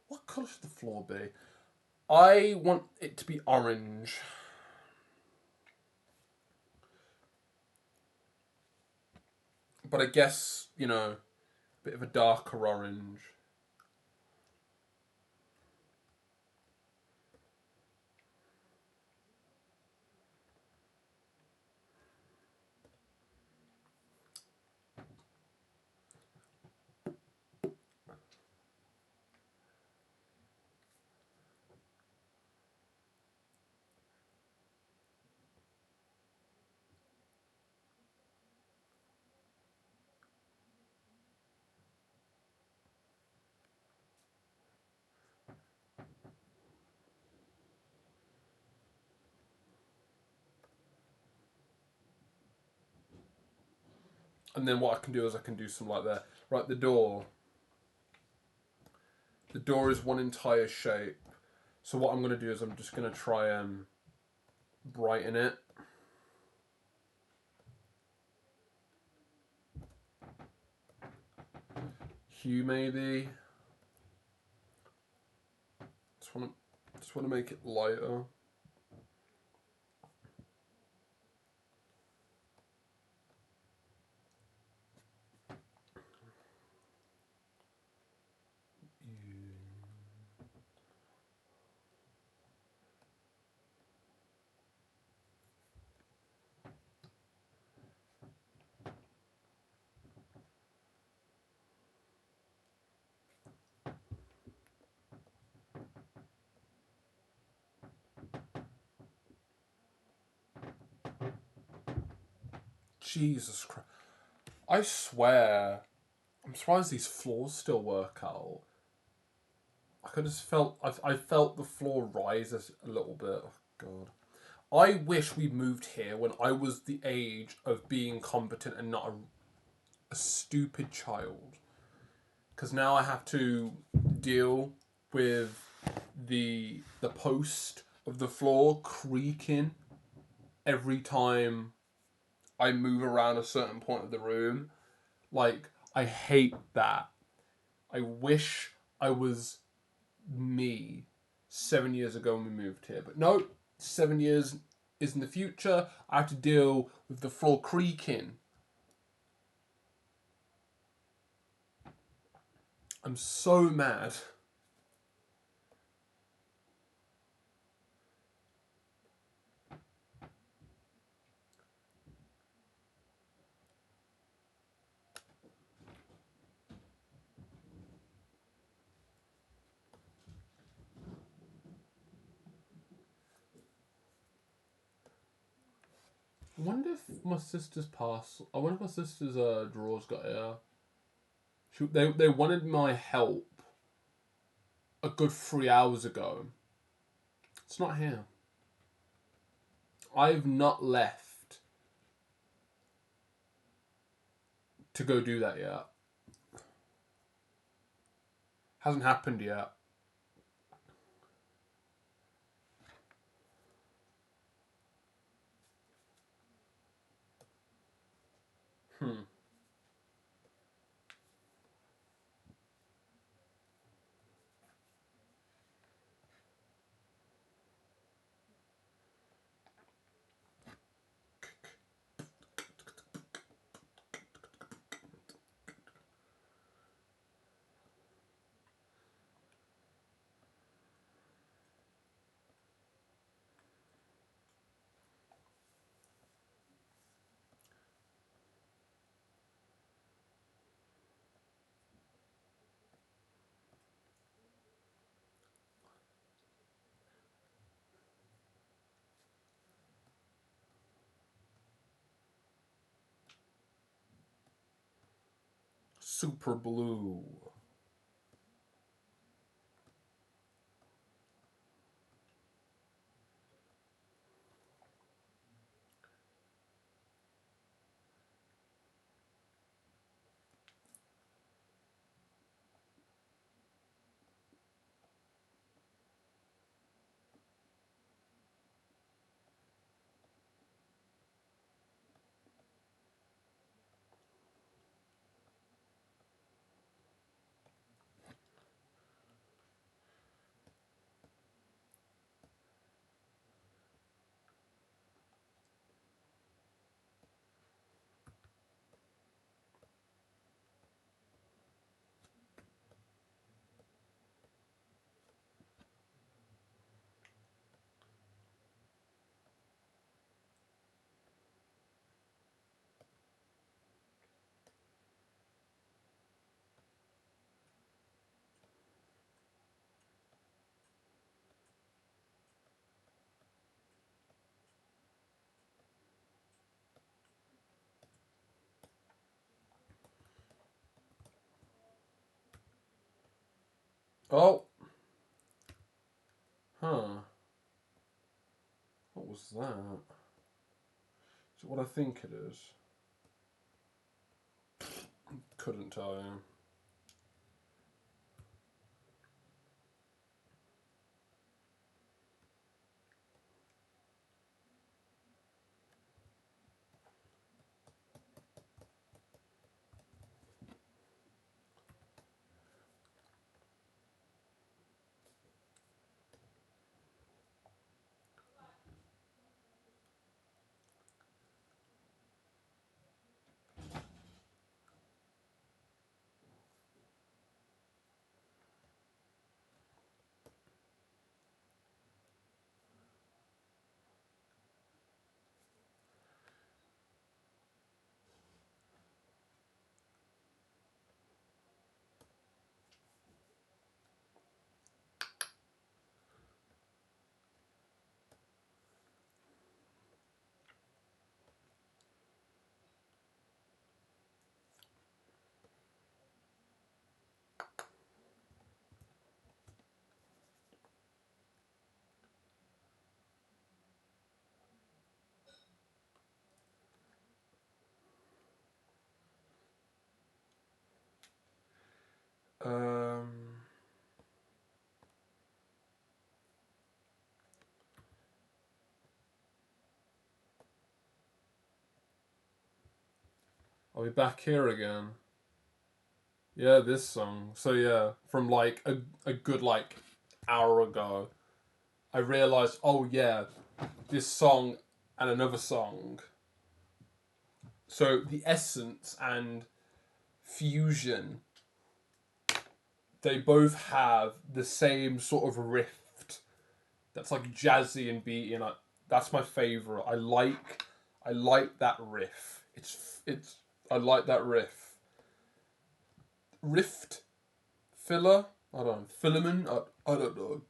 What colour should the floor be? I want it to be orange. But I guess, you know, a bit of a darker orange. And then what I can do is I can do some like that. Right, the door. The door is one entire shape. So what I'm going to do is I'm just going to try and brighten it. Hue maybe. Just want to make it lighter. Jesus Christ. I swear, I'm surprised these floors still work out. I could just felt, I felt the floor rise a little bit. Oh, God. I wish we moved here when I was the age of being competent and not a stupid child. Because now I have to deal with the post of the floor creaking every time I move around a certain point of the room. Like, I hate that. I wish I was me 7 years ago when we moved here. But no, 7 years is in the future. I have to deal with the floor creaking. I'm so mad. I wonder if my sister's I wonder if my sister's drawers got here. They wanted my help a good 3 hours ago. It's not here. I've not left to go do that yet. Hasn't happened yet. Hmm. Super blue. Oh. Huh. What was that? Is it what I think it is? Couldn't tell you. Um. Are we back here again? Yeah, this song. So yeah, from like a good like hour ago, I realized, oh yeah, this song and another song. So the Essence and Fusion, they both have the same sort of riff that's like jazzy and beaty, and that's my favorite. I like that riff. It's I like that riff. Rift filler. I don't know. Filament. I don't know.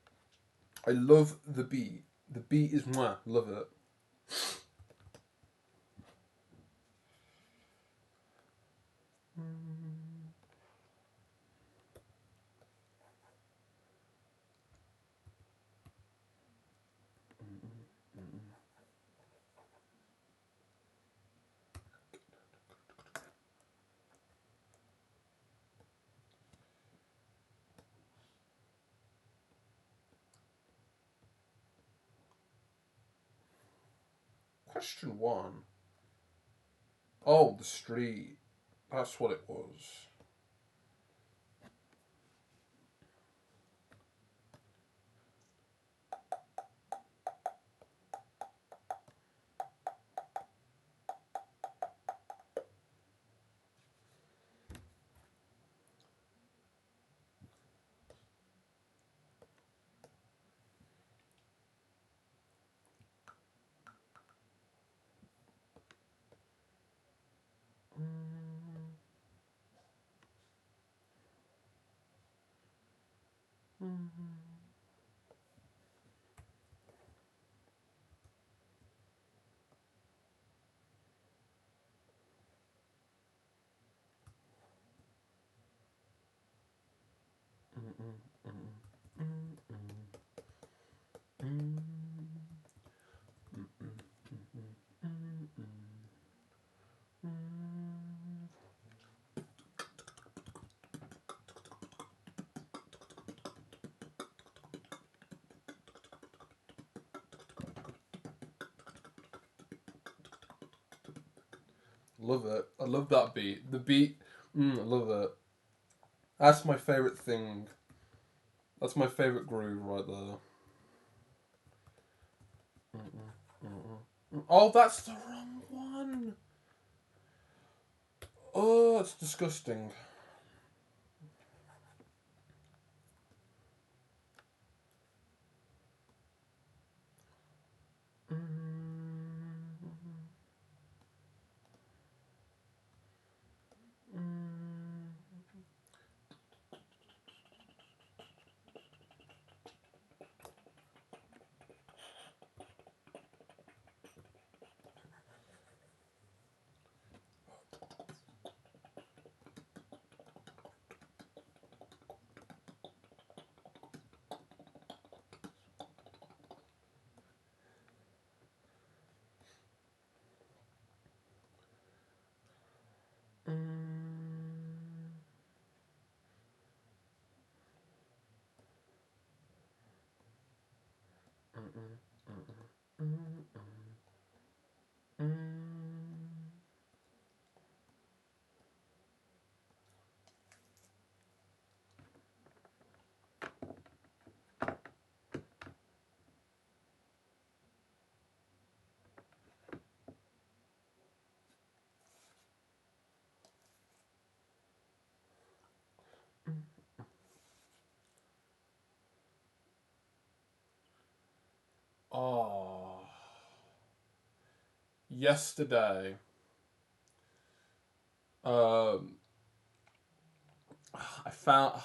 I love the beat. The beat is mwah. Love it. Question one. Oh, the street. That's what it was. Love it. I love that beat. The beat. I love it. That's my favorite thing. That's my favorite groove right there. Oh, that's the wrong one. Oh, it's disgusting. Oh, yesterday, um, I found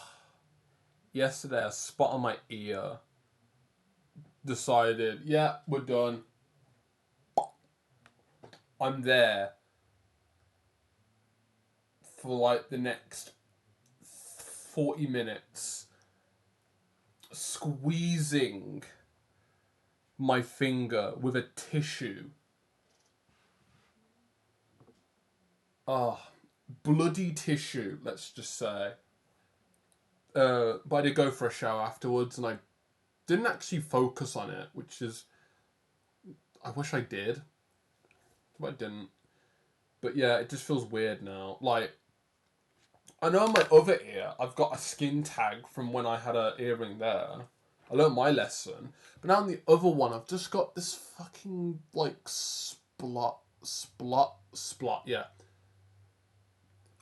yesterday a spot on my ear. Decided, yeah, we're done. I'm there for like the next 40 minutes, squeezing my finger with a tissue. Oh, bloody tissue, let's just say. But I did go for a shower afterwards, and I didn't actually focus on it, which is, I wish I did, but I didn't. But yeah, it just feels weird now. Like, I know on my other ear, I've got a skin tag from when I had an earring there. I learned my lesson. But now on the other one, I've just got this fucking, like, splot, yeah.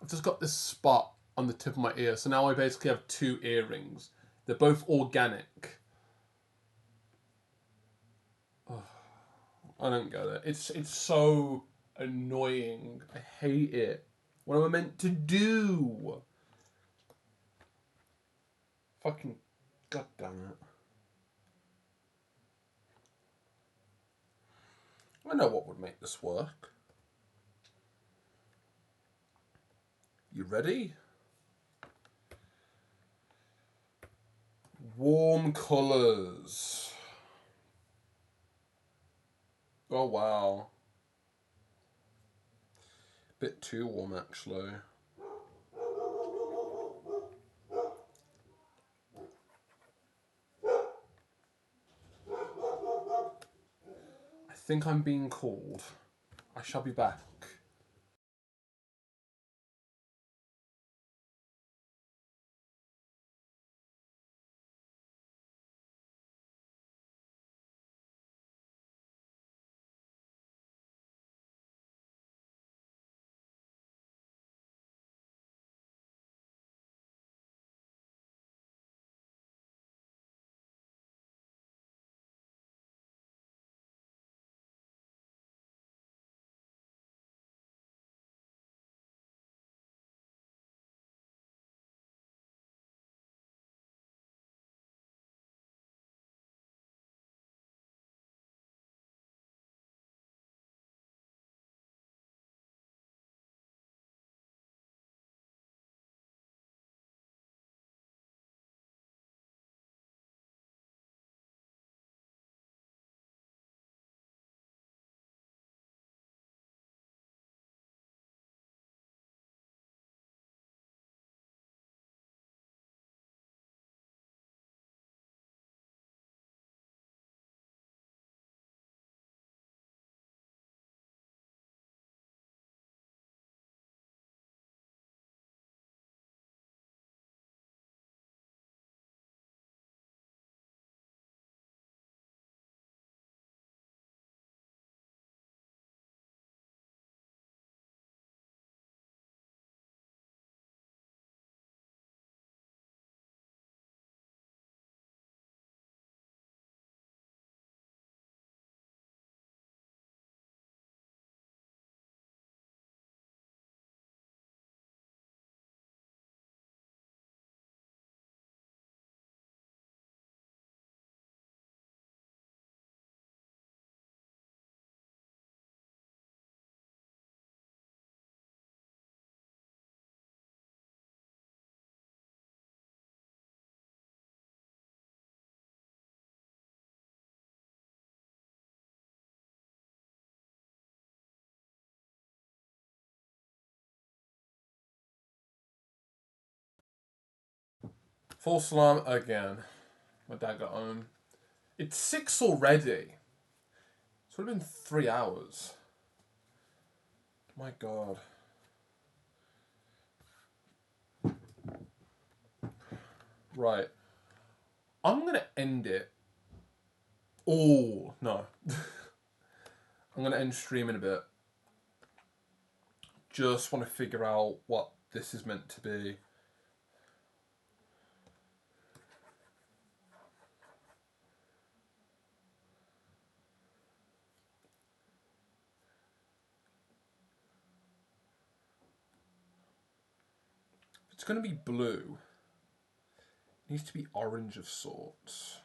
I've just got this spot on the tip of my ear. So now I basically have two earrings. They're both organic. Oh, I don't get it. It's so annoying. I hate it. What am I meant to do? Fucking goddamn it. I know what would make this work. You ready? Warm colours. Oh wow. Bit too warm actually. I think I'm being called. I shall be back. Full salon again. My dad got home. It's 6 already. It's would have been 3 hours. My God. Right. I'm going to end it. Oh, no. I'm going to end stream in a bit. Just want to figure out what this is meant to be. If it's going to be blue, it needs to be orange of sorts.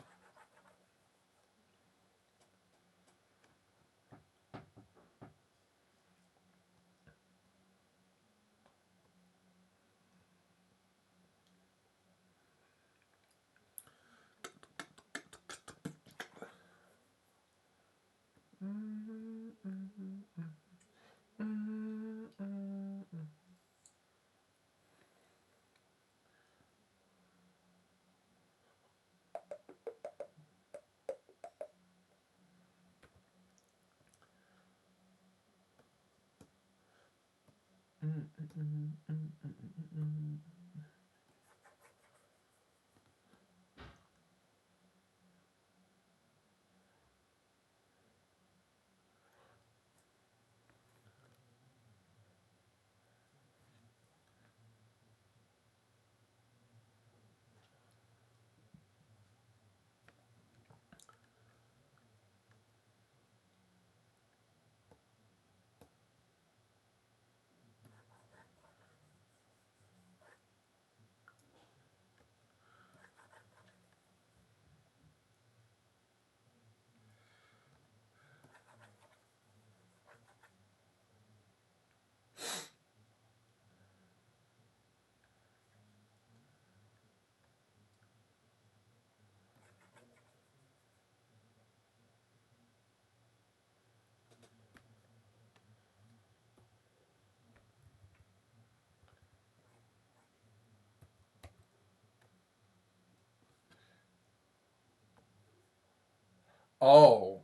Oh.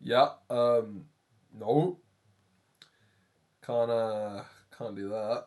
Yeah, no. Can't do that.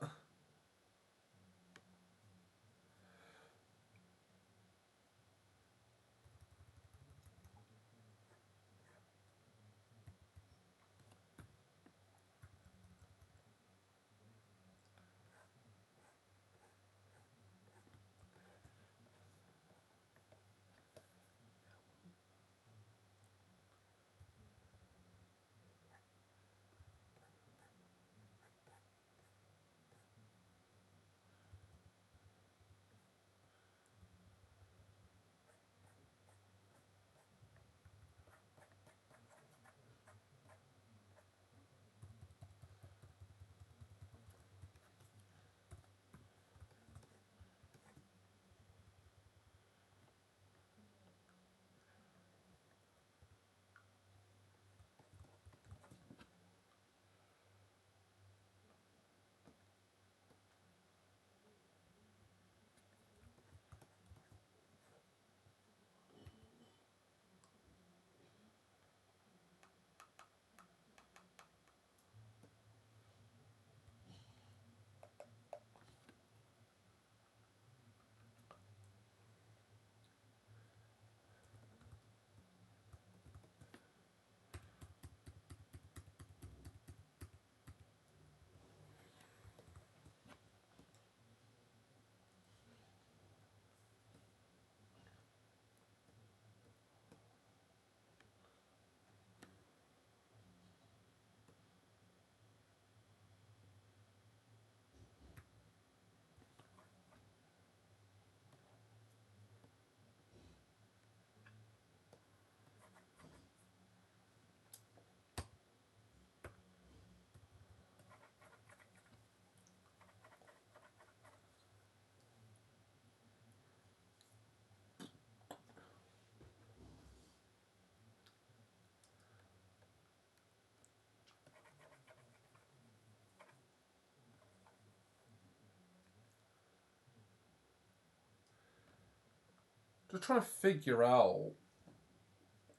Just trying to figure out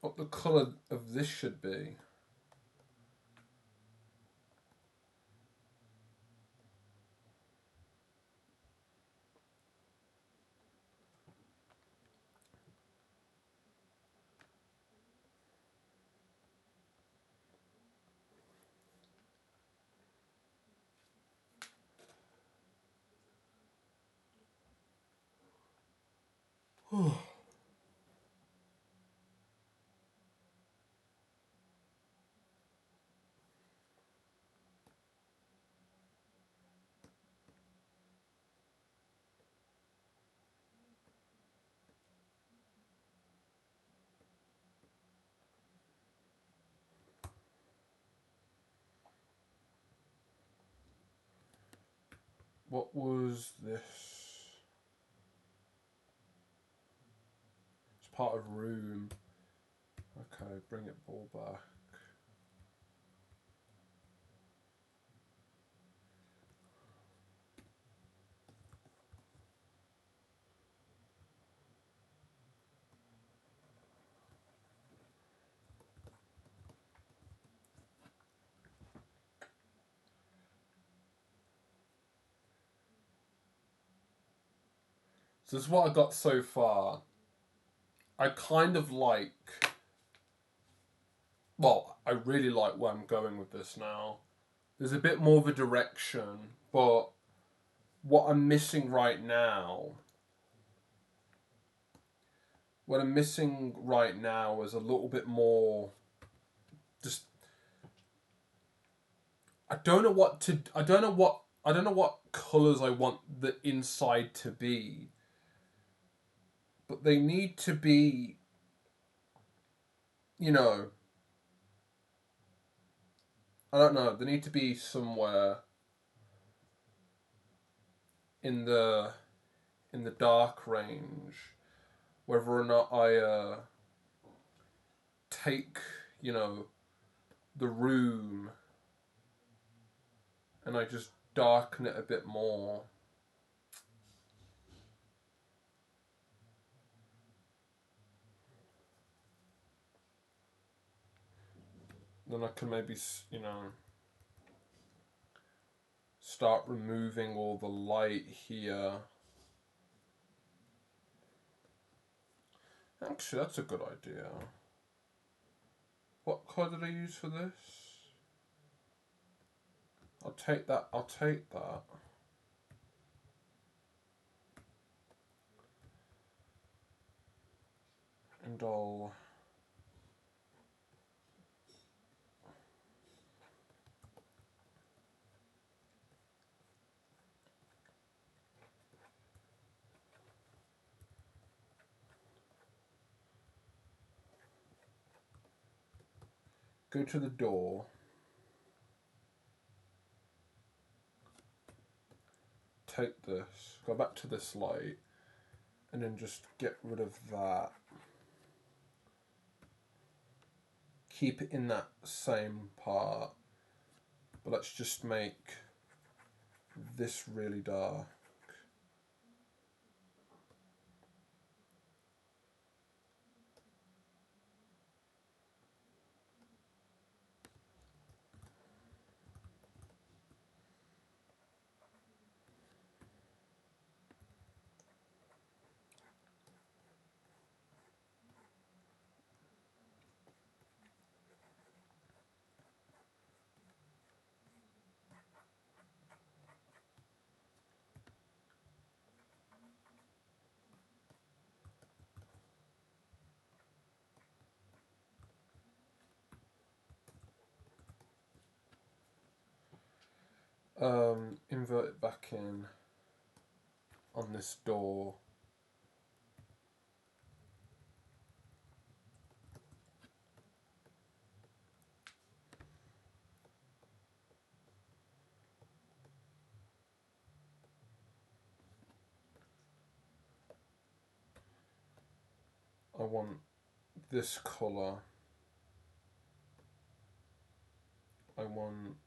what the colour of this should be. What was this? It's part of room. Okay, bring it all back. So this is what I got so far. I kind of like, well, I really like where I'm going with this now. There's a bit more of a direction, but what I'm missing right now, is a little bit more just, I don't know what colours I want the inside to be. But they need to be, you know, I don't know, they need to be somewhere in the dark range. Whether or not I take, you know, the room and I just darken it a bit more. Then I can maybe, you know, start removing all the light here. Actually, that's a good idea. What colour did I use for this? I'll take that. And I'll go to the door. Take this, go back to this light, and then just get rid of that. Keep it in that same part, but let's just make this really dark. Invert it back in on this door. I want this colour. I want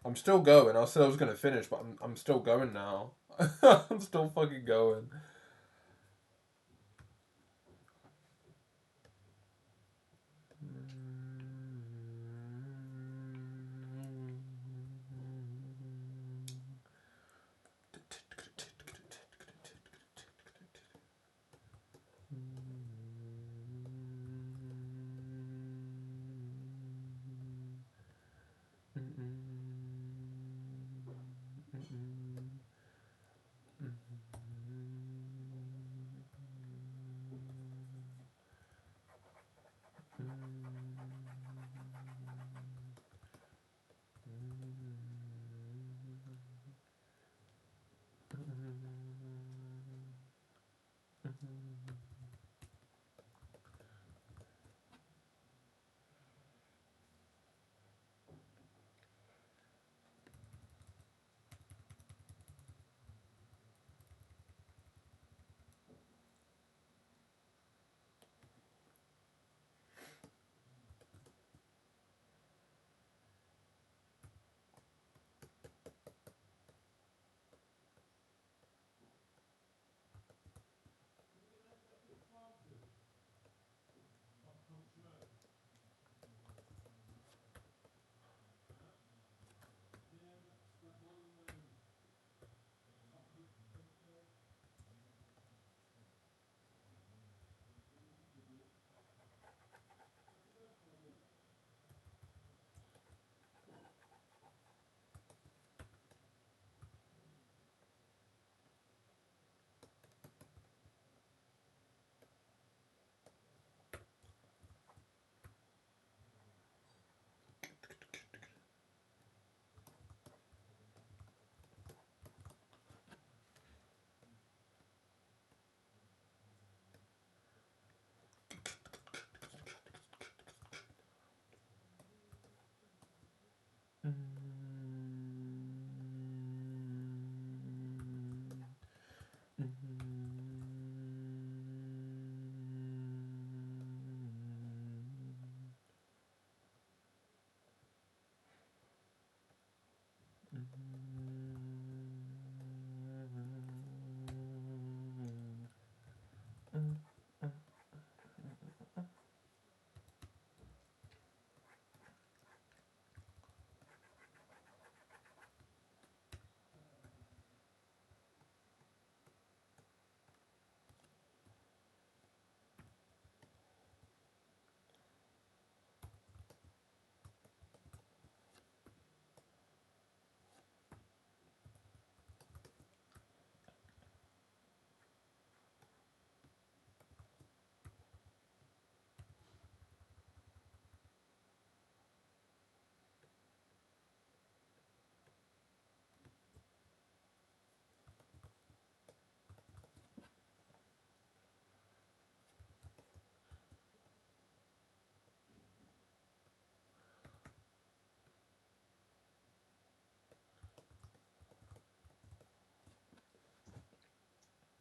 I'm still going. I said I was gonna finish, but I'm still going now. I'm still fucking going.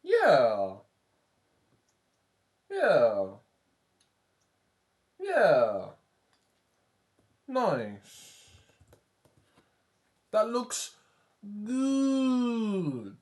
Yeah. Yeah. Yeah. Nice. That looks good.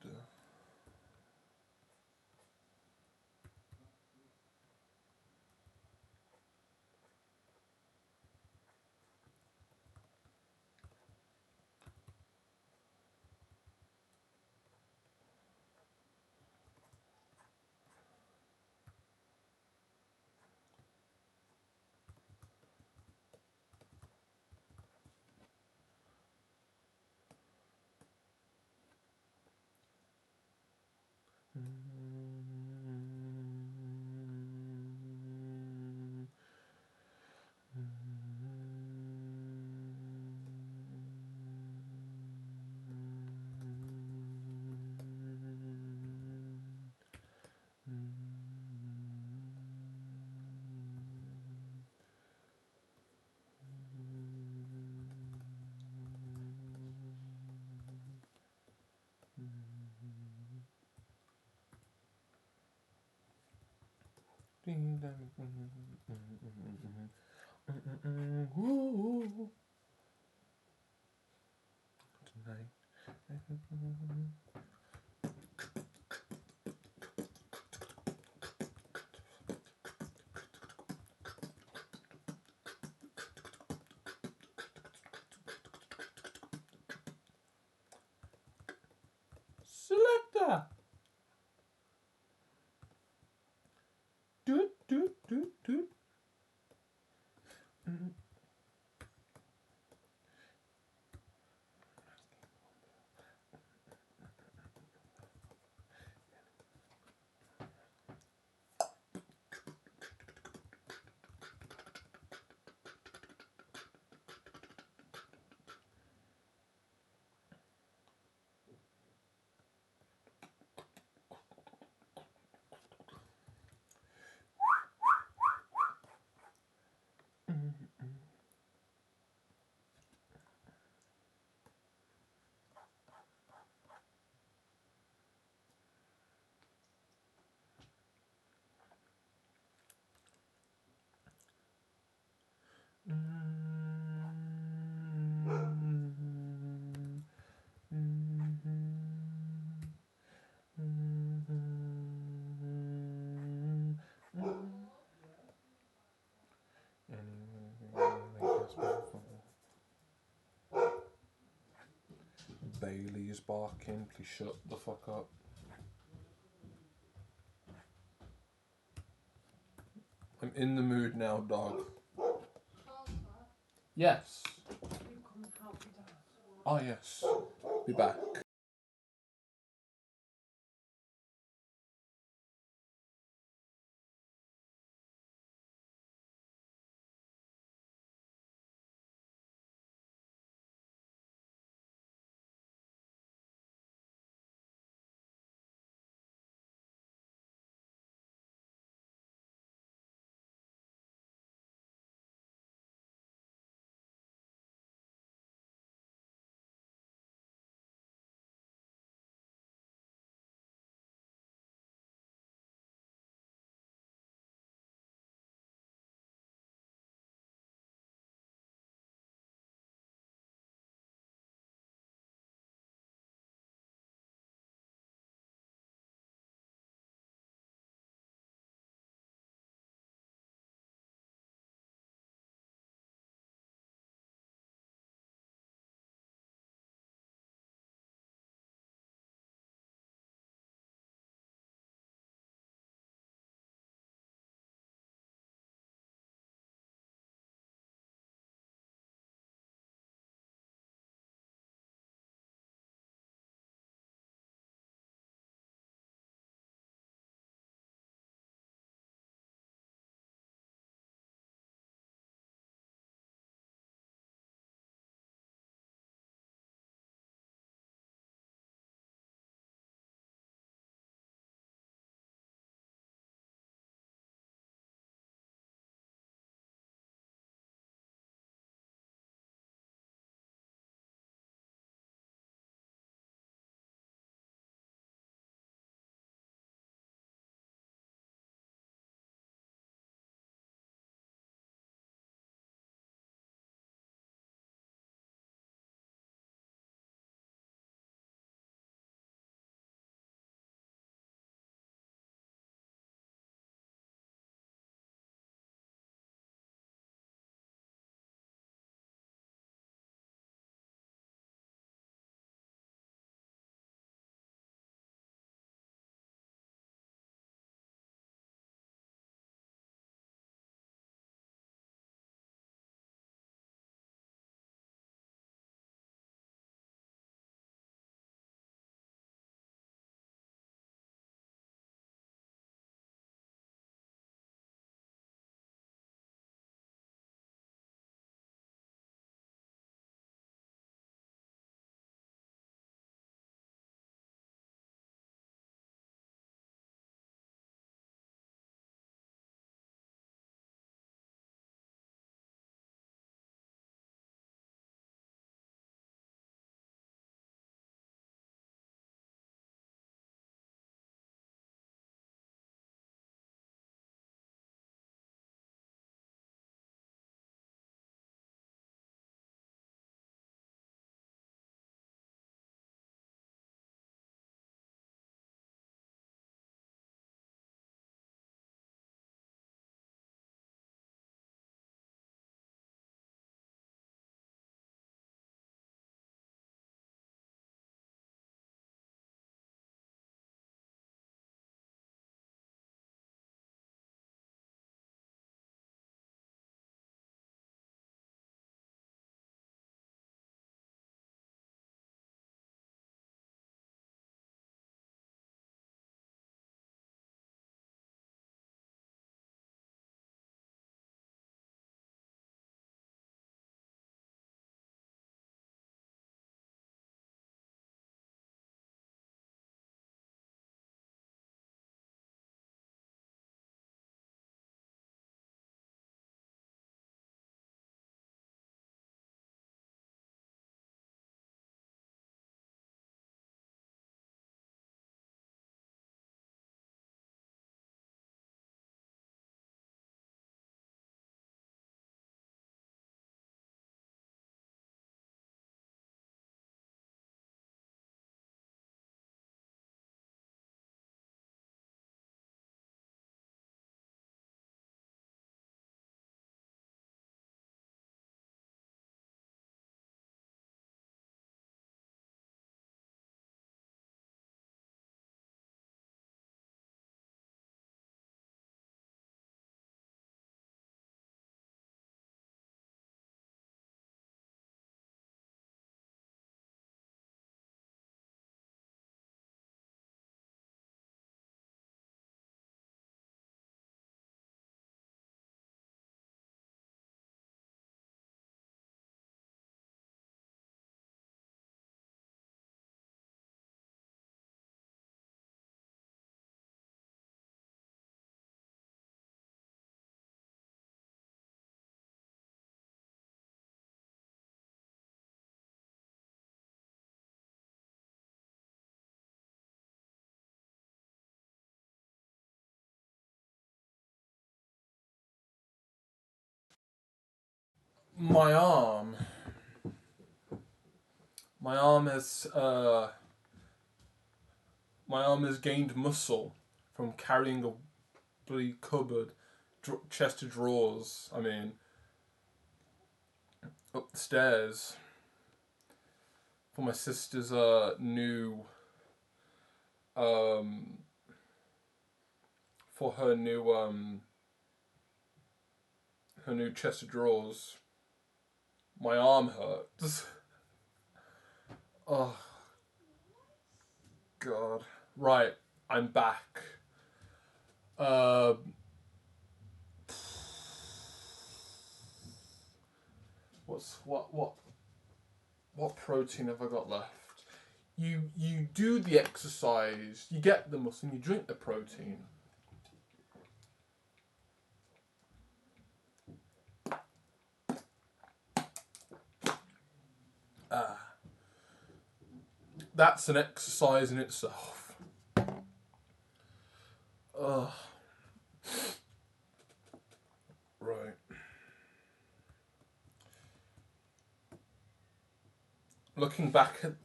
Selector. Doot doot doot doot. Bailey is barking. Please shut the fuck up. I'm in the mood now, dog. Yes. Oh, yes. Be back. My arm. My arm has my arm has gained muscle from carrying a bloody cupboard, chest of drawers. I mean, up the stairs for my sister's new um for her new chest of drawers. My arm hurts. Oh God. Right, I'm back. Uh, what protein have I got left? You do the exercise, you get the muscle, and you drink the protein. Ah, that's an exercise in itself. Ugh. Right. Looking back at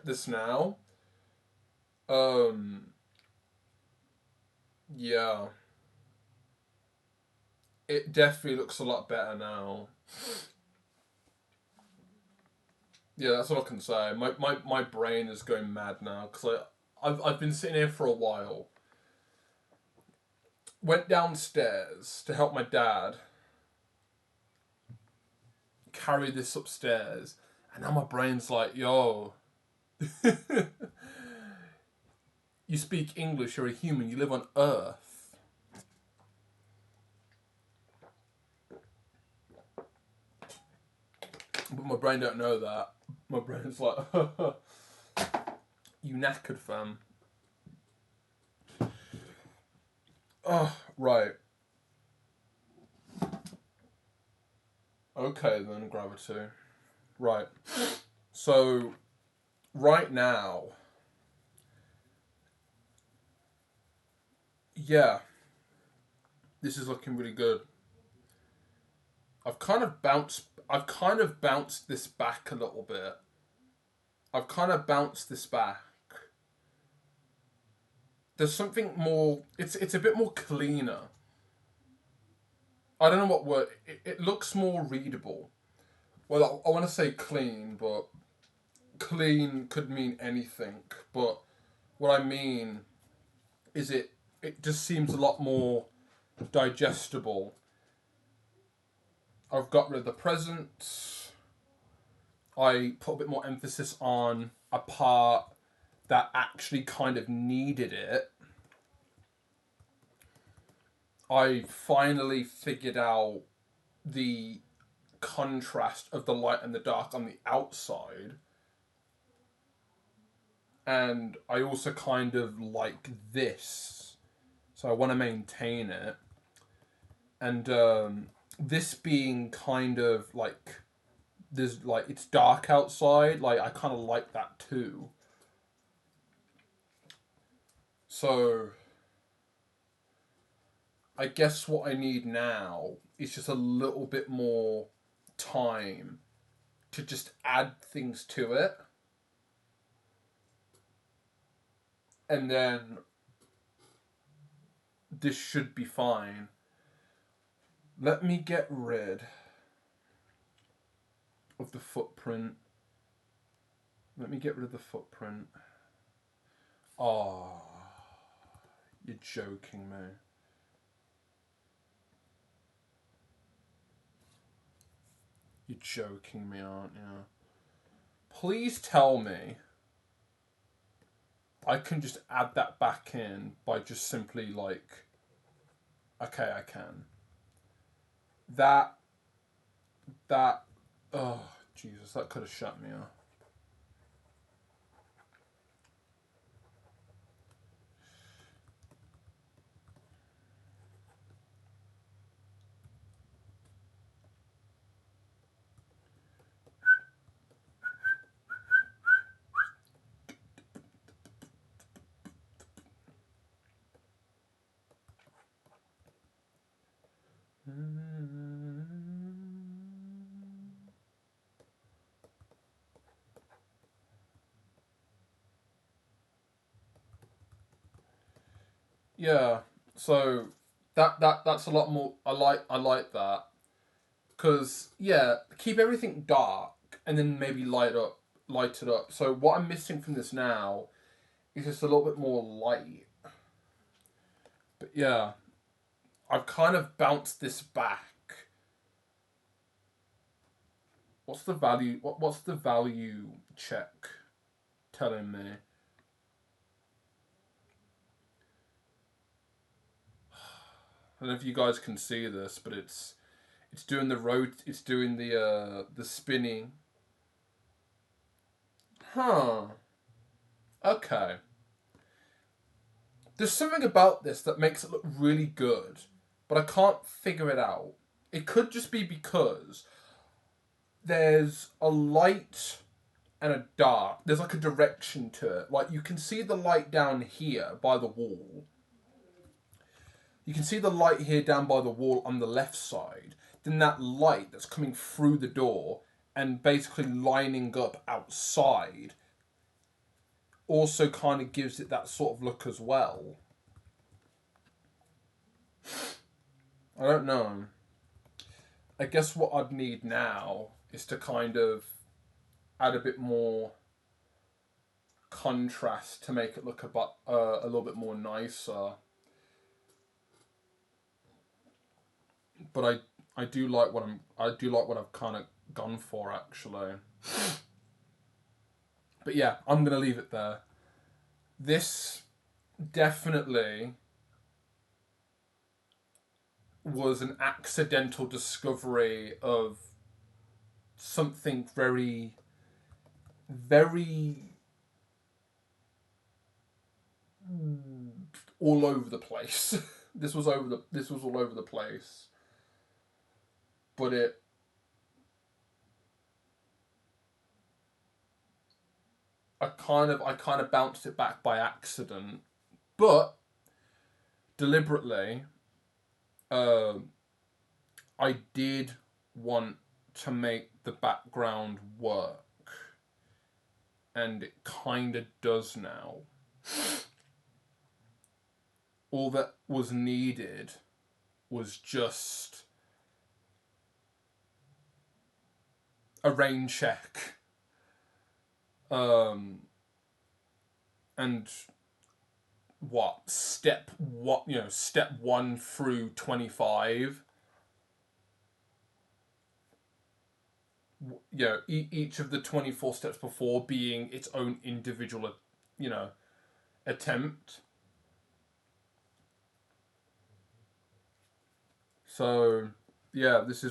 this now, yeah, it definitely looks a lot better now. Yeah, that's all I can say. My brain is going mad now because I've been sitting here for a while. Went downstairs to help my dad carry this upstairs, and now my brain's like, yo, you speak English, you're a human, you live on Earth. But my brain don't know that. My brain's like, you knackered, fam. Oh, right. Okay then, Gravity. Right. So, right now, yeah, this is looking really good. I've kind of bounced this back a little bit. I've kind of bounced this back. There's something more. It's a bit more cleaner. I don't know what word. It looks more readable. Well, I want to say clean, but clean could mean anything. But what I mean is it just seems a lot more digestible. I've got rid of the present. I put a bit more emphasis on a part that actually kind of needed it. I finally figured out the contrast of the light and the dark on the outside. And I also kind of like this. So I want to maintain it. And this being kind of like, there's like, it's dark outside. Like, I kind of like that too. So I guess what I need now is just a little bit more time to just add things to it. And then this should be fine. Let me get rid of the footprint. Let me get rid of the footprint. Oh, you're joking me. You're joking me, aren't you? Please tell me I can just add that back in by just simply like, okay, I can. That, oh, Jesus, that could have shut me up. Yeah. So that's a lot more. I like that because yeah, keep everything dark and then maybe light it up. So what I'm missing from this now is just a little bit more light. But yeah, I've kind of bounced this back. What's the value? What's the value check telling me? I don't know if you guys can see this, but it's doing the road. It's doing the spinning. Huh. Okay. There's something about this that makes it look really good, but I can't figure it out. It could just be because there's a light and a dark. There's like a direction to it. Like you can see the light down here by the wall. You can see the light here down by the wall on the left side. Then that light that's coming through the door and basically lining up outside also kind of gives it that sort of look as well. I don't know. I guess what I'd need now is to kind of add a bit more contrast to make it look a little bit more nicer. But I do like what I've kind of gone for actually. But yeah, I'm gonna leave it there. This definitely was an accidental discovery of something very, very all over the place. This was all over the place, but I kind of bounced it back by accident, but deliberately. Um, I did want to make the background work, and it kind of does now. All that was needed was just a rain check. Um, and step 1 through 25. Each of the 24 steps before being its own individual, you know, attempt. So, yeah, this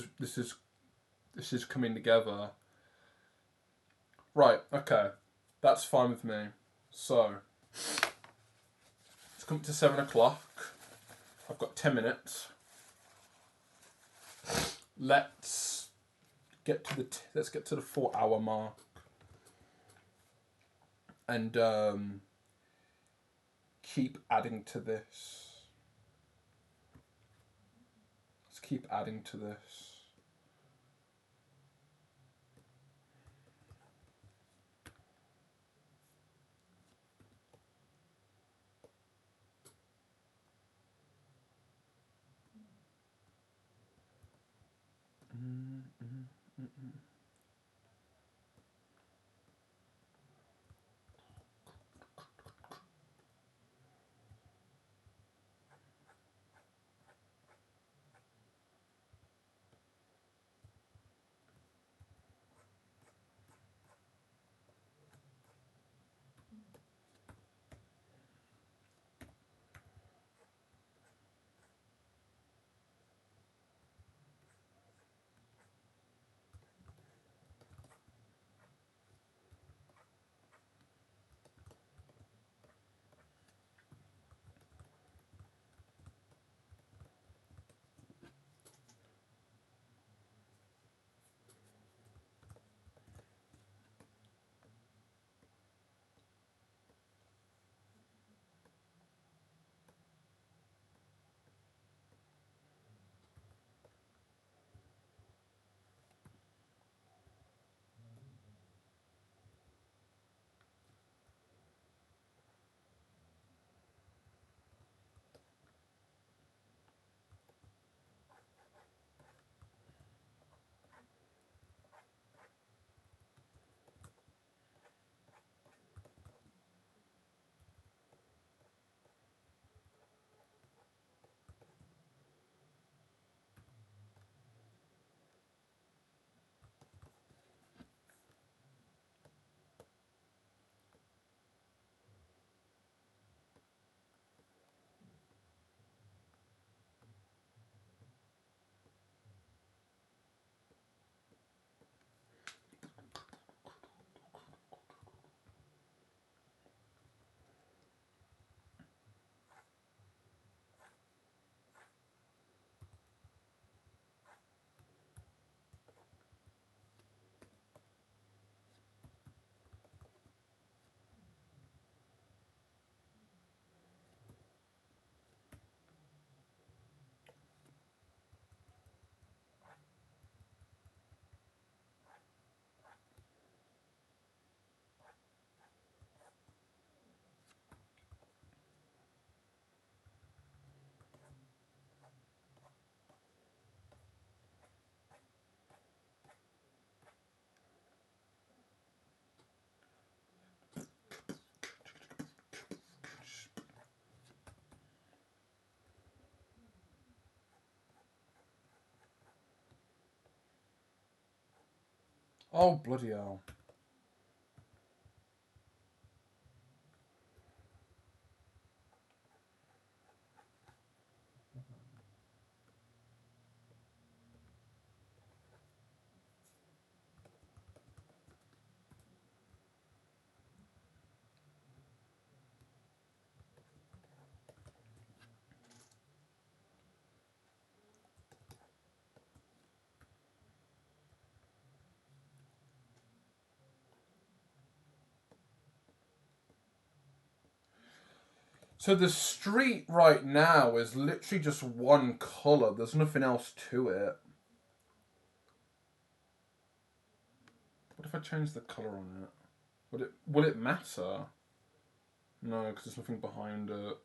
is coming together. Right, okay. That's fine with me. So, it's come to 7 o'clock. I've got 10 minutes. Let's let's get to the 4-hour mark. And keep adding to this. Let's keep adding to this. Oh, bloody hell. So the street right now is literally just one colour. There's nothing else to it. What if I change the colour on it? Would it matter? No, because there's nothing behind it.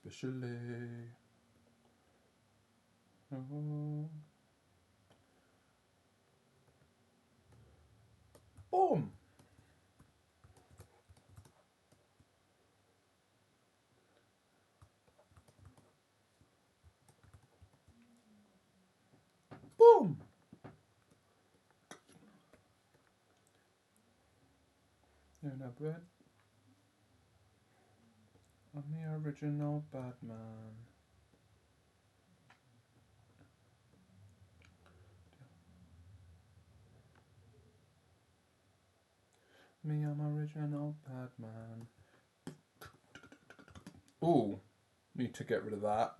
Especially. Oh. Boom. Boom. You're not bad. I'm the original Batman. Me, I'm original Batman. Ooh, need to get rid of that.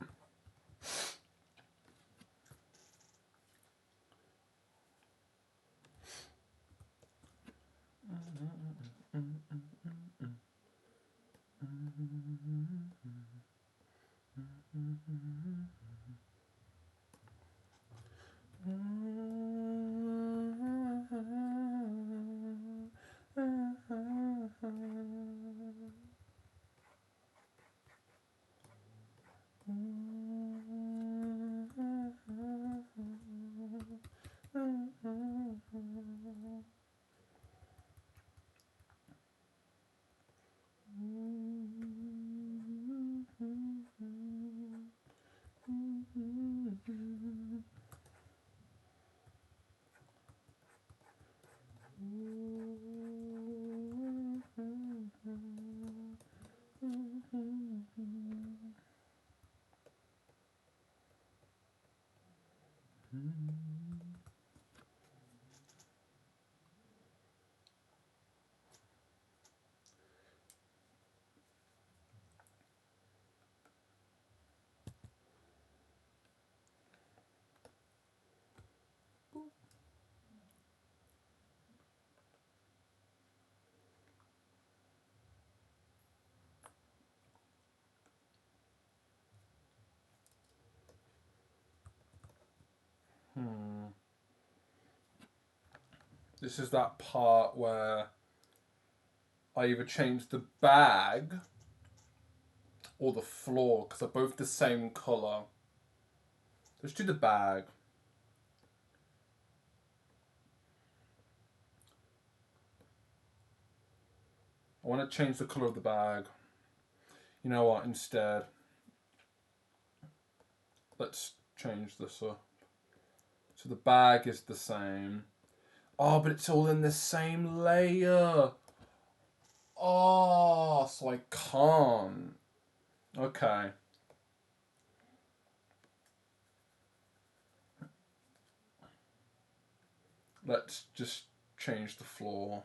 This is that part where I either change the bag or the floor because they're both the same colour. Let's do the bag. I want to change the colour of the bag. You know what, instead, let's change this up. So the bag is the same. Oh, but it's all in the same layer. Oh, so I can't. Okay. Let's just change the floor.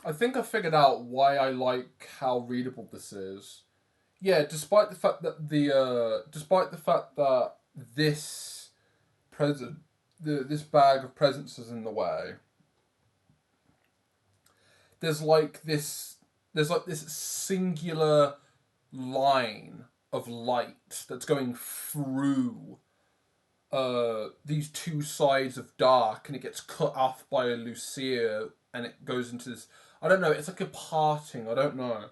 I think I figured out why I like how readable this is. Yeah, despite the fact that this present this bag of presents is in the way. There's like this singular line of light that's going through these two sides of dark, and it gets cut off by a lucia, and it goes into this. I don't know. It's like a parting. I don't know.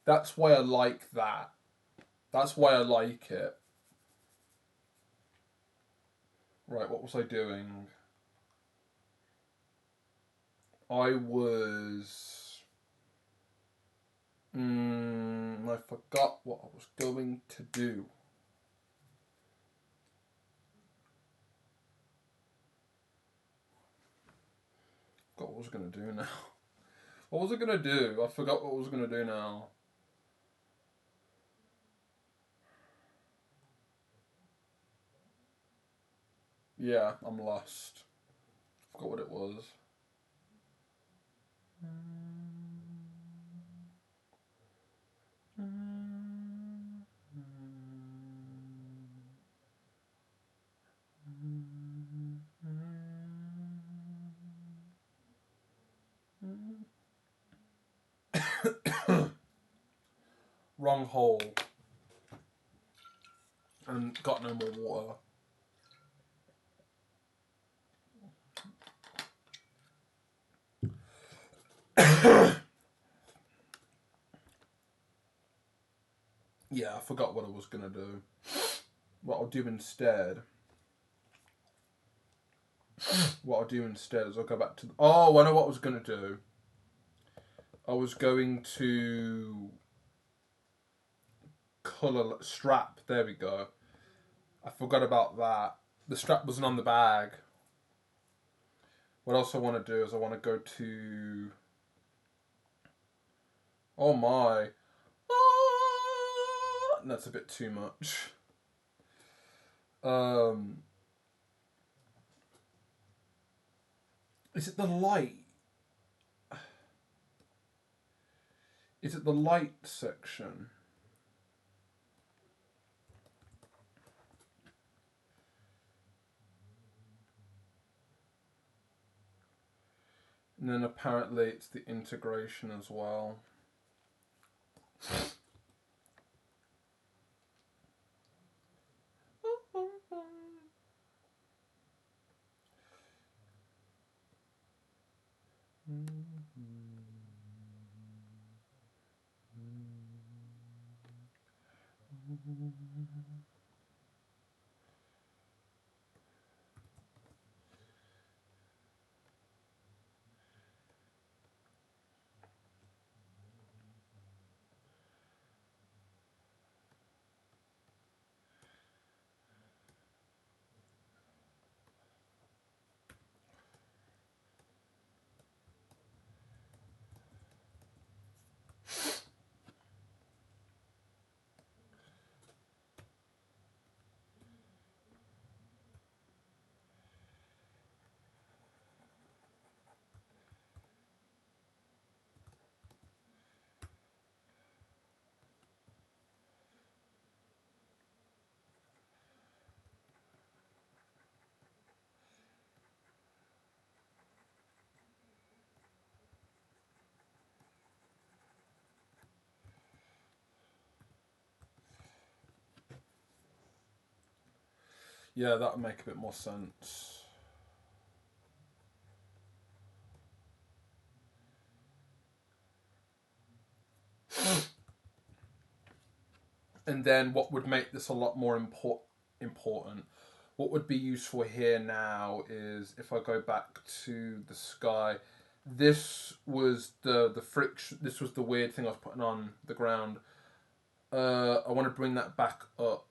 That's why I like that. That's why I like it. Right, what was I doing? I was. I forgot what I was going to do. Forgot what I was going to do now. What was I going to do? I forgot what I was going to do now. Yeah, I'm lost. Forgot what it was. Wrong hole. And got no more water. Yeah, I forgot what I was going to do. What I'll do instead. What I'll do instead is I'll go back to. Oh, I know what I was going to do. I was going to colour strap. There we go. I forgot about that. The strap wasn't on the bag. What else I want to do is I want to go to. Oh my. That's a bit too much. Is it the light? Is it the light section? And then apparently it's the integration as well. Yeah, that would make a bit more sense. And then what would make this a lot more important, what would be useful here now is if I go back to the sky, this was the friction, this was the weird thing I was putting on the ground. I want to bring that back up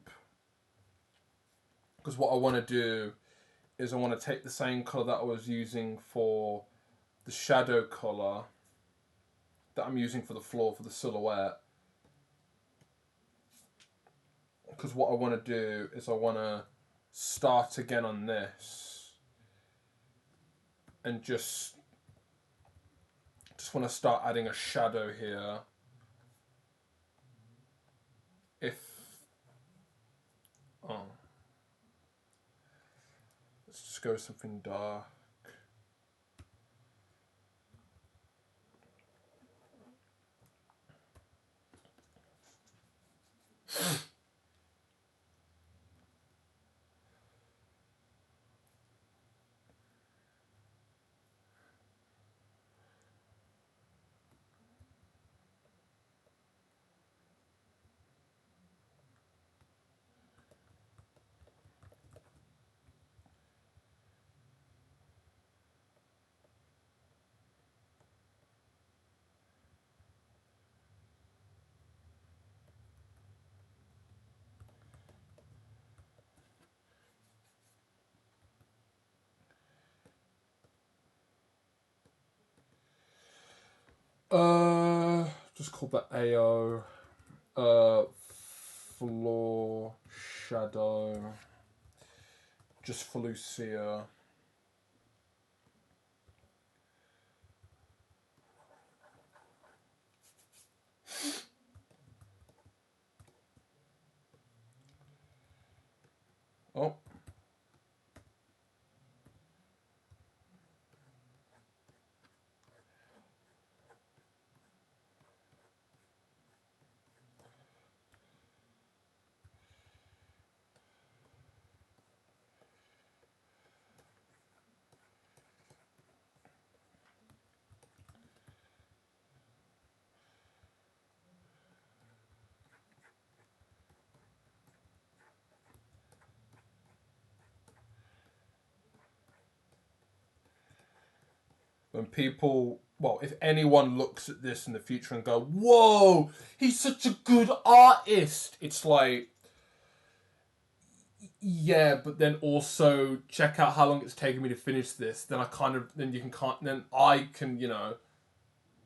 because what I want to do is I want to take the same colour that I was using for the shadow colour that I'm using for the floor for the silhouette, because what I want to do is I want to start again on this and just want to start adding a shadow here. If let's just go with something dark. Just call that AO. Floor shadow. Just for Lucia. Oh. When people, well, if anyone looks at this in the future and go, whoa, he's such a good artist, it's like, yeah, but then also check out how long it's taken me to finish this. Then then I can,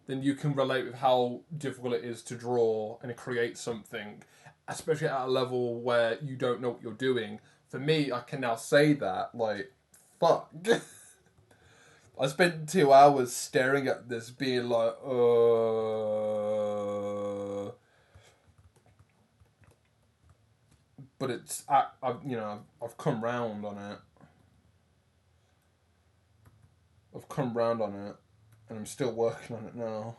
then you can relate with how difficult it is to draw and create something, especially at a level where you don't know what you're doing. For me, I can now say that, like, fuck. I spent 2 hours staring at this, being like, but I've come round on it. I've come round on it. And I'm still working on it now.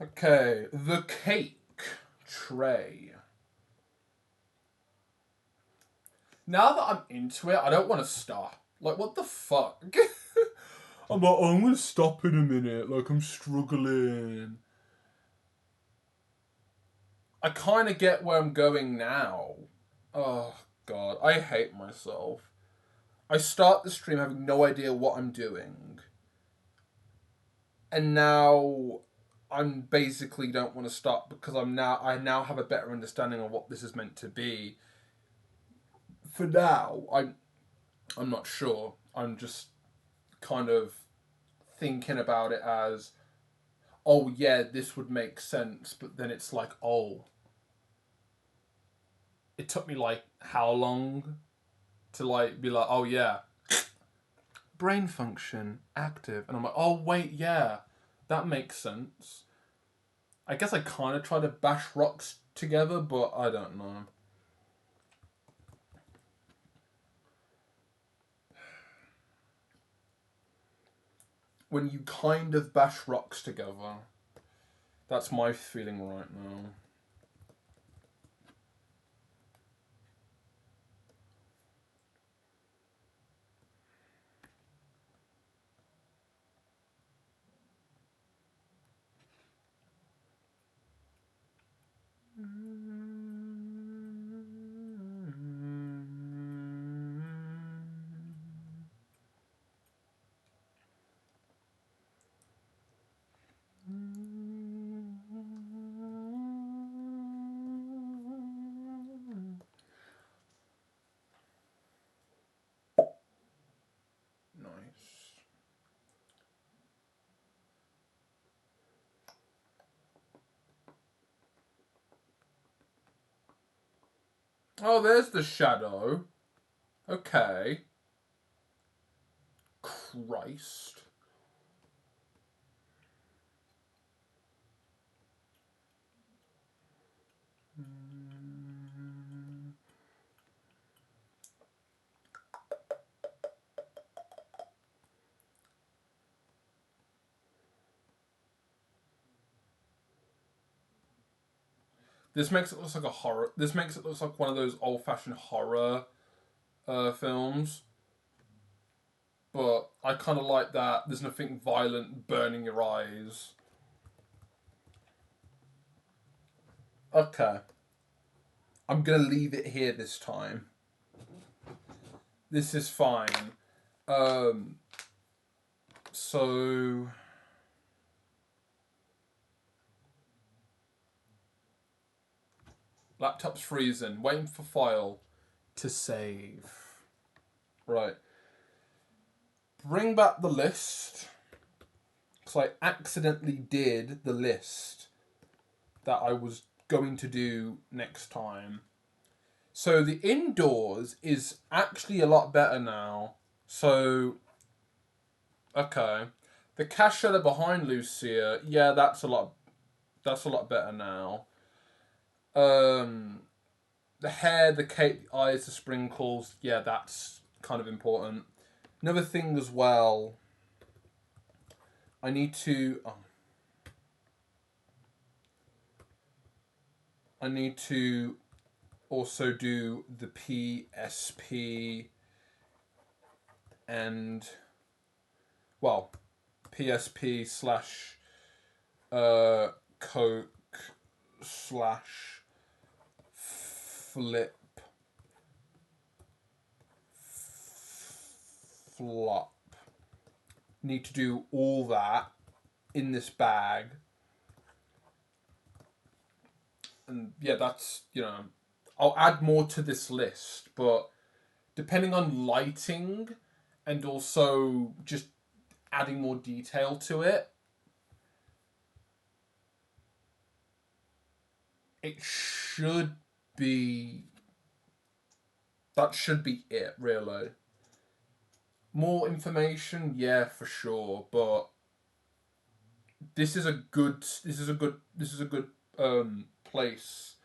Okay, the cake tray. Now that I'm into it, I don't want to stop. Like, what the fuck? I'm like, oh, I'm gonna stop in a minute. Like, I'm struggling. I kind of get where I'm going now. Oh, God. I hate myself. I start the stream having no idea what I'm doing. And now I'm basically don't want to stop because I now have a better understanding of what this is meant to be. For now, I'm not sure. I'm just kind of thinking about it as, oh yeah, this would make sense, but then it's like, oh, it took me like how long to like be like, oh yeah, brain function active, and I'm like, oh wait, yeah, that makes sense. I guess I kind of try to bash rocks together, but I don't know. When you kind of bash rocks together, that's my feeling right now. Nice. Oh, there's the shadow. Okay. Christ. This makes it look like a horror. This makes it look like one of those old-fashioned horror films. But I kind of like that. There's nothing violent burning your eyes. Okay. I'm gonna leave it here this time. This is fine. So laptop's freezing. Waiting for file to save. Right. Bring back the list. Because I accidentally did the list that I was going to do next time. So the indoors is actually a lot better now. So, okay. The cash shadow behind Lucia, yeah, that's a lot better now. The hair, the cape, the eyes, the sprinkles, yeah, that's kind of important. Another thing as well, I need to also do the PSP and, well, PSP slash Coke slash Flip flop. Need to do all that in this bag. And yeah, that's, I'll add more to this list, but depending on lighting and also just adding more detail to it, it should be, that should be it, really. More information, yeah, for sure, but this is a good place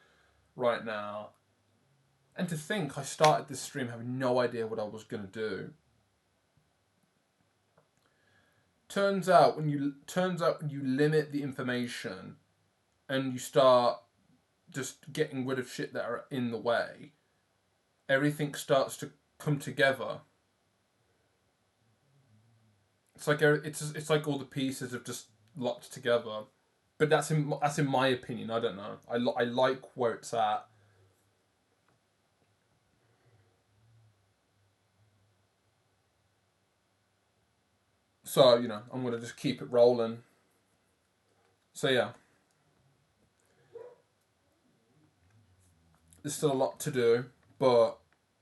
right now. And to think, I started this stream having no idea what I was gonna do. Turns out when you limit the information and you start just getting rid of shit that are in the way, everything starts to come together. It's like all the pieces have just locked together. But that's in my opinion. I don't know. I like where it's at. So, I'm going to just keep it rolling. So, yeah. There's still a lot to do, but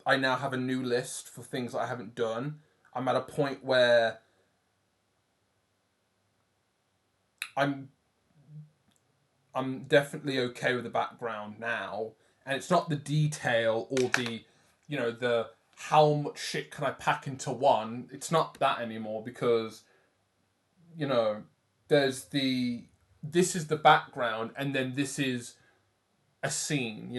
I now have a new list for things that I haven't done. I'm at a point where I'm definitely okay with the background now. And it's not the detail or the, the how much shit can I pack into one. It's not that anymore because, there's this is the background and then this is a scene,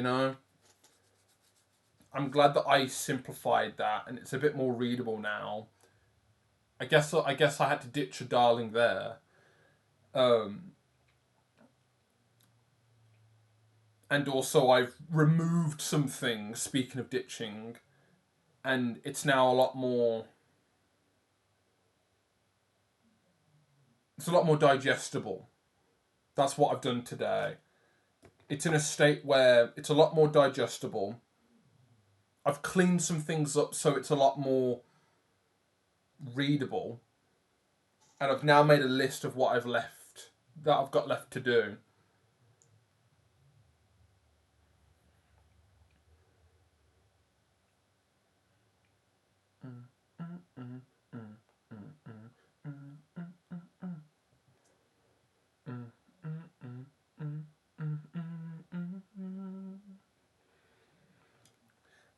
I'm glad that I simplified that and it's a bit more readable now. I guess I had to ditch a darling there. And also I've removed some things, speaking of ditching, and it's now a lot more digestible. That's what I've done today. It's in a state where it's a lot more digestible. I've cleaned some things up so it's a lot more readable. And I've now made a list of what I've got left to do.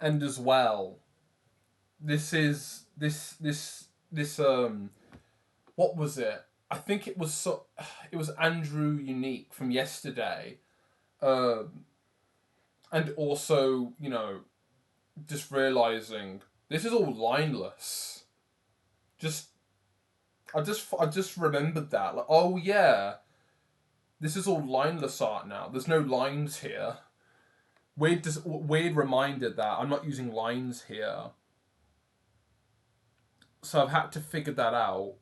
And as well, this what was it? I think it was Andrew Unique from yesterday, and also just realizing this is all lineless. I just remembered that, like, oh yeah, this is all lineless art now. There's no lines here. Weird reminder that I'm not using lines here. So I've had to figure that out.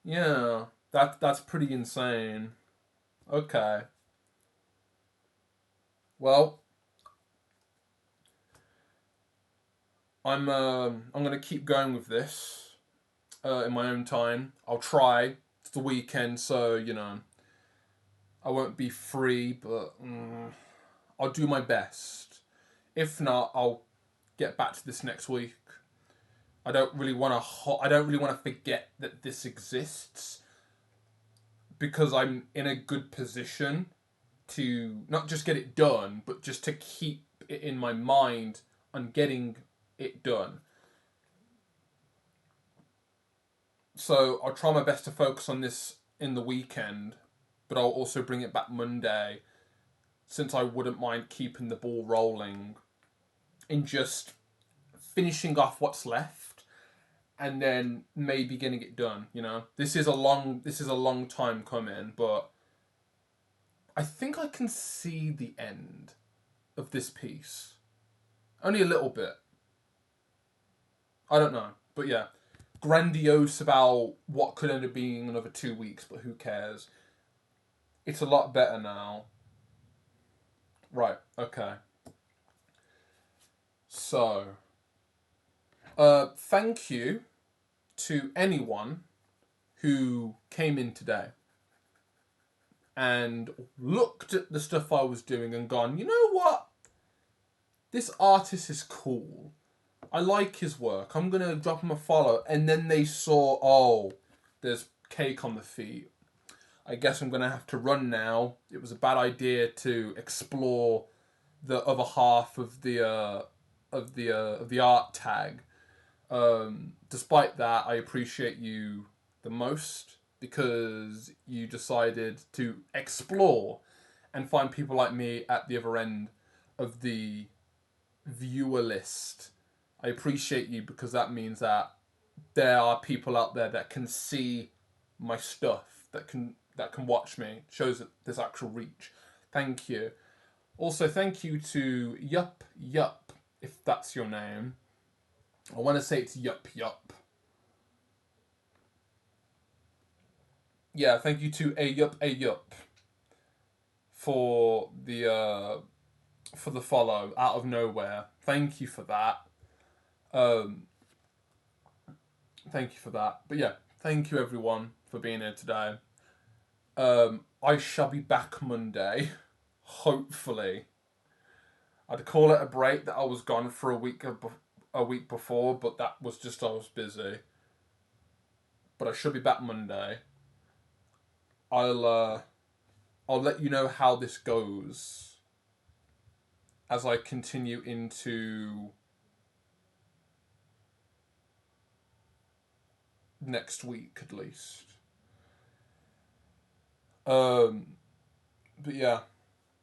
Yeah, that's pretty insane. Okay. Well, I'm gonna keep going with this in my own time. I'll try. It's the weekend, so I won't be free, but I'll do my best. If not, I'll get back to this next week. I don't really want to forget that this exists because I'm in a good position to not just get it done, but just to keep it in my mind on getting it done. So I'll try my best to focus on this in the weekend, but I'll also bring it back Monday, since I wouldn't mind keeping the ball rolling in just finishing off what's left and then maybe getting it done. This is a long time coming, but I think I can see the end of this piece. Only a little bit. I don't know, but yeah, grandiose about what could end up being another 2 weeks, but who cares? It's a lot better now. Right, okay. So, Thank you to anyone who came in today and looked at the stuff I was doing and gone, you know what? This artist is cool. I like his work. I'm going to drop him a follow. And then they saw, oh, there's cake on the feet. I guess I'm going to have to run now. It was a bad idea to explore the other half of the art tag. Despite that, I appreciate you the most because you decided to explore and find people like me at the other end of the viewer list. I appreciate you because that means that there are people out there that can see my stuff, that can watch me. It shows that there's actual reach. Thank you. Also, thank you to Yup Yup, if that's your name. I want to say it's Yup Yup. Yeah, thank you to A Yup for the follow out of nowhere. Thank you for that. Thank you for that. But yeah, thank you everyone for being here today. I shall be back Monday, hopefully. I'd call it a break that I was gone for a week before, but that was just I was busy. But I should be back Monday. I'll let you know how this goes as I continue into next week at least. But yeah,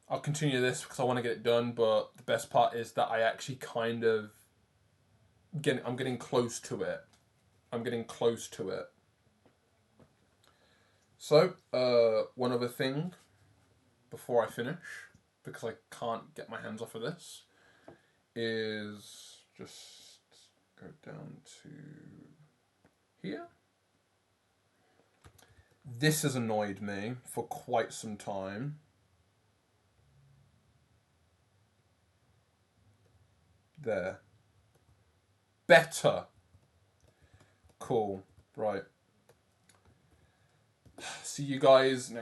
I'll continue this because I want to get it done. But the best part is that I actually kind of I'm getting close to it. I'm getting close to it. So, one other thing before I finish, because I can't get my hands off of this, is just go down to here. This has annoyed me for quite some time. There. Better. Cool. Right. See you guys next